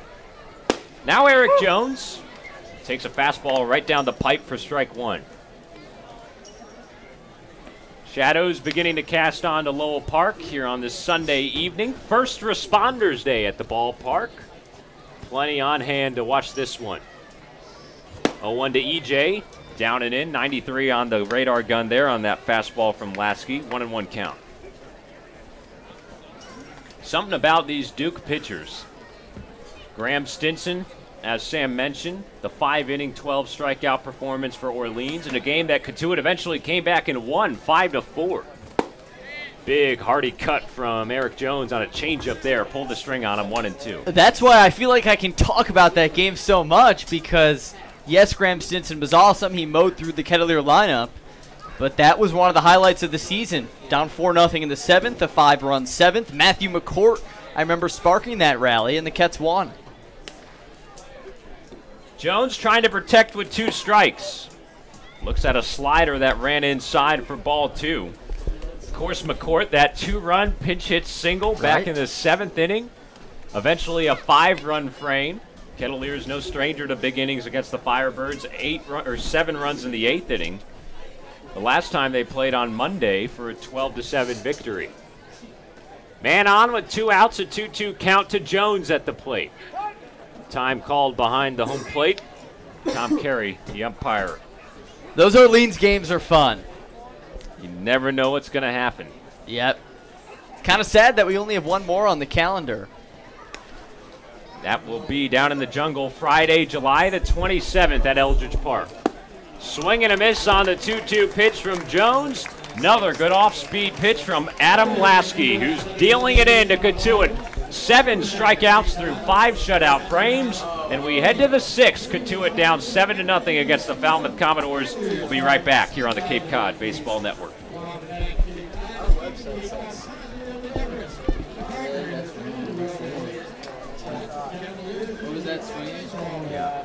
Now Eric Jones takes a fastball right down the pipe for strike 1. Shadows beginning to cast on to Lowell Park here on this Sunday evening. First Responders Day at the ballpark. Plenty on hand to watch this one. 0-1 to EJ, down and in, 93 on the radar gun there on that fastball from Lasky, 1-1 count. Something about these Duke pitchers. Graham Stinson, as Sam mentioned, the 5-inning, 12 strikeout performance for Orleans in a game that Cotuit eventually came back and won 5-4. Big hearty cut from Eric Jones on a changeup there, pulled the string on him, 1-2. That's why I feel like I can talk about that game so much, because yes, Graham Stinson was awesome. He mowed through the Kettleer lineup, but that was one of the highlights of the season. Down 4-0 in the 7th, a 5-run 7th. Matthew McCourt, I remember sparking that rally, and the Kets won. Jones trying to protect with 2 strikes. Looks at a slider that ran inside for ball 2. Of course, McCourt, that 2-run pinch hit single back in the 7th inning. Eventually a 5-run frame. Kettleers no stranger to big innings against the Firebirds. 7 runs in the 8th inning. The last time they played on Monday for a 12-7 victory. Man on with 2 outs, a 2-2 count to Jones at the plate. Time called behind the home plate. Tom Carey, the umpire. Those Orleans games are fun. You never know what's going to happen. Yep. It's kind of sad that we only have 1 more on the calendar. That will be down in the jungle Friday, July the 27th at Eldridge Park. Swing and a miss on the 2-2 pitch from Jones. Another good off-speed pitch from Adam Lasky, who's dealing it in to Cotuit. 7 strikeouts through 5 shutout frames, and we head to the 6th. Cotuit down 7-0 against the Falmouth Commodores. We'll be right back here on the Cape Cod Baseball Network. What was that swing? Yeah.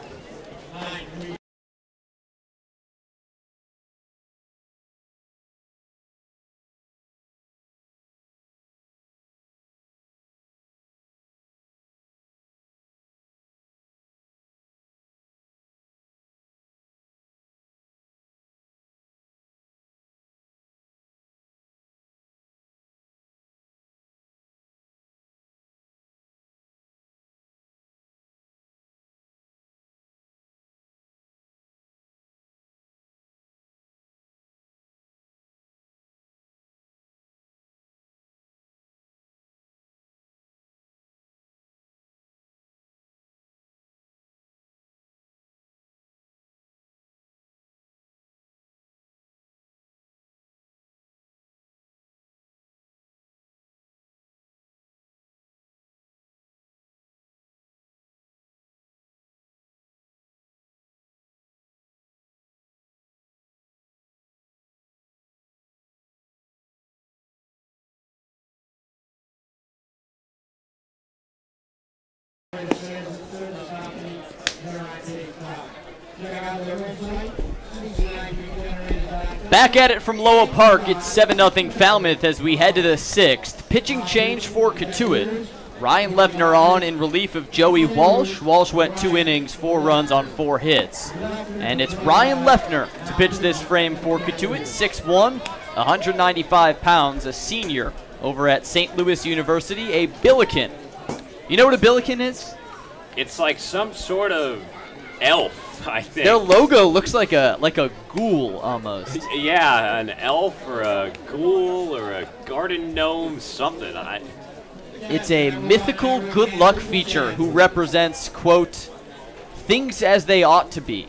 Back at it from Lowell Park, it's 7-0 Falmouth as we head to the 6th. Pitching change for Cotuit. Ryan Leffner on in relief of Joey Walsh. Walsh went 2 innings, 4 runs on 4 hits. And it's Ryan Leffner to pitch this frame for Cotuit, 6'1", 195 pounds, a senior over at St. Louis University, a Billiken. You know what a Billiken is? It's like some sort of elf, I think. Their logo looks like a ghoul almost. Yeah, an elf or a ghoul or a garden gnome, something. It's a mythical good luck feature who represents, quote, things as they ought to be.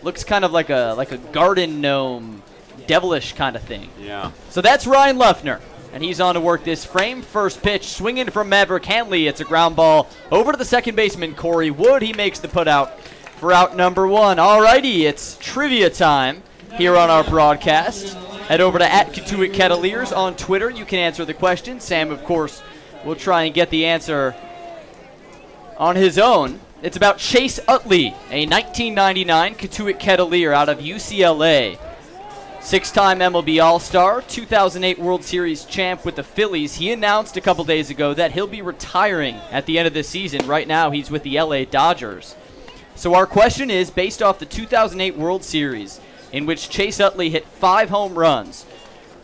Looks kind of like a garden gnome, devilish kind of thing. Yeah. So that's Ryan Leffner, and he's on to work this frame. First pitch, swinging from Maverick Hanley. It's a ground ball over to the second baseman, Corey Wood. He makes the putout for out number 1. Alrighty, it's trivia time here on our broadcast. Head over to @Cotuit Kettleers on Twitter. You can answer the question. Sam, of course, will try and get the answer on his own. It's about Chase Utley, a 1999 Cotuit Kettleer out of UCLA. 6-time MLB All-Star, 2008 World Series champ with the Phillies. He announced a couple days ago that he'll be retiring at the end of the season. Right now, he's with the LA Dodgers. So our question is, based off the 2008 World Series, in which Chase Utley hit 5 home runs.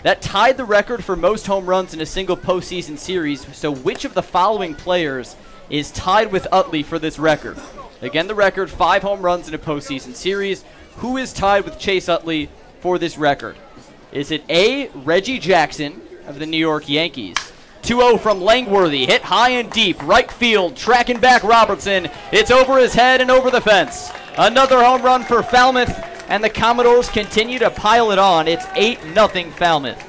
That tied the record for most home runs in a single postseason series. So which of the following players is tied with Utley for this record? Again, the record, 5 home runs in a postseason series. Who is tied with Chase Utley for this record? Is it A, Reggie Jackson of the New York Yankees? 2-0 from Langworthy, hit high and deep, right field, tracking back Robertson. It's over his head and over the fence. Another home run for Falmouth, and the Commodores continue to pile it on. It's 8-0 Falmouth.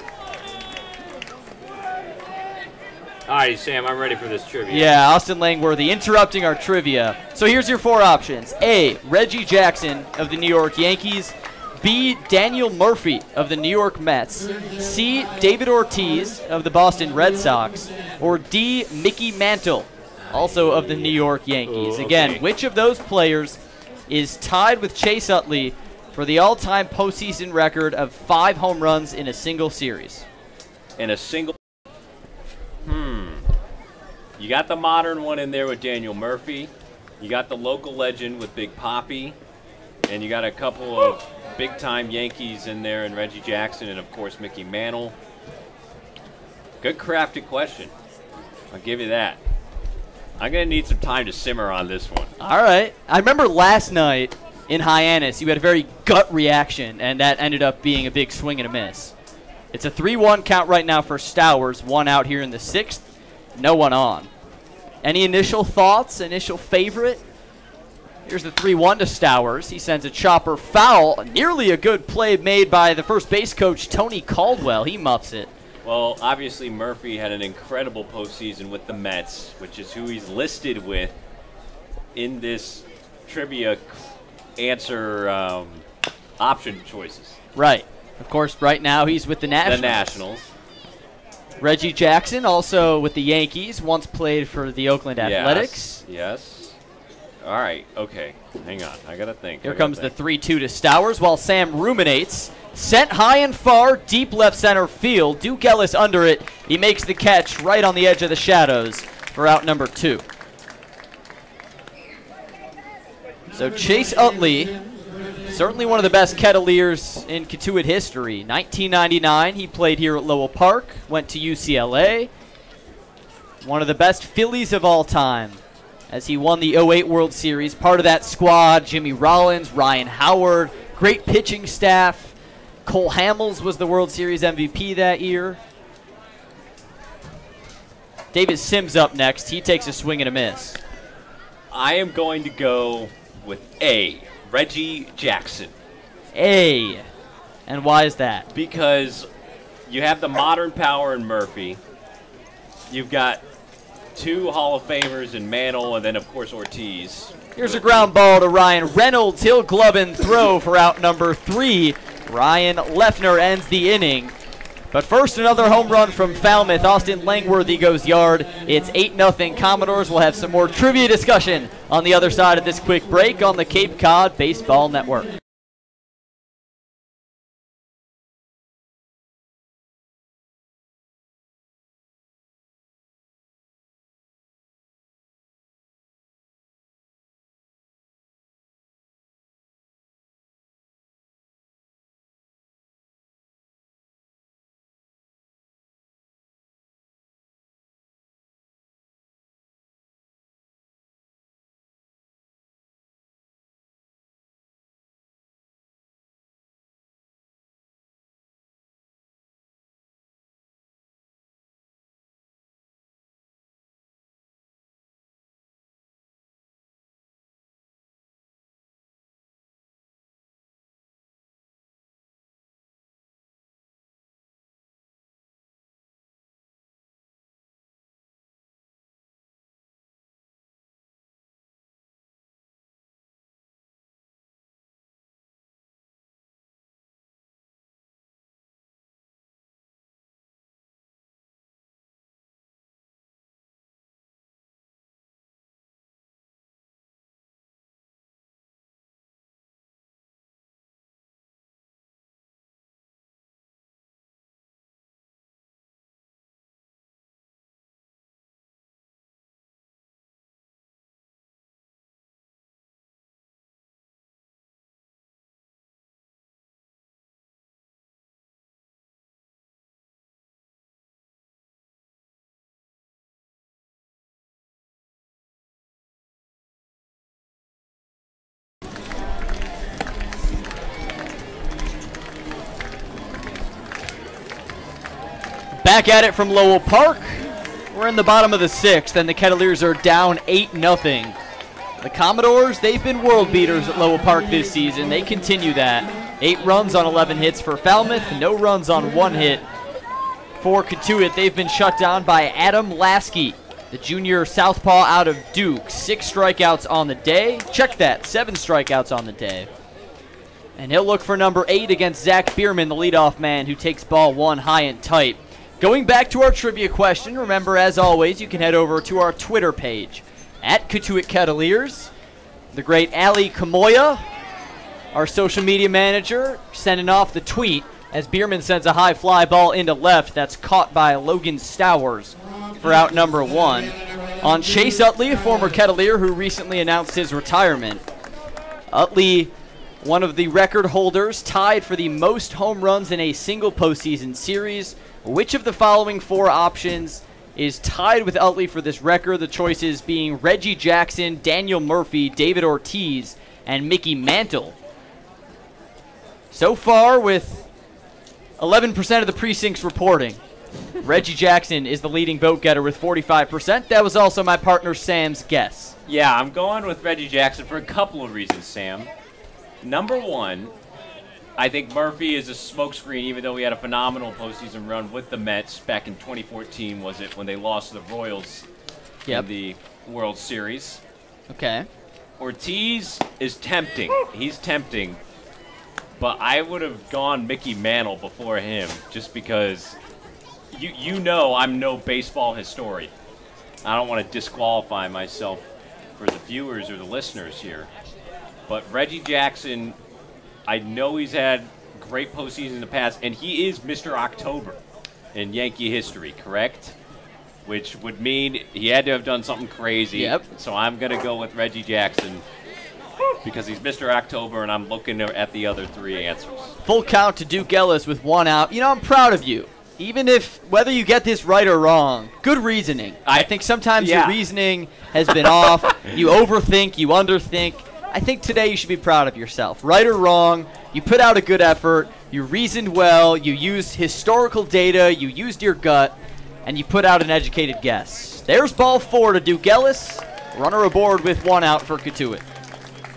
All right, Sam, I'm ready for this trivia. Yeah, Austin Langworthy interrupting our trivia. So here's your 4 options. A, Reggie Jackson of the New York Yankees. B, Daniel Murphy of the New York Mets. C, David Ortiz of the Boston Red Sox. Or D, Mickey Mantle, also of the New York Yankees. Ooh, Again, which of those players is tied with Chase Utley for the all-time postseason record of 5 home runs in a single series? In a single... You got the modern one in there with Daniel Murphy. You got the local legend with Big Papi. And you got a couple of big-time Yankees in there, and Reggie Jackson, and, of course, Mickey Mantle. Good crafted question. I'll give you that. I'm going to need some time to simmer on this one. All right. I remember last night in Hyannis, you had a very gut reaction, and that ended up being a big swing and a miss. It's a 3-1 count right now for Stowers, 1 out here in the 6th, no one on. Any initial thoughts, initial favorite? Here's the 3-1 to Stowers. He sends a chopper foul. Nearly a good play made by the first base coach, Tony Caldwell. He muffs it. Well, obviously Murphy had an incredible postseason with the Mets, which is who he's listed with in this trivia answer option choices. Right. Of course, right now he's with the Nationals. The Nationals. Reggie Jackson, also with the Yankees, once played for the Oakland Athletics. Yes. All right. Okay. Hang on. I got to think. Here comes the 3-2 to Stowers while Sam ruminates. Sent high and far, deep left center field. Duke Ellis under it. He makes the catch right on the edge of the shadows for out number 2. So Chase Utley, certainly one of the best Kettleers in Cotuit history. 1999, he played here at Lowell Park, went to UCLA. One of the best Phillies of all time, as he won the 08 World Series. Part of that squad, Jimmy Rollins, Ryan Howard, great pitching staff. Cole Hamels was the World Series MVP that year. David Sims up next. He takes a swing and a miss. I am going to go with A, Reggie Jackson. A. And why is that? Because you have the modern power in Murphy. You've got 2 Hall of Famers in Mantle, and then, of course, Ortiz. Here's a ground ball to Ryan Reynolds. He'll glove and throw for out number 3. Ryan Leffner ends the inning But first, another home run from Falmouth. Austin Langworthy goes yard. It's 8-0 Commodores. We'll have some more trivia discussion on the other side of this quick break on the Cape Cod Baseball Network. Back at it from Lowell Park. We're in the bottom of the 6th, and the Kettleers are down 8-0. The Commodores, they've been world beaters at Lowell Park this season. They continue that. 8 runs on 11 hits for Falmouth, no runs on 1 hit for Cotuit. They've been shut down by Adam Lasky, the junior southpaw out of Duke. 6 strikeouts on the day. Check that, 7 strikeouts on the day. And he'll look for number 8 against Zach Bierman, the leadoff man, who takes ball 1 high and tight. Going back to our trivia question, remember, as always, you can head over to our Twitter page, at Cotuit Kettleers. The great Ali Kamoya, our social media manager, sending off the tweet as Bierman sends a high fly ball into left that's caught by Logan Stowers for out number 1. On Chase Utley, a former Kettleer who recently announced his retirement. Utley, one of the record holders, tied for the most home runs in a single postseason series. Which of the following 4 options is tied with Utley for this record? The choices being Reggie Jackson, Daniel Murphy, David Ortiz, and Mickey Mantle. So far, with 11% of the precincts reporting, Reggie Jackson is the leading vote getter with 45%. That was also my partner Sam's guess. Yeah, I'm going with Reggie Jackson for a couple of reasons, Sam. Number 1, I think Murphy is a smokescreen, even though he had a phenomenal postseason run with the Mets back in 2014, was it, when they lost to the Royals in the World Series. Okay. Ortiz is tempting. He's tempting. But I would have gone Mickey Mantle before him, just because you know I'm no baseball historian. I don't want to disqualify myself for the viewers or the listeners here. But Reggie Jackson, I know he's had great postseasons in the past, and he is Mr. October in Yankee history, correct? Which would mean he had to have done something crazy. Yep. So I'm going to go with Reggie Jackson because he's Mr. October, and I'm looking at the other 3 answers. Full count to Duke Ellis with 1 out. You know, I'm proud of you. Even if, whether you get this right or wrong, good reasoning. I think sometimes your reasoning has been off. You overthink, you underthink. I think today you should be proud of yourself. Right or wrong, you put out a good effort, you reasoned well, you used historical data, you used your gut, and you put out an educated guess. There's ball 4 to Duke Ellis. Runner aboard with 1 out for Cotuit.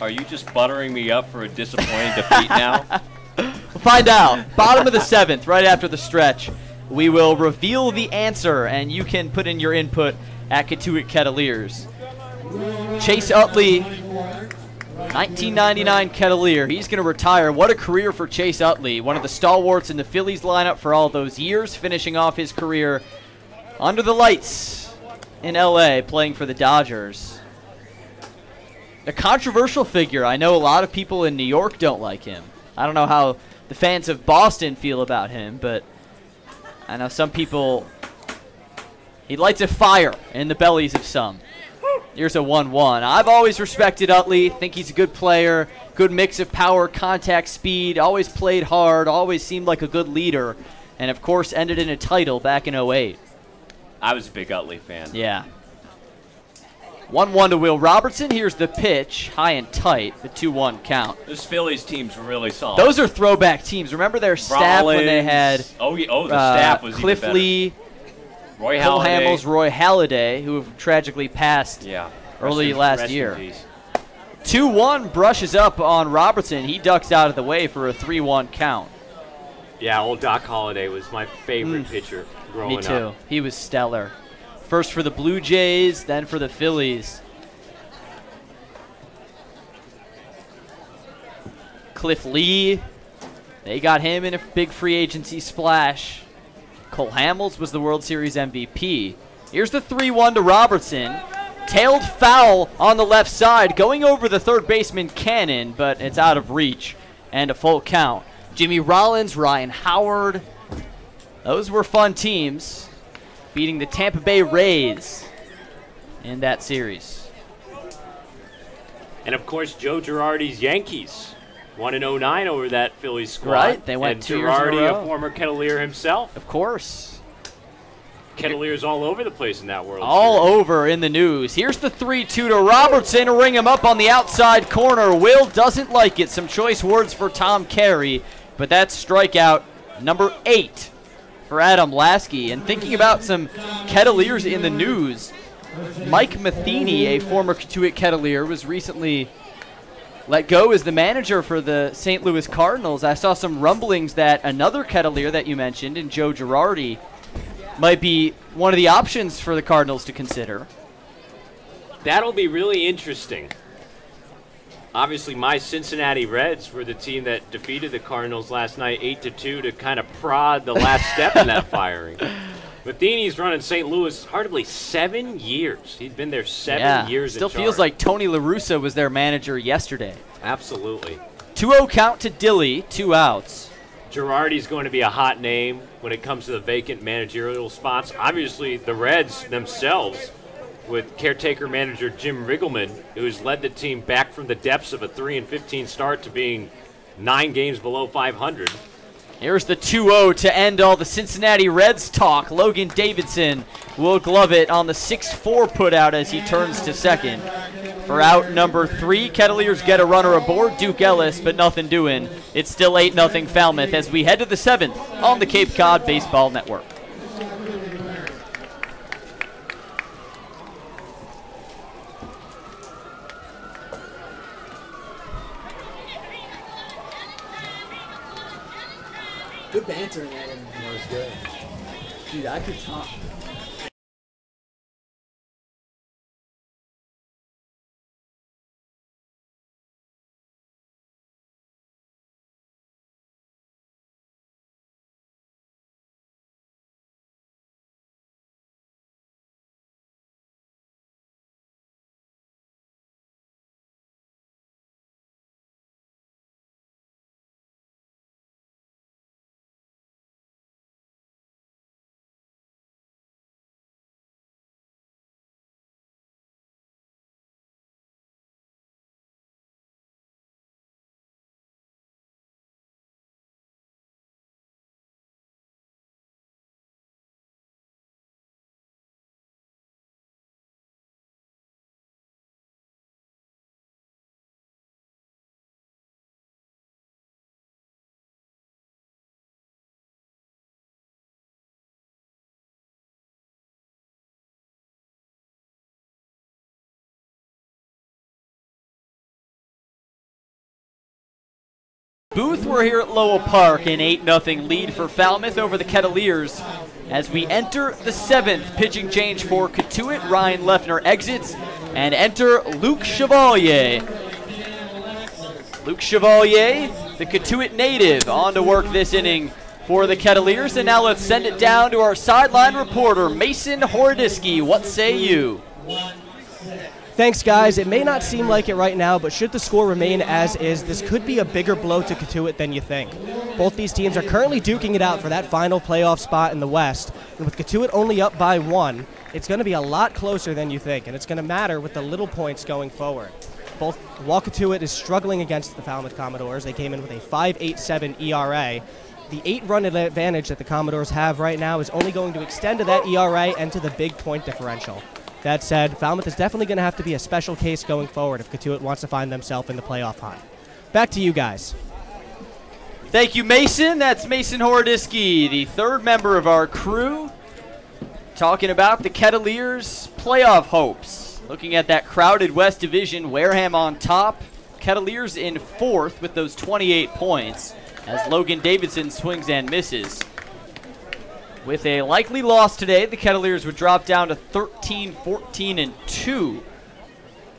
Are you just buttering me up for a disappointing defeat now? We'll find out. Bottom of the 7th, right after the stretch. We will reveal the answer, and you can put in your input at Cotuit Kettleers. Chase Utley 1999 Kettleer. He's going to retire. What a career for Chase Utley, one of the stalwarts in the Phillies lineup for all those years, finishing off his career under the lights in LA, playing for the Dodgers. A controversial figure. I know a lot of people in New York don't like him. I don't know how the fans of Boston feel about him, but I know some people, he lights a fire in the bellies of some. Here's a 1-1. I've always respected Utley. Think he's a good player. Good mix of power, contact, speed. Always played hard. Always seemed like a good leader. And, of course, ended in a title back in 08. I was a big Utley fan. Yeah. 1-1 to Will Robertson. Here's the pitch. High and tight. The 2-1 count. This Phillies team's really solid. Those are throwback teams. Remember their staff when they had the staff was Cliff even Lee, Roy Cole Halladay. Hamels, Roy Halladay, who have tragically passed early last year. 2-1 brushes up on Robertson. He ducks out of the way for a 3-1 count. Yeah, old Doc Holliday was my favorite pitcher growing up. Me too. He was stellar. First for the Blue Jays, then for the Phillies. Cliff Lee, they got him in a big free agency splash. Cole Hamels was the World Series MVP. Here's the 3-1 to Robertson. Tailed foul on the left side, going over the third baseman Cannon, but it's out of reach. And a full count. Jimmy Rollins, Ryan Howard. Those were fun teams, beating the Tampa Bay Rays in that series. And, of course, Joe Girardi's Yankees won in 09 over that Phillies squad. Right, they went and 2 years in a row. Girardi, a former Kettleer himself. Of course. Kettleers all over the place in that world. All over in the news. Here's the 3-2 to Robertson. Ring him up on the outside corner. Will doesn't like it. Some choice words for Tom Carey, but that's strikeout number 8 for Adam Lasky. And thinking about some Kettleers in the news, Mike Matheny, a former Cotuit Kettleer, was recently let go as the manager for the St. Louis Cardinals. I saw some rumblings that another Kettleer that you mentioned, and Joe Girardi, might be one of the options for the Cardinals to consider. That'll be really interesting. Obviously, my Cincinnati Reds were the team that defeated the Cardinals last night 8-2 to kind of prod the last step in that firing. Matheny's running St. Louis hardly 7 years. He's been there 7 years. Still feels like Tony La Russa was their manager yesterday. Absolutely. 2-0 count to Dilly, 2 outs. Girardi's going to be a hot name when it comes to the vacant managerial spots. Obviously, the Reds themselves, with caretaker manager Jim Riggleman, who has led the team back from the depths of a 3-15 start to being 9 games below 500. Here's the 2-0 to end all the Cincinnati Reds talk. Logan Davidson will glove it on the 6-4 putout as he turns to second. For out number 3, Kettleers get a runner aboard, Duke Ellis, but nothing doing. It's still 8-0 Falmouth as we head to the 7th on the Cape Cod Baseball Network. Good banter in that one. That was good. Dude, I could talk. Booth, we're here at Lowell Park, an 8-0 lead for Falmouth over the Kettleers. As we enter the 7th, pitching change for Cotuit. Ryan Leffner exits, and enter Luke Chevalier. Luke Chevalier, the Cotuit native, on to work this inning for the Kettleers. And now let's send it down to our sideline reporter, Mason Horodisky. What say you? Thanks, guys. It may not seem like it right now, but should the score remain as is, this could be a bigger blow to Cotuit than you think. Both these teams are currently duking it out for that final playoff spot in the West, and with Cotuit only up by 1, it's going to be a lot closer than you think, and it's going to matter with the little points going forward. While Cotuit is struggling against the Falmouth Commodores, they came in with a 5.87 ERA. The 8-run advantage that the Commodores have right now is only going to extend to that ERA and to the big point differential. That said, Falmouth is definitely going to have to be a special case going forward if Cotuit wants to find themselves in the playoff hunt. Back to you guys. Thank you, Mason. That's Mason Horodisky, the third member of our crew, talking about the Kettleers' playoff hopes. Looking at that crowded West Division, Wareham on top, Kettleers in 4th with those 28 points, as Logan Davidson swings and misses. With a likely loss today, the Kettleers would drop down to 13, 14, and 2.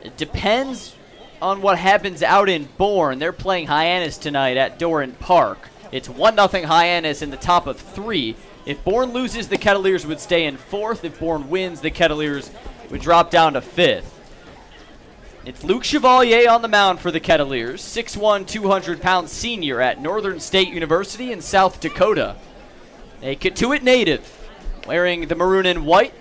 It depends on what happens out in Bourne. They're playing Hyannis tonight at Doran Park. It's 1-0 Hyannis in the top of 3. If Bourne loses, the Kettleers would stay in 4th. If Bourne wins, the Kettleers would drop down to 5th. It's Luke Chevalier on the mound for the Kettleers, 6'1", 200-pound senior at Northern State University in South Dakota. A Cotuit native, wearing the maroon and white,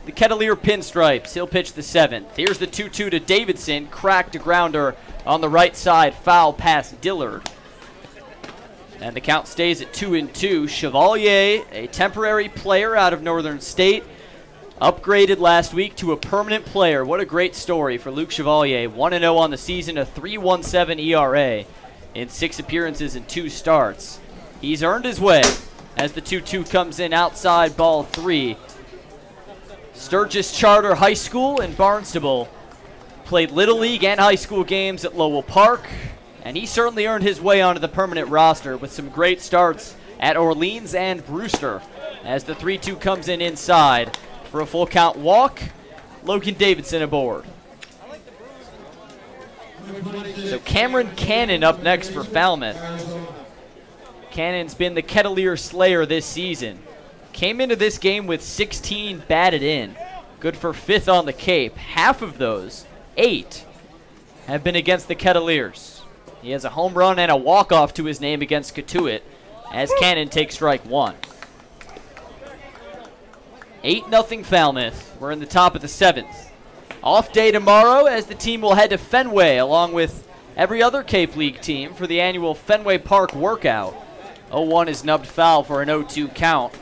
the Kettleer pinstripes. He'll pitch the 7th. Here's the 2-2 to Davidson, cracked a grounder on the right side, foul past Dillard. And the count stays at 2-2. Chevalier, a temporary player out of Northern State, upgraded last week to a permanent player. What a great story for Luke Chevalier. 1-0 on the season, a 3.17 ERA in 6 appearances and 2 starts. He's earned his way as the 2-2 comes in outside, ball 3. Sturgis Charter High School in Barnstable played Little League and high school games at Lowell Park, and he certainly earned his way onto the permanent roster with some great starts at Orleans and Brewster. As the 3-2 comes in inside for a full count walk, Logan Davidson aboard. So Cameron Cannon up next for Falmouth. Cannon's been the Kettleer slayer this season. Came into this game with 16 batted in. Good for 5th on the Cape. Half of those, 8, have been against the Kettleers. He has a home run and a walk-off to his name against Cotuit as Cannon takes strike 1. 8-0 Falmouth. We're in the top of the 7th. Off day tomorrow as the team will head to Fenway along with every other Cape League team for the annual Fenway Park workout. 0-1 is nubbed foul for an 0-2 count.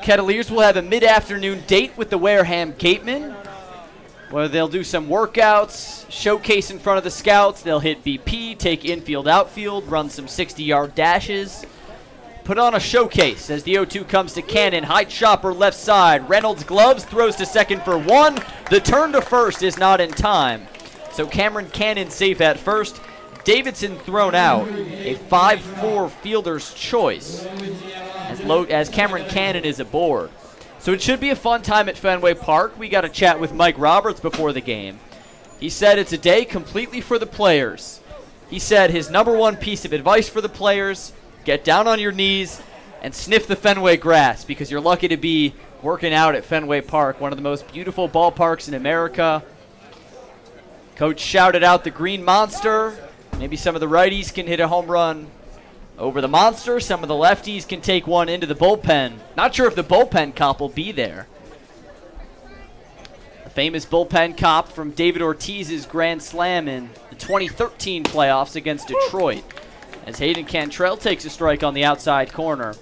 Kettleers will have a mid-afternoon date with the Wareham Gatemen, where they'll do some workouts, showcase in front of the scouts. They'll hit BP, take infield, outfield, run some 60-yard dashes. Put on a showcase as the 0-2 comes to Cannon. High chopper left side. Reynolds gloves, throws to second for 1. The turn to first is not in time. So Cameron Cannon safe at first. Davidson thrown out, a 5-4 fielder's choice, as Cameron Cannon is aboard. So it should be a fun time at Fenway Park. We got a chat with Mike Roberts before the game. He said it's a day completely for the players. He said his #1 piece of advice for the players, get down on your knees and sniff the Fenway grass, because you're lucky to be working out at Fenway Park, one of the most beautiful ballparks in America. Coach shouted out the Green Monster. Maybe some of the righties can hit a home run over the monster. Some of the lefties can take one into the bullpen. Not sure if the bullpen cop will be there. A famous bullpen cop from David Ortiz's grand slam in the 2013 playoffs against Detroit, as Hayden Cantrell takes a strike on the outside corner.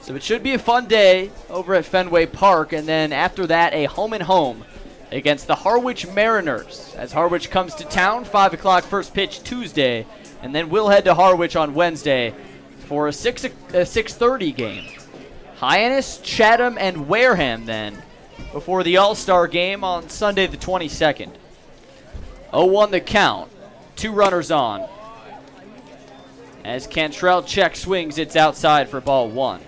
So it should be a fun day over at Fenway Park, and then after that, a home-and-home against the Harwich Mariners, as Harwich comes to town. 5 o'clock first pitch Tuesday, and then we'll head to Harwich on Wednesday for a 6:30 game. Hyannis, Chatham, and Wareham then before the All-Star game on Sunday the 22nd. 0-1 the count, 2 runners on. As Cantrell check swings, it's outside for ball 1.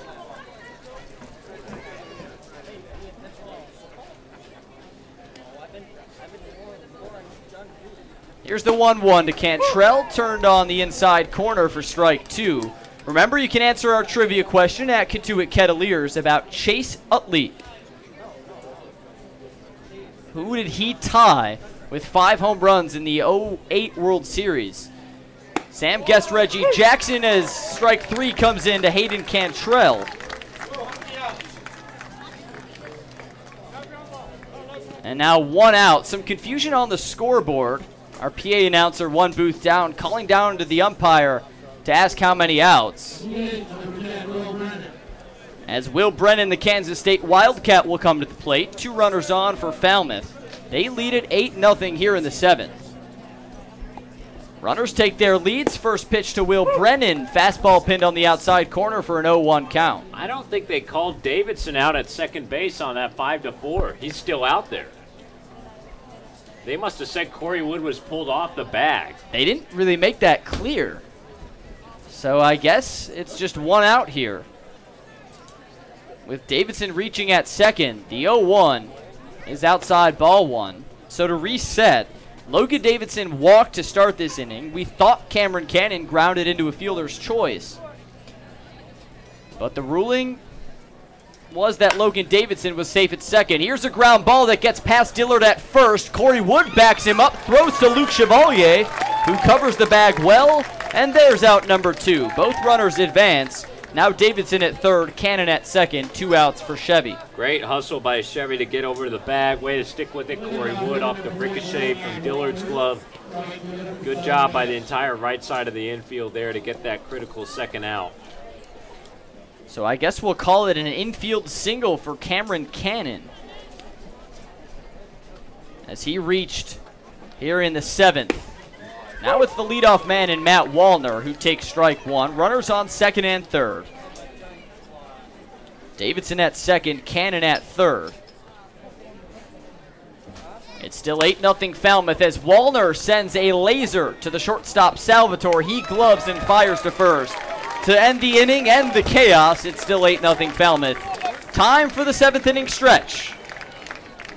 Here's the 1-1 to Cantrell, turned on the inside corner for strike 2. Remember, you can answer our trivia question at Cotuit Kettleers about Chase Utley. Who did he tie with 5 home runs in the 08 World Series? Sam guessed Reggie Jackson as strike 3 comes in to Hayden Cantrell. And now 1 out. Some confusion on the scoreboard. Our PA announcer, 1 booth down, calling down to the umpire to ask how many outs. As Will Brennan, the Kansas State Wildcat, will come to the plate. 2 runners on for Falmouth. They lead it 8-0 here in the 7th. Runners take their leads. First pitch to Will Brennan. Fastball pinned on the outside corner for an 0-1 count. I don't think they called Davidson out at second base on that 5-4. He's still out there. They must have said Corey Wood was pulled off the bag. They didn't really make that clear. So I guess it's just 1 out here. With Davidson reaching at second, the 0-1 is outside ball 1. So to reset, Logan Davidson walked to start this inning. We thought Cameron Cannon grounded into a fielder's choice. But the ruling was that Logan Davidson was safe at second. Here's a ground ball that gets past Dillard at first. Corey Wood backs him up, throws to Luke Chevalier, who covers the bag well, and there's out number 2. Both runners advance. Now Davidson at third, Cannon at second, 2 outs for Chevy. Great hustle by Chevy to get over to the bag. Way to stick with it. Corey Wood off the ricochet from Dillard's glove. Good job by the entire right side of the infield there to get that critical second out. So I guess we'll call it an infield single for Cameron Cannon, as he reached here in the 7th. Now it's the leadoff man in Matt Wallner who takes strike 1. Runners on second and third. Davidson at second, Cannon at third. It's still 8-0 Falmouth as Wallner sends a laser to the shortstop Salvatore. He gloves and fires to first. To end the inning and the chaos, it's still 8-0 Falmouth. Time for the 7th inning stretch.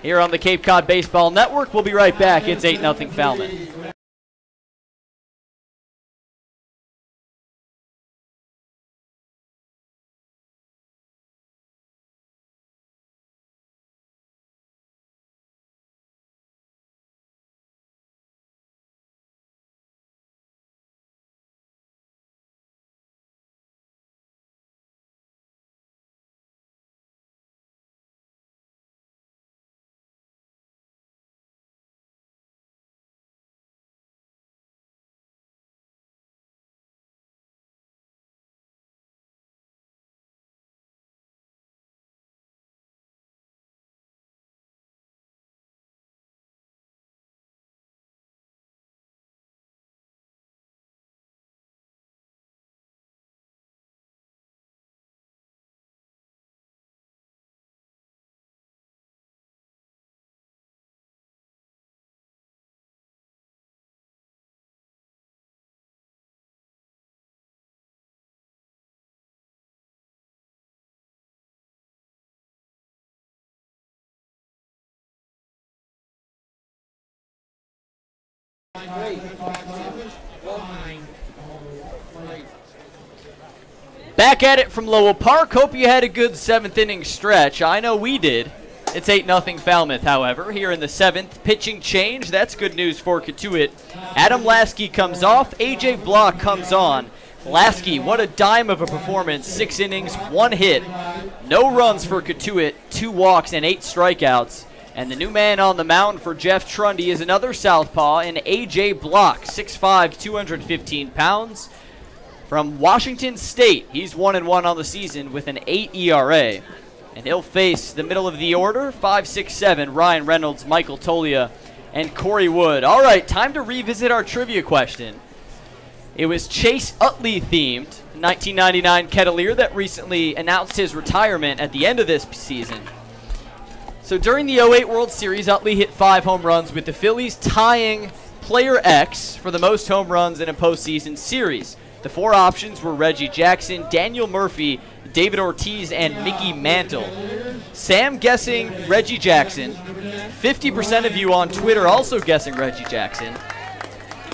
Here on the Cape Cod Baseball Network, we'll be right back. It's 8-0 Falmouth. Back at it from Lowell Park. Hope you had a good 7th inning stretch. I know we did. It's 8-0 Falmouth, however. Here in the 7th, pitching change. That's good news for Cotuit. Adam Lasky comes off. A.J. Block comes on. Lasky, what a dime of a performance. 6 innings, 1 hit. No runs for Cotuit, 2 walks and 8 strikeouts. And the new man on the mound for Jeff Trundy is another southpaw in A.J. Block, 6'5", 215 pounds. From Washington State, he's 1-1 on the season with an 8 ERA. And he'll face the middle of the order, 5, 6, 7, Ryan Reynolds, Michael Tolia, and Corey Wood. All right, time to revisit our trivia question. It was Chase Utley themed, 1999 Kettleer that recently announced his retirement at the end of this season. So during the 08 World Series, Utley hit 5 home runs with the Phillies, tying Player X for the most home runs in a postseason series. The 4 options were Reggie Jackson, Daniel Murphy, David Ortiz, and Mickey Mantle. Sam guessing Reggie Jackson. 50% of you on Twitter also guessing Reggie Jackson.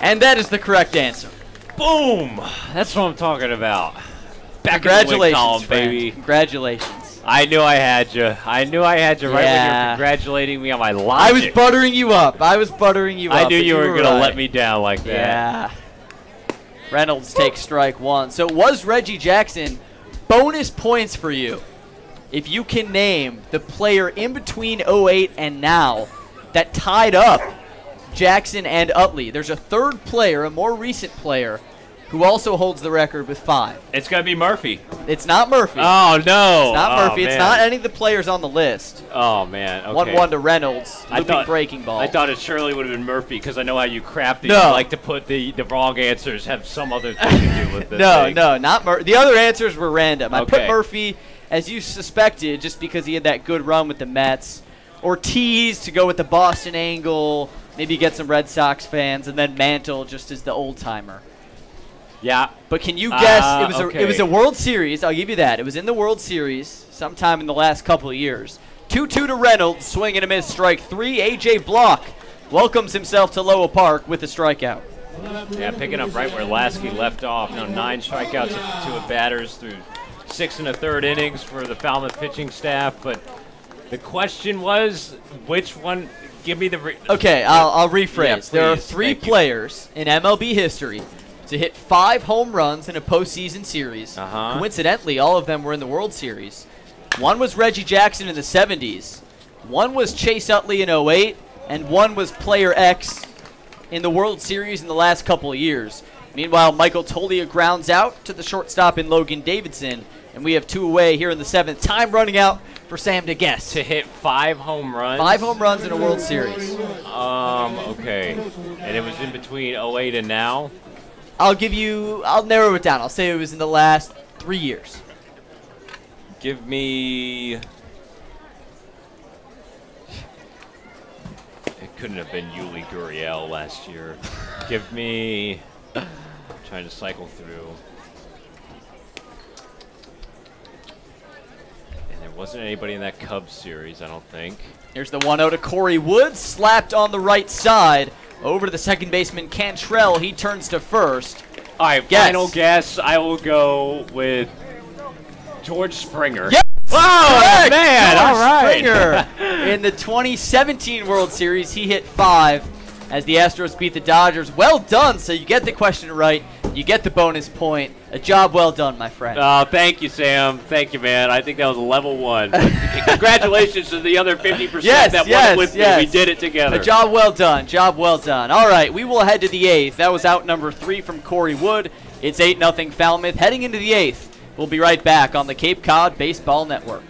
And that is the correct answer. Boom! That's what I'm talking about. Back Congratulations, in the win column, friend. baby. Congratulations. I knew I had you. I knew I had you right when you were Yeah. congratulating me on my logic. I was buttering you up. I knew you were going to right. let me down like that. Yeah. Reynolds takes strike one. So it was Reggie Jackson. Bonus points for you if you can name the player in between 08 and now that tied up Jackson and Utley. There's a third player, a more recent player, who also holds the record with 5. It's going to be Murphy. It's not Murphy. Oh, no. It's not Murphy. Man. It's not any of the players on the list. Oh, man. Okay. 1-1 to Reynolds. Looping breaking ball. I thought it surely would have been Murphy because I know how you crafty. No. You like to put the wrong answers have some other thing to do with this. No, not Murphy. The other answers were random. I put Okay. Murphy, as you suspected, just because he had that good run with the Mets. Ortiz to go with the Boston angle, maybe get some Red Sox fans, and then Mantle just as the old-timer. Yeah. But can you guess? Okay. It was a World Series. I'll give you that. It was in the World Series sometime in the last couple of years. 2-2 to Reynolds, swing and a miss, strike 3. A.J. Block welcomes himself to Lowell Park with a strikeout. Yeah, picking up right where Lasky left off. Now 9 strikeouts to batters through 6 1/3 innings for the Falmouth pitching staff. But the question was, which one? Give me the. Okay, I'll rephrase. Yeah, there are please. 3 Thank you. players in MLB history to hit 5 home runs in a postseason series. Coincidentally, all of them were in the World Series. One was Reggie Jackson in the 70s. One was Chase Utley in 08. And one was Player X in the World Series in the last couple of years. Meanwhile, Michael Tolia grounds out to the shortstop in Logan Davidson. And we have 2 away here in the 7th. Time running out for Sam to guess. To hit 5 home runs? 5 home runs in a World Series. Okay. And it was in between 08 and now? I'll narrow it down. I'll say it was in the last 3 years. Give me. It couldn't have been Yuli Gurriel last year. Give me. I'm trying to cycle through. And there wasn't anybody in that Cubs series, I don't think. Here's the 1-0 to Corey Woods, slapped on the right side. Over to the second baseman, Cantrell. He turns to first. All right, final guess. I will go with George Springer. Yep. Oh, Correct. man. George All right. Springer. In the 2017 World Series, he hit 5 as the Astros beat the Dodgers. Well done. So you get the question right. You get the bonus point. A job well done, my friend. Thank you, Sam. Thank you, man. I think that was level 1. Congratulations to the other 50% that won with me. We did it together. A job well done. Job well done. All right, we will head to the 8th. That was out number 3 from Corey Wood. It's 8-0 Falmouth. Heading into the 8th. We'll be right back on the Cape Cod Baseball Network.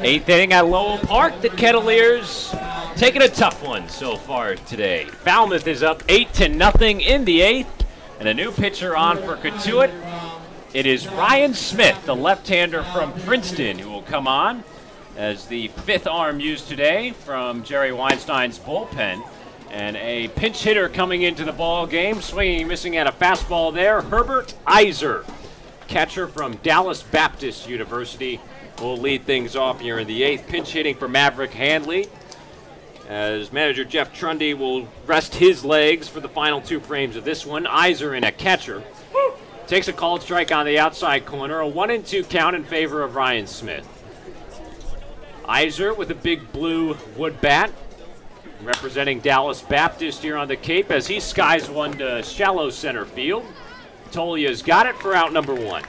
Eighth inning at Lowell Park. The Kettleers taking a tough one so far today. Falmouth is up 8-0 in the 8th. And a new pitcher on for Cotuit. It is Ryan Smith, the left-hander from Princeton, who will come on as the 5th arm used today from Jerry Weinstein's bullpen. And a pinch hitter coming into the ball game, swinging and missing at a fastball there, Herbert Iser, catcher from Dallas Baptist University, will lead things off here in the 8th. Pinch hitting for Maverick Handley, as manager Jeff Trundy will rest his legs for the final 2 frames of this one. Iser in at catcher. Takes a called strike on the outside corner, a 1-2 count in favor of Ryan Smith. Iser with a big blue wood bat, representing Dallas Baptist here on the Cape as he skies one to shallow center field. Tolia's got it for out number 1.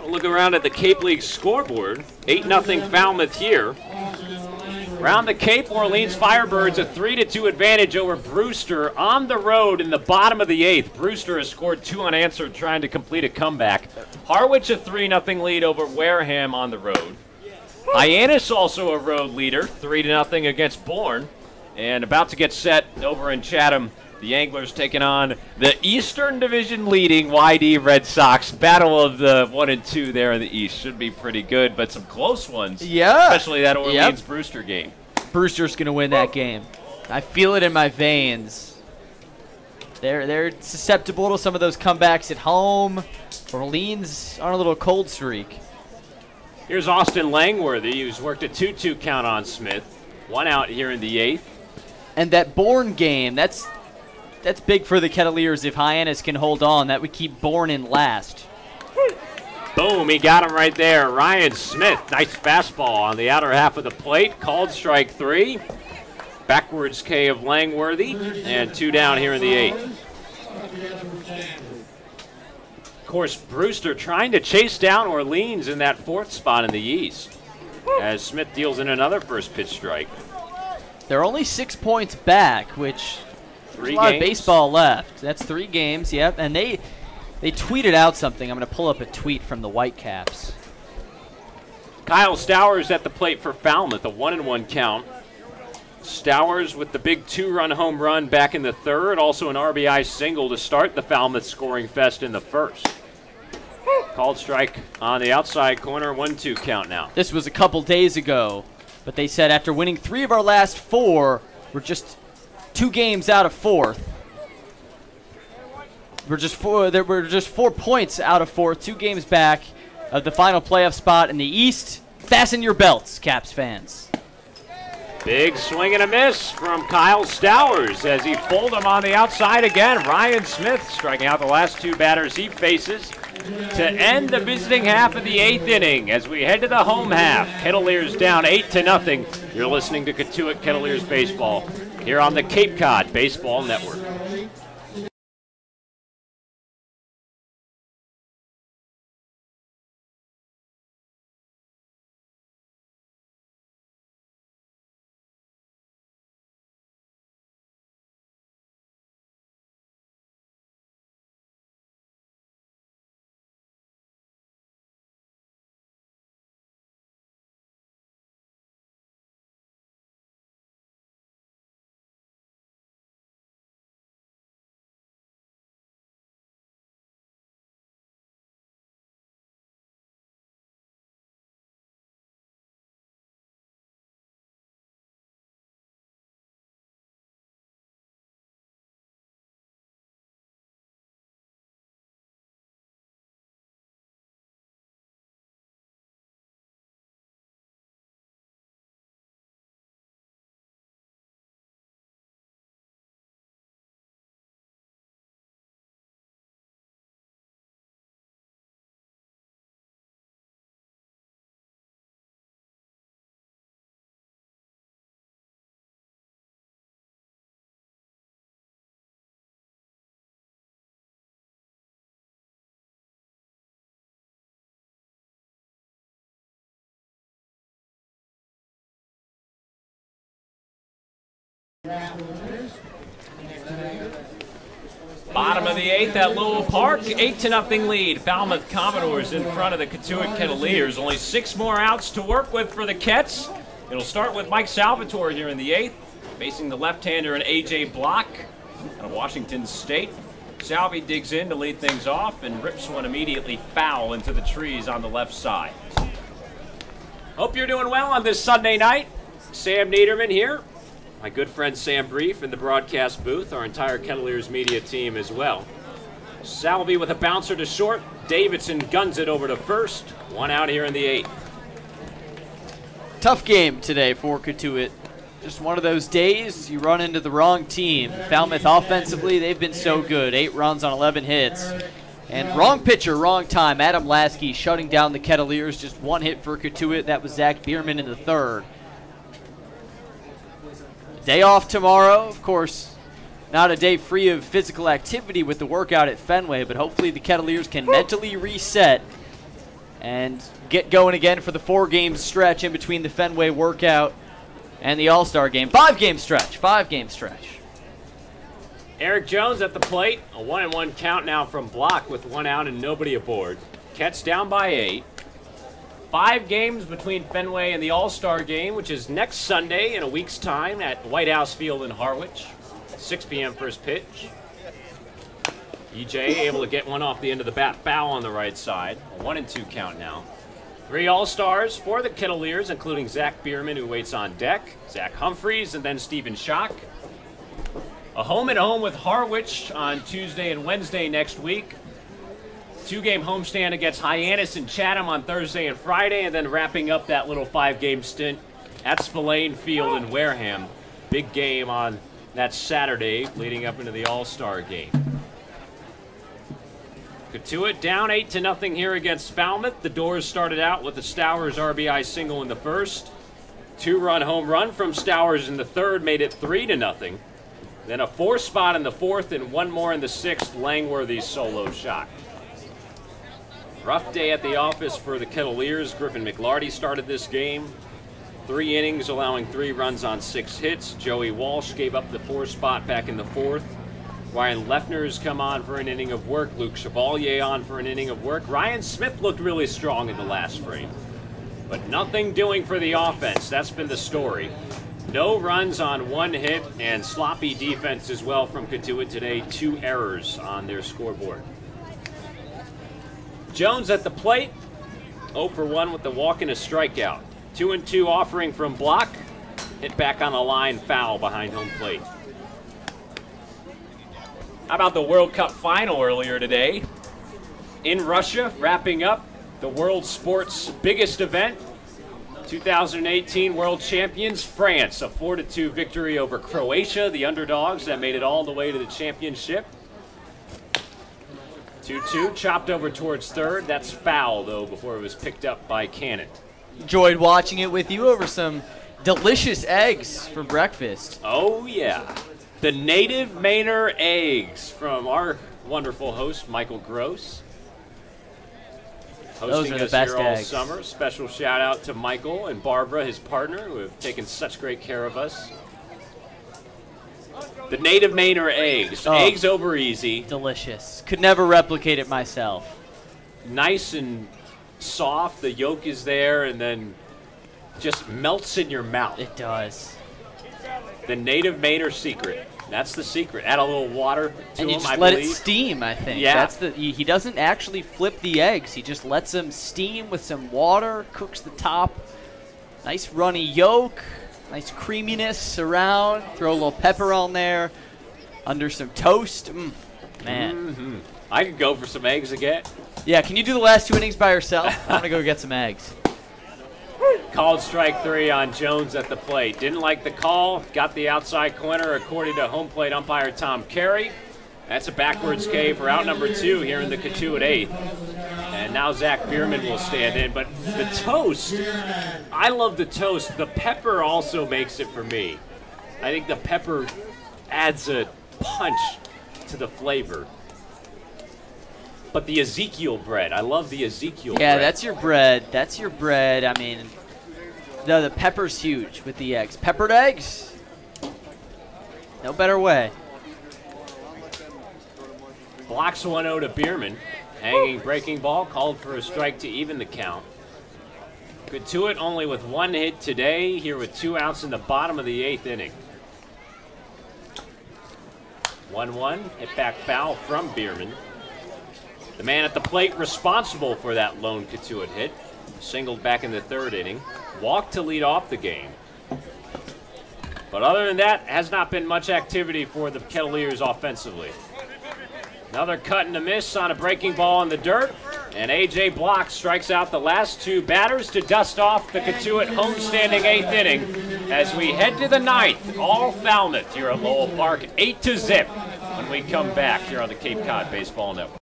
Look around at the Cape League scoreboard. 8-0 Falmouth here. Around the Cape, Orleans Firebirds a 3-2 advantage over Brewster on the road in the bottom of the 8th. Brewster has scored 2 unanswered trying to complete a comeback. Harwich a 3-0 lead over Wareham on the road. Hyannis also a road leader, 3-0 against Bourne. And about to get set over in Chatham, the Anglers taking on the Eastern Division leading YD Red Sox. Battle of the 1 and 2 there in the East. Should be pretty good, but some close ones. Yeah. Especially that Orleans-Brewster game. Brewster's going to win that game. I feel it in my veins. They're susceptible to some of those comebacks at home. Orleans on a little cold streak. Here's Austin Langworthy, who's worked a 2-2 count on Smith. 1 out here in the 8th. And that Bourne game, that's big for the Kettleers if Hyannis can hold on. That would keep Bourne in last. Boom, he got him right there. Ryan Smith, nice fastball on the outer half of the plate. Called strike 3. Backwards K of Langworthy, and 2 down here in the 8th. Of course, Brewster trying to chase down Orleans in that 4th spot in the East, as Smith deals in another first pitch strike. They're only 6 points back, which there's a lot of baseball left. That's 3 games, yep. And they tweeted out something. I'm going to pull up a tweet from the Whitecaps. Kyle Stowers at the plate for Falmouth, a 1-1 count. Stowers with the big 2-run home run back in the 3rd, also an RBI single to start the Falmouth scoring fest in the 1st. Called strike on the outside corner, 1-2 count now. This was a couple days ago, but they said after winning 3 of our last 4, we're just 2 games out of 4th. We're just 4 points out of 4th, 2 games back of the final playoff spot in the East. Fasten your belts, Caps fans. Big swing and a miss from Kyle Stowers as he pulled him on the outside again. Ryan Smith striking out the last 2 batters he faces to end the visiting half of the 8th inning as we head to the home half. Kettleers down 8-0. You're listening to Cotuit Kettleers Baseball here on the Cape Cod Baseball Network. Bottom of the 8th at Lowell Park, 8-0 lead. Falmouth Commodores in front of the Cotuit Kettleers. Only 6 more outs to work with for the Kets. It'll start with Mike Salvatore here in the 8th, facing the left-hander and A.J. Block out of Washington State. Salvi digs in to lead things off and rips one immediately foul into the trees on the left side. Hope you're doing well on this Sunday night. Sam Niederman here My good friend Sam Brief in the broadcast booth, our entire Kettleers media team as well. Salvey with a bouncer to short. Davidson guns it over to first. One out here in the 8th. Tough game today for Cotuit. Just one of those days you run into the wrong team. Falmouth offensively, they've been so good. 8 runs on 11 hits. And wrong pitcher, wrong time. Adam Lasky shutting down the Kettleers. Just 1 hit for Cotuit. That was Zach Bierman in the 3rd. Day off tomorrow, of course. Not a day free of physical activity with the workout at Fenway, but hopefully the Kettleers can mentally reset and get going again for the 4-game stretch in between the Fenway workout and the All-Star game. 5-game stretch. 5-game stretch. Eric Jones at the plate. A 1-1 count now from Block with 1 out and nobody aboard. Ketts down by 8. 5 games between Fenway and the All-Star game, which is next Sunday in a week's time at White House Field in Harwich. 6 p.m. first pitch. EJ able to get one off the end of the bat foul on the right side. A 1-2 count now. 3 All-Stars for the Kettleers, including Zach Bierman, who waits on deck, Zach Humphreys, and then Stephen Schock. A home-and-home with Harwich on Tuesday and Wednesday next week. 2-game homestand against Hyannis and Chatham on Thursday and Friday, and then wrapping up that little 5-game stint at Spillane Field in Wareham. Big game on that Saturday leading up into the All-Star game. Cotuit down 8-0 here against Falmouth. The Doors started out with the Stowers RBI single in the 1st. 2-run home run from Stowers in the 3rd made it 3-0. Then a 4 spot in the 4th and 1 more in the 6th, Langworthy's solo shot. Rough day at the office for the Kettleers. Griffin McLarty started this game. 3 innings, allowing 3 runs on 6 hits. Joey Walsh gave up the 4 spot back in the 4th. Ryan Leffner's come on for an inning of work. Luke Chevalier on for an inning of work. Ryan Smith looked really strong in the last frame. But nothing doing for the offense. That's been the story. No runs on 1 hit and sloppy defense as well from Cotuit today. 2 errors on their scoreboard. Jones at the plate, 0 for 1 with the walk and a strikeout. 2-2 offering from Block. Hit back on the line, foul behind home plate. How about the World Cup final earlier today? In Russia, wrapping up the world sports biggest event. 2018 World Champions, France. A 4-2 victory over Croatia, the underdogs that made it all the way to the championship. 2-2, chopped over towards 3rd. That's foul, though, before it was picked up by Cannon. Enjoyed watching it with you over some delicious eggs for breakfast. Oh, yeah. The native Manor eggs from our wonderful host, Michael Gross. Hosting us here all summer. Special shout out to Michael and Barbara, his partner, who have taken such great care of us. The native Manor eggs. Oh, eggs over easy. Delicious. Could never replicate it myself. Nice and soft. The yolk is there and then just melts in your mouth. It does. The native Manor secret. That's the secret. Add a little water to and you them, just I let believe. it steam, I think. Yeah. That's the. He doesn't actually flip the eggs. He just lets them steam with some water, cooks the top. Nice runny yolk. Nice creaminess around. Throw a little pepper on there. Under some toast. Man. I could go for some eggs again. Yeah, can you do the last 2 innings by yourself? I'm going to go get some eggs. Called strike 3 on Jones at the plate. Didn't like the call. Got the outside corner according to home plate umpire Tom Carey. That's a backwards K for out number 2 here in the Cotuit 8th. And now Zach Bierman will stand in. But the toast, I love the toast. The pepper also makes it for me. I think the pepper adds a punch to the flavor. But the Ezekiel bread, I love the Ezekiel bread. Yeah, that's your bread. That's your bread. I mean, the pepper's huge with the eggs. Peppered eggs? No better way. Blocks 1-0 to Bierman. Hanging breaking ball, called for a strike to even the count. Cotuit only with 1 hit today, here with 2 outs in the bottom of the 8th inning. 1-1, hit back foul from Bierman. The man at the plate responsible for that lone Cotuit hit. Singled back in the 3rd inning. Walked to lead off the game. But other than that, has not been much activity for the Kettleers offensively. Another cut and a miss on a breaking ball in the dirt. And A.J. Block strikes out the last two batters to dust off the Cotuit homestanding 8th inning as we head to the 9th. All Falmouth here at Lowell Park, 8-0 when we come back here on the Cape Cod Baseball Network.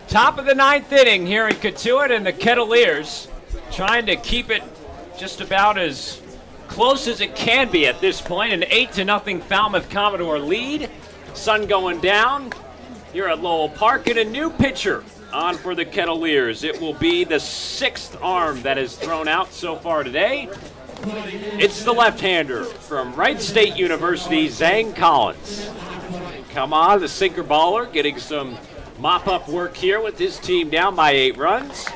Top of the 9th inning here in Cotuit, and the Kettleers trying to keep it just about as close as it can be at this point. An 8-0 Falmouth Commodore lead. Sun going down here at Lowell Park, and a new pitcher on for the Kettleers. It will be the 6th arm that is thrown out so far today. It's the left-hander from Wright State University, Zane Collins. Come on, the sinker baller getting some mop-up work here with his team down by 8 runs.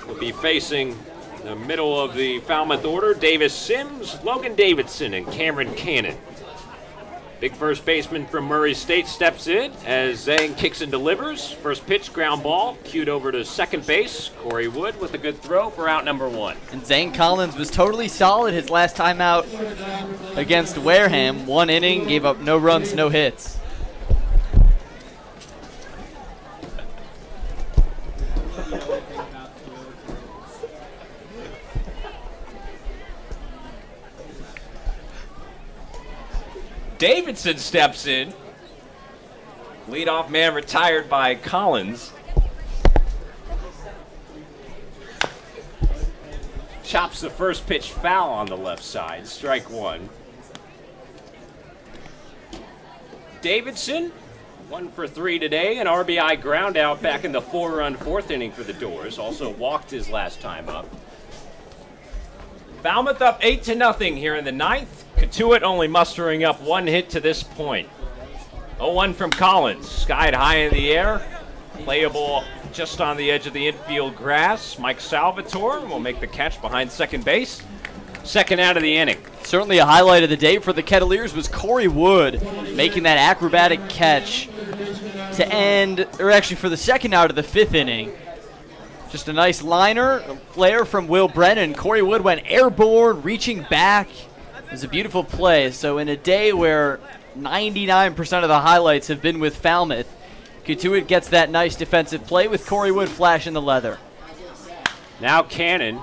We'll be facing the middle of the Falmouth order, Davis Sims, Logan Davidson, and Cameron Cannon. Big first baseman from Murray State steps in as Zhang kicks and delivers. First pitch, ground ball, cued over to second base. Corey Wood with a good throw for out number 1. And Zane Collins was totally solid his last time out against Wareham. 1 inning, gave up no runs, no hits. Davidson steps in. Leadoff man retired by Collins. Chops the first pitch foul on the left side. Strike 1. Davidson, 1 for 3 today. An RBI ground out back in the 4-run 4th inning for the Doors. Also walked his last time up. Falmouth up 8-0 here in the 9th. Cotuit only mustering up 1 hit to this point. 0-1 from Collins. Skied high in the air. Playable just on the edge of the infield grass. Mike Salvatore will make the catch behind second base. Second out of the inning. Certainly a highlight of the day for the Kettleers was Corey Wood making that acrobatic catch to end, or actually for the second out of the 5th inning. Just a nice liner, a flare from Will Brennan. Corey Wood went airborne, reaching back. It was a beautiful play. So in a day where 99% of the highlights have been with Falmouth, Cotuit gets that nice defensive play with Corey Wood flashing the leather. Now Cannon,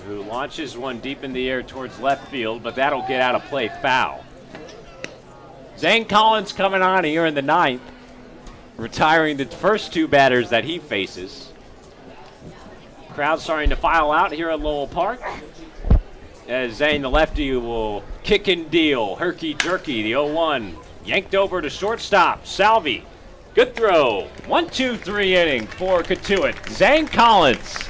who launches one deep in the air towards left field, but that'll get out of play, foul. Zane Collins coming on here in the 9th, retiring the first 2 batters that he faces. Crowd starting to file out here at Lowell Park. As Zane, the lefty, will kick and deal. Herky-jerky, the 0-1. Yanked over to shortstop. Salvi, good throw. 1-2-3 inning for Cotuit. Zane Collins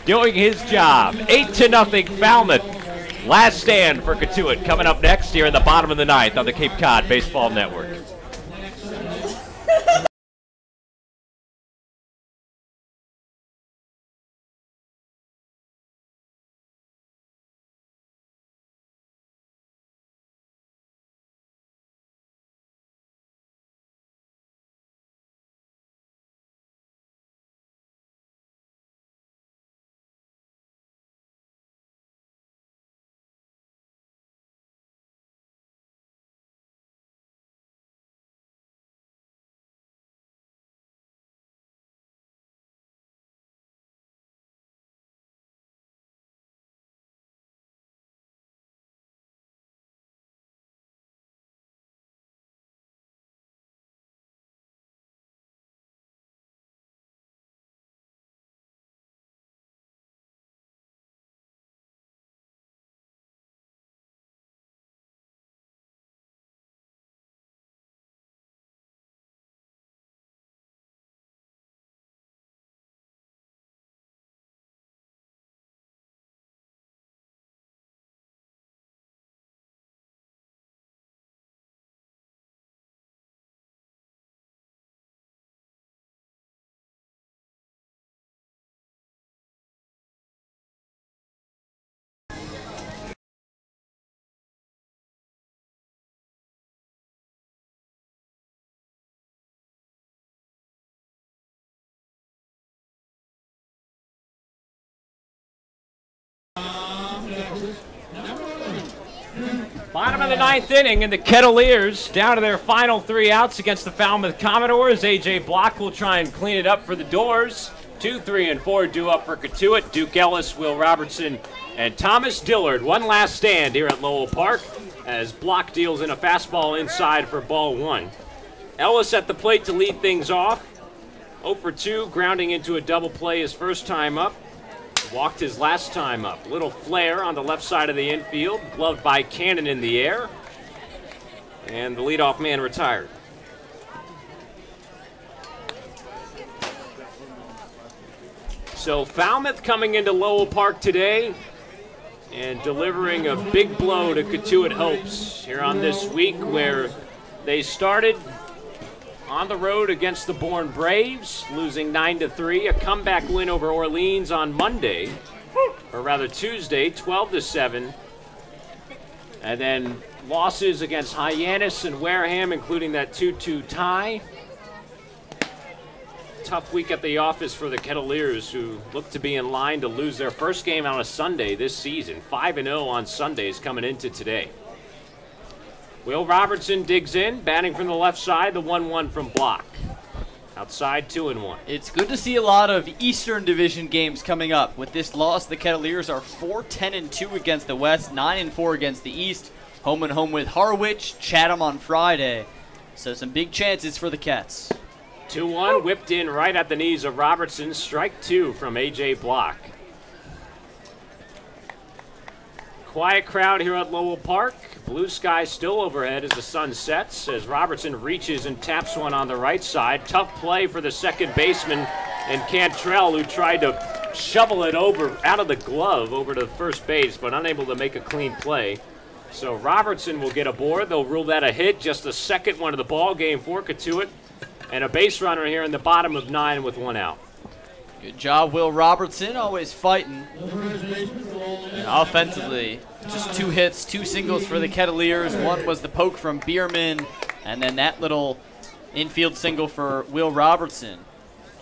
doing his job. 8-0 Falmouth. Last stand for Cotuit coming up next here in the bottom of the ninth on the Cape Cod Baseball Network. Bottom of the ninth inning, and the Kettleers down to their final 3 outs against the Falmouth Commodores. A.J. Block will try and clean it up for the Doors. 2, 3, and 4 due up for Cotuit. Duke Ellis, Will Robertson, and Thomas Dillard. One last stand here at Lowell Park as Block deals in a fastball inside for ball 1. Ellis at the plate to lead things off. 0 for 2, grounding into a double play his first time up. Walked his last time up. Little flare on the left side of the infield. Gloved by Cannon in the air. And the leadoff man retired. So Falmouth coming into Lowell Park today and delivering a big blow to Cotuit hopes here on this week, where they started on the road against the Bourne Braves, losing 9-3, a comeback win over Orleans on Monday, or rather Tuesday, 12-7, and then losses against Hyannis and Wareham, including that 2-2 tie. Tough week at the office for the Kettleers, who look to be in line to lose their first game on a Sunday this season. 5-0 on Sundays coming into today. Will Robertson digs in, batting from the left side, the 1-1 from Block. Outside, 2-1. It's good to see a lot of Eastern Division games coming up. With this loss, the Kettleers are 4-10-2 against the West, 9-4 against the East. Home and home with Harwich, Chatham on Friday. So some big chances for the Cats. 2-1, whipped in right at the knees of Robertson. Strike 2 from A.J. Block. Quiet crowd here at Lowell Park. Blue sky still overhead as the sun sets, as Robertson reaches and taps one on the right side. Tough play for the second baseman and Cantrell, who tried to shovel it over out of the glove over to first base, but unable to make a clean play. So Robertson will get aboard. They'll rule that a hit. Just the second one of the ball game for Cotuit, and a base runner here in the bottom of 9 with 1 out. Good job, Will Robertson, always fighting. Offensively, just 2 hits, 2 singles for the Kettleers. One was the poke from Bierman, and then that little infield single for Will Robertson.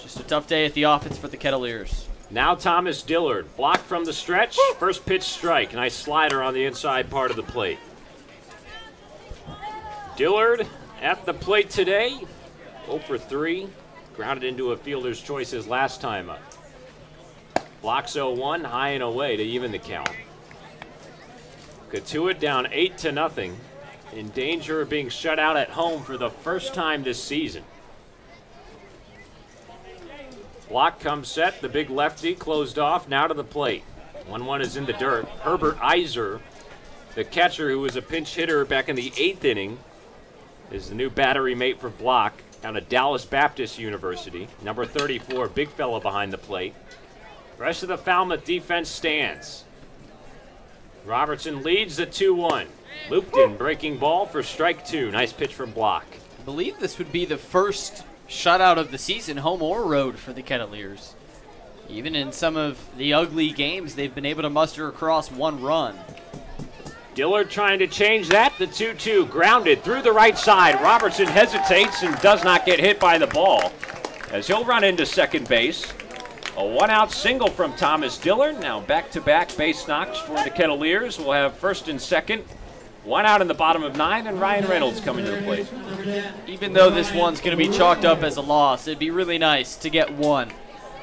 Just a tough day at the offense for the Kettleers. Now Thomas Dillard, blocked from the stretch. First pitch strike, nice slider on the inside part of the plate. Dillard at the plate today, 0 for 3. Grounded into a fielder's choice his last time up. Blocks 0-1, high and away to even the count. Cotuit down 8-0, in danger of being shut out at home for the first time this season. Block comes set, the big lefty closed off, now to the plate. 1-1 is in the dirt. Herbert Iser, the catcher who was a pinch hitter back in the 8th inning, is the new battery mate for Block out of Dallas Baptist University. Number 34, big fella behind the plate. Rest of the Falmouth defense stands. Robertson leads the 2-1. Looped in, breaking ball for strike 2. Nice pitch from Block. I believe this would be the first shutout of the season, home or road, for the Kettleers. Even in some of the ugly games, they've been able to muster across 1 run. Dillard trying to change that. The 2-2 grounded through the right side. Robertson hesitates and does not get hit by the ball as he'll run into second base. A 1-out single from Thomas Dillard. Now back-to-back base knocks for the Kettleers. We'll have first and second. 1 out in the bottom of 9, and Ryan Reynolds coming to the plate. Even though this one's going to be chalked up as a loss, it'd be really nice to get 1.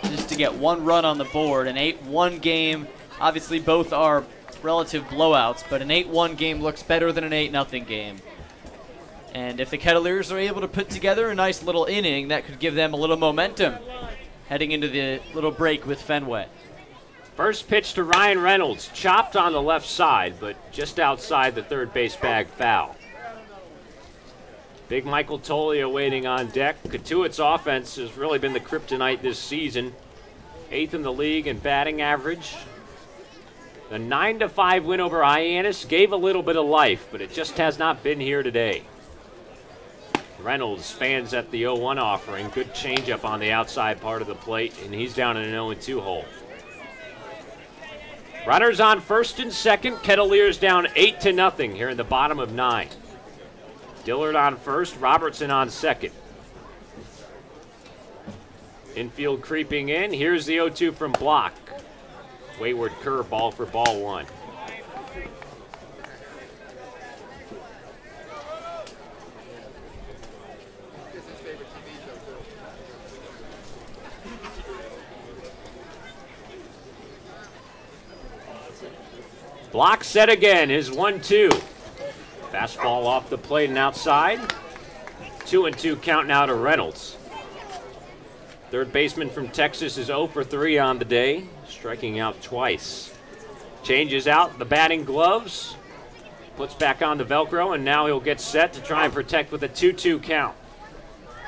Just to get 1 run on the board. An 8-1 game, obviously both are relative blowouts, but an 8-1 game looks better than an 8-0 game. And if the Kettleers are able to put together a nice little inning, that could give them a little momentum heading into the little break with Fenway. First pitch to Ryan Reynolds, chopped on the left side, but just outside the third base bag, foul. Big Michael Tolia waiting on deck. Cotuit's offense has really been the kryptonite this season. 8th in the league in batting average. The 9-5 win over Hyannis gave a little bit of life, but it just has not been here today. Reynolds fans at the 0-1 offering. Good changeup on the outside part of the plate, and he's down in an 0-2 hole. Runners on first and second. Kettleers down 8-0 here in the bottom of 9. Dillard on first, Robertson on second. Infield creeping in. Here's the 0-2 from Block. Wayward curveball for ball 1. Block set again, his 1-2. Fastball off the plate and outside. 2-2 count now to Reynolds. Third baseman from Texas is 0 for 3 on the day, striking out twice. Changes out the batting gloves, puts back on the Velcro, and now he'll get set to try and protect with a 2-2 count.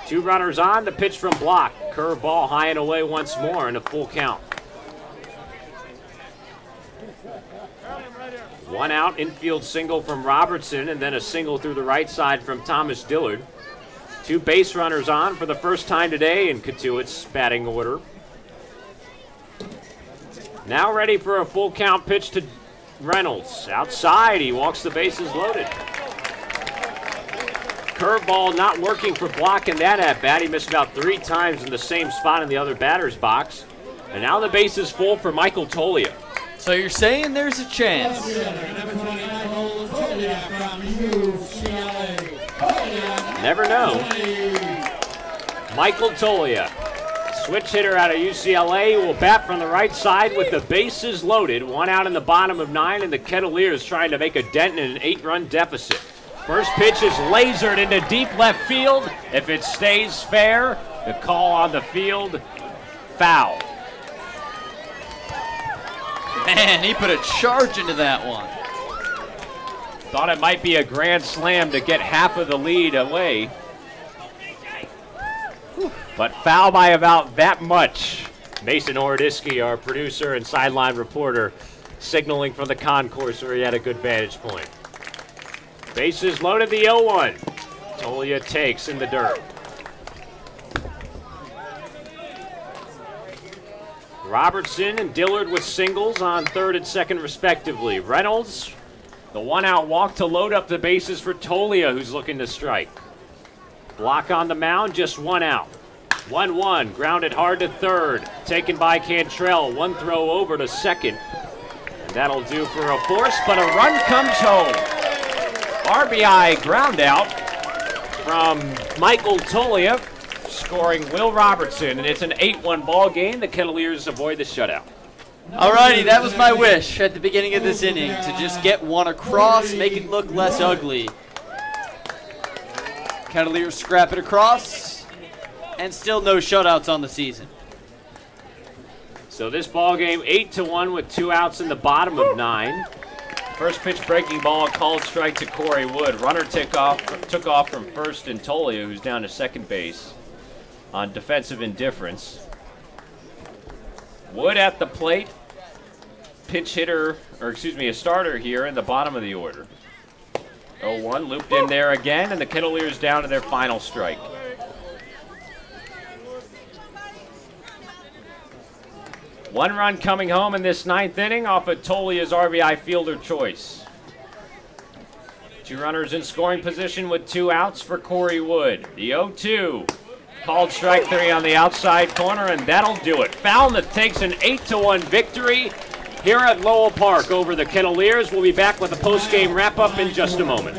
2 runners on, the pitch from Block. Curveball high and away once more, and a full count. 1 out, infield single from Robertson, and then a single through the right side from Thomas Dillard. 2 base runners on for the first time today in Cotuit's batting order. Now ready for a full count pitch to Reynolds. Outside, he walks the bases loaded. Curveball not working for Block in that at-bat. He missed about 3 times in the same spot in the other batter's box. And now the base is full for Michael Tolia. So you're saying there's a chance. Never know. Michael Tolia, switch hitter out of UCLA, will bat from the right side with the bases loaded. 1 out in the bottom of 9, and the Kettleers trying to make a dent in an 8-run deficit. First pitch is lasered into deep left field. If it stays fair, the call on the field, foul. Man, he put a charge into that one. Thought it might be a grand slam to get half of the lead away. But foul by about that much. Mason Orodisky, our producer and sideline reporter, signaling from the concourse where he had a good vantage point. Bases loaded, the 0-1. Tolia takes in the dirt. Robertson and Dillard with singles on third and second respectively. Reynolds, the 1-out walk to load up the bases for Tolia, who's looking to strike. Block on the mound, just 1 out. 1-1, grounded hard to third. Taken by Cantrell, 1 throw over to second. And that'll do for a force, but a run comes home. RBI ground out from Michael Tolia, scoring Will Robertson, and it's an 8-1 ball game. The Kettleers avoid the shutout. Alrighty, that was my wish at the beginning of this inning, to just get 1 across, make it look less ugly. Kettleers scrap it across, and still no shutouts on the season. So this ball game 8-1 with 2 outs in the bottom of 9. First pitch breaking ball, called strike to Corey Wood. Runner took off from first, and Tolia, who's down to second base on defensive indifference. Wood at the plate. Pinch hitter, or excuse me, a starter here in the bottom of the order. 0-1 looped in there again, and the Kettleers down to their final strike. One run coming home in this 9th inning off of Tolia's RBI fielder choice. 2 runners in scoring position with 2 outs for Corey Wood. The 0-2. Called strike 3 on the outside corner, and that'll do it. Falmouth takes an 8-1 victory here at Lowell Park over the Kettleers. We'll be back with a post-game wrap-up in just a moment.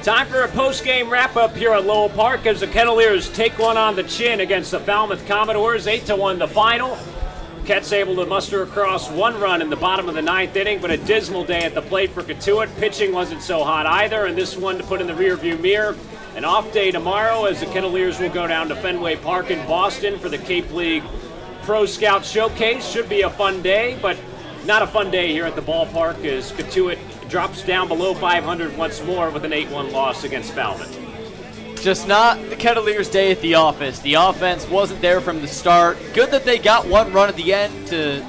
Time for a post-game wrap-up here at Lowell Park as the Kettleers take one on the chin against the Falmouth Commodores. 8-1 the final. Ket's able to muster across 1 run in the bottom of the 9th inning, but a dismal day at the plate for Cotuit. Pitching wasn't so hot either, and this one to put in the rearview mirror. An off day tomorrow as the Kettleers will go down to Fenway Park in Boston for the Cape League Pro Scout Showcase. Should be a fun day, but not a fun day here at the ballpark as Cotuit drops down below 500 once more with an 8-1 loss against Falmouth. Just not the Kettleers' day at the office. The offense wasn't there from the start. Good that they got 1 run at the end to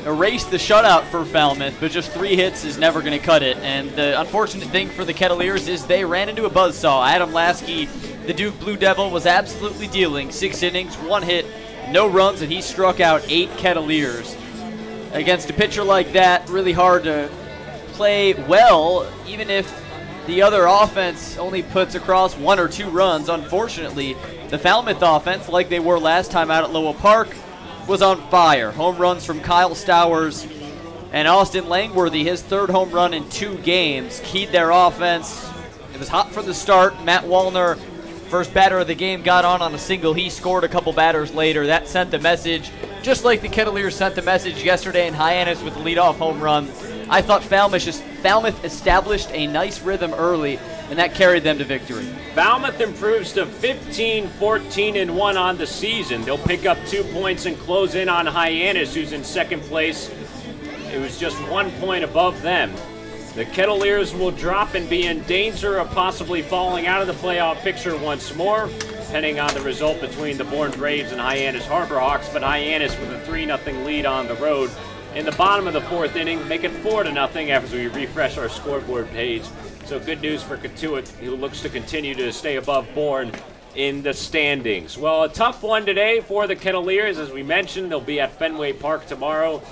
erase the shutout for Falmouth, but just 3 hits is never going to cut it. And the unfortunate thing for the Kettleers is they ran into a buzzsaw. Adam Lasky, the Duke Blue Devil, was absolutely dealing. 6 innings, 1 hit, no runs, and he struck out 8 Kettleers. Against a pitcher like that, really hard to play well, even if the other offense only puts across 1 or 2 runs. Unfortunately, the Falmouth offense, like they were last time out at Lowell Park, was on fire. Home runs from Kyle Stowers and Austin Langworthy, his 3rd home run in 2 games, keyed their offense. It was hot from the start. Matt Wallner, first batter of the game, got on a single. He scored a couple batters later. That sent the message, just like the Kettleers sent the message yesterday in Hyannis with the leadoff home run. I thought Falmouth established a nice rhythm early, and that carried them to victory. Falmouth improves to 15-14-1 on the season. They'll pick up 2 points and close in on Hyannis, who's in 2nd place. It was just 1 point above them. The Kettleers will drop and be in danger of possibly falling out of the playoff picture once more, depending on the result between the Bourne Braves and Hyannis Harbor Hawks, but Hyannis with a 3-0 lead on the road in the bottom of the 4th inning, make it 4-0 after we refresh our scoreboard page. So good news for Cotuit, who looks to continue to stay above Bourne in the standings. Well, a tough one today for the Kettleers. As we mentioned, they'll be at Fenway Park tomorrow.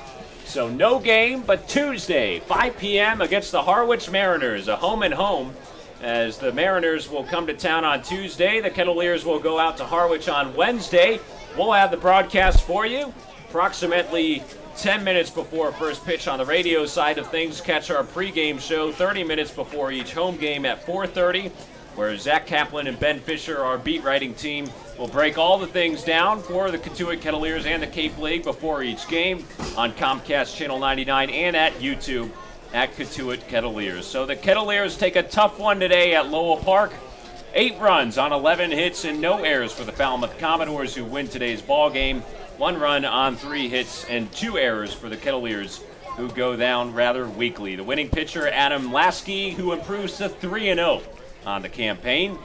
So no game, but Tuesday, 5 p.m. against the Harwich Mariners, a home-and-home. As the Mariners will come to town on Tuesday, the Kettleers will go out to Harwich on Wednesday. We'll have the broadcast for you approximately 10 minutes before first pitch on the radio side of things. Catch our pregame show 30 minutes before each home game at 4:30, where Zach Kaplan and Ben Fisher, our beat writing team, will break all the things down for the Cotuit Kettleers and the Cape League before each game on Comcast Channel 99 and at YouTube at Cotuit Kettleers. So the Kettleers take a tough one today at Lowell Park. 8 runs on 11 hits and no errors for the Falmouth Commodores, who win today's ball game. 1 run on 3 hits and 2 errors for the Kettleers, who go down rather weakly. The winning pitcher, Adam Lasky, who improves to 3-0 on the campaign.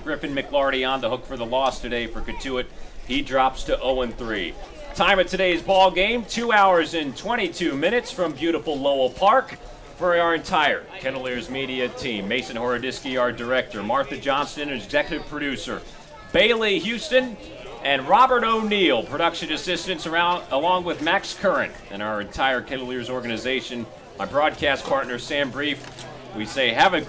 Griffin McLarty on the hook for the loss today for Cotuit. He drops to 0-3. Time of today's ball game, 2 hours and 22 minutes from beautiful Lowell Park. For our entire Kettleers media team, Mason Horodisky, our director, Martha Johnston, executive producer, Bailey Houston, and Robert O'Neill, production assistants, along with Max Curran and our entire Kettleers organization. My broadcast partner, Sam Brief. We say have a